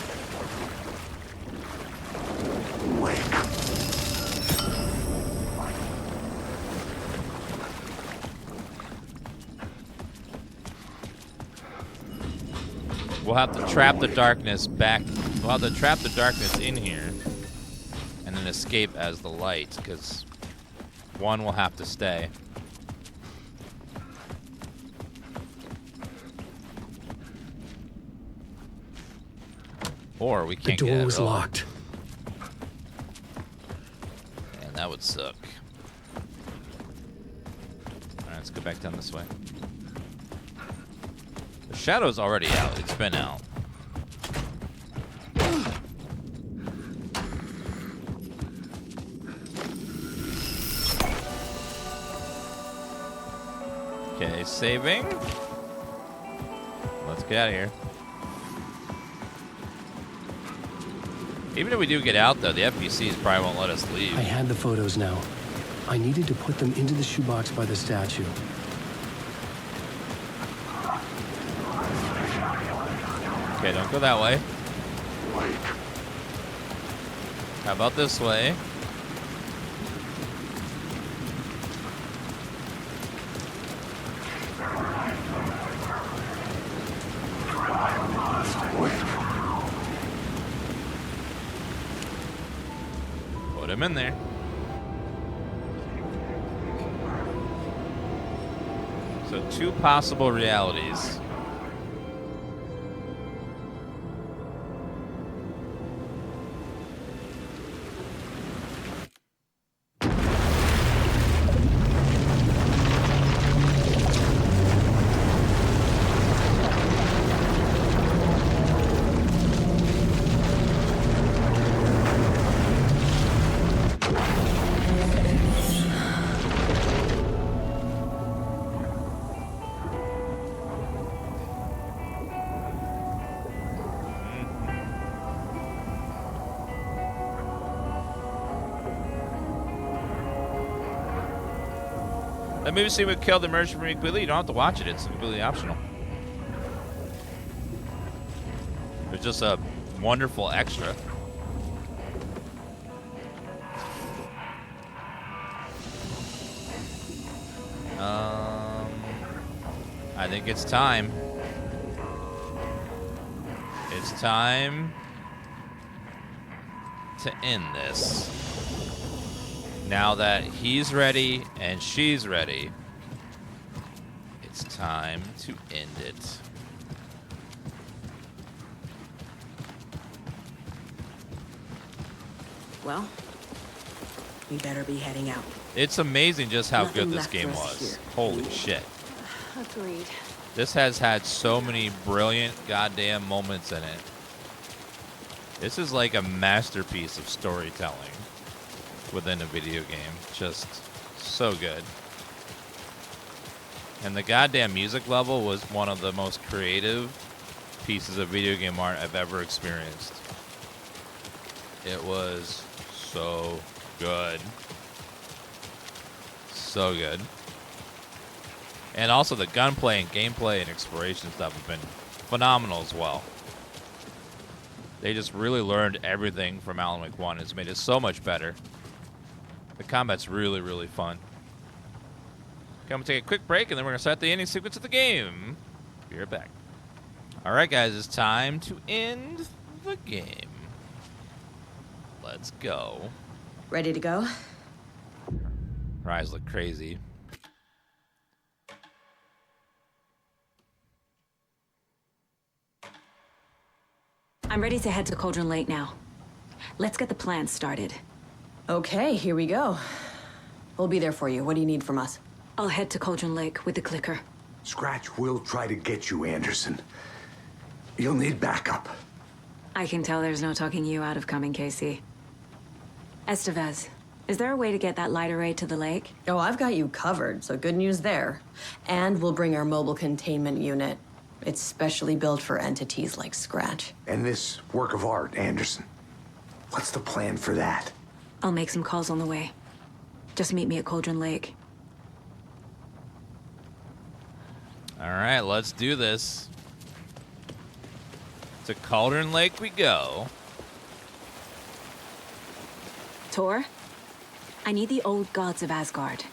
We'll have to trap the darkness back. We'll have to trap the darkness in here and then escape as the light, because one will have to stay. Or we can't get out. The door was locked. And that would suck. Alright, let's go back down this way. The shadow's already out. It's been out. Okay, saving. Let's get out of here. Even if we do get out, though, the FBCs probably won't let us leave. I had the photos now. I needed to put them into the shoebox by the statue. Okay, don't go that way. How about this way? Put him in there. So 2 possible realities. That movie scene would kill the immersion for me completely. You don't have to watch it. It's completely optional. It's just a wonderful extra. I think it's time. It's time to end this. Now that he's ready and she's ready, it's time to end it. Well, we better be heading out. It's amazing just how Nothing good this left game for us was. here. Holy shit. Agreed. This has had so many brilliant goddamn moments in it. This is like a masterpiece of storytelling within a video game. Just so good. And the goddamn music level was one of the most creative pieces of video game art I've ever experienced. It was so good. So good. And also the gunplay and gameplay and exploration stuff have been phenomenal as well. They just really learned everything from Alan Wake 1. It's made it so much better. The combat's really, really fun. Okay, I'm going to take a quick break, and then we're going to start the ending sequence of the game. Be right back. All right, guys, it's time to end the game. Let's go. Ready to go? Her eyes look crazy. I'm ready to head to Cauldron Lake now. Let's get the plan started. Okay, here we go. We'll be there for you. What do you need from us? I'll head to Cauldron Lake with the clicker. Scratch will try to get you, Anderson. You'll need backup. I can tell there's no talking you out of coming, Casey. Estevez, is there a way to get that light array to the lake? Oh, I've got you covered, so good news there. And we'll bring our mobile containment unit. It's specially built for entities like Scratch. And this work of art, Anderson. What's the plan for that? I'll make some calls on the way. Just meet me at Cauldron Lake. All right, let's do this. To Cauldron Lake we go. Tor, I need the old gods of Asgard.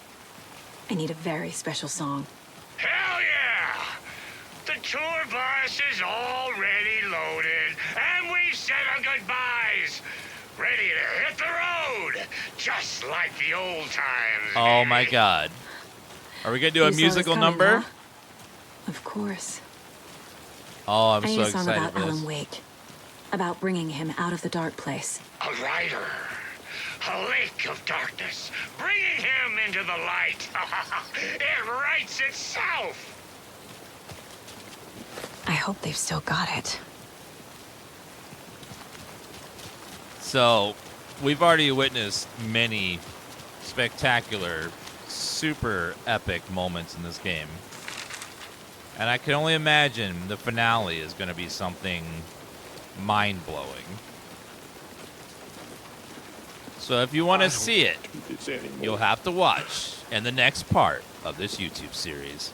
I need a very special song. Hell yeah! The tour bus is already loaded, and we said our goodbyes. Ready to hit the road, just like the old times. Oh my god. Are we going to do a You saw this musical coming, number? huh? Of course. Oh, I'm I need so a song excited about for this. Alan Wake. About bringing him out of the dark place. A rider, a lake of darkness, bringing him into the light. It writes itself. I hope they've still got it. So, we've already witnessed many spectacular, super epic moments in this game. And I can only imagine the finale is going to be something mind-blowing. So if you want to see it, you'll have to watch in the next part of this YouTube series.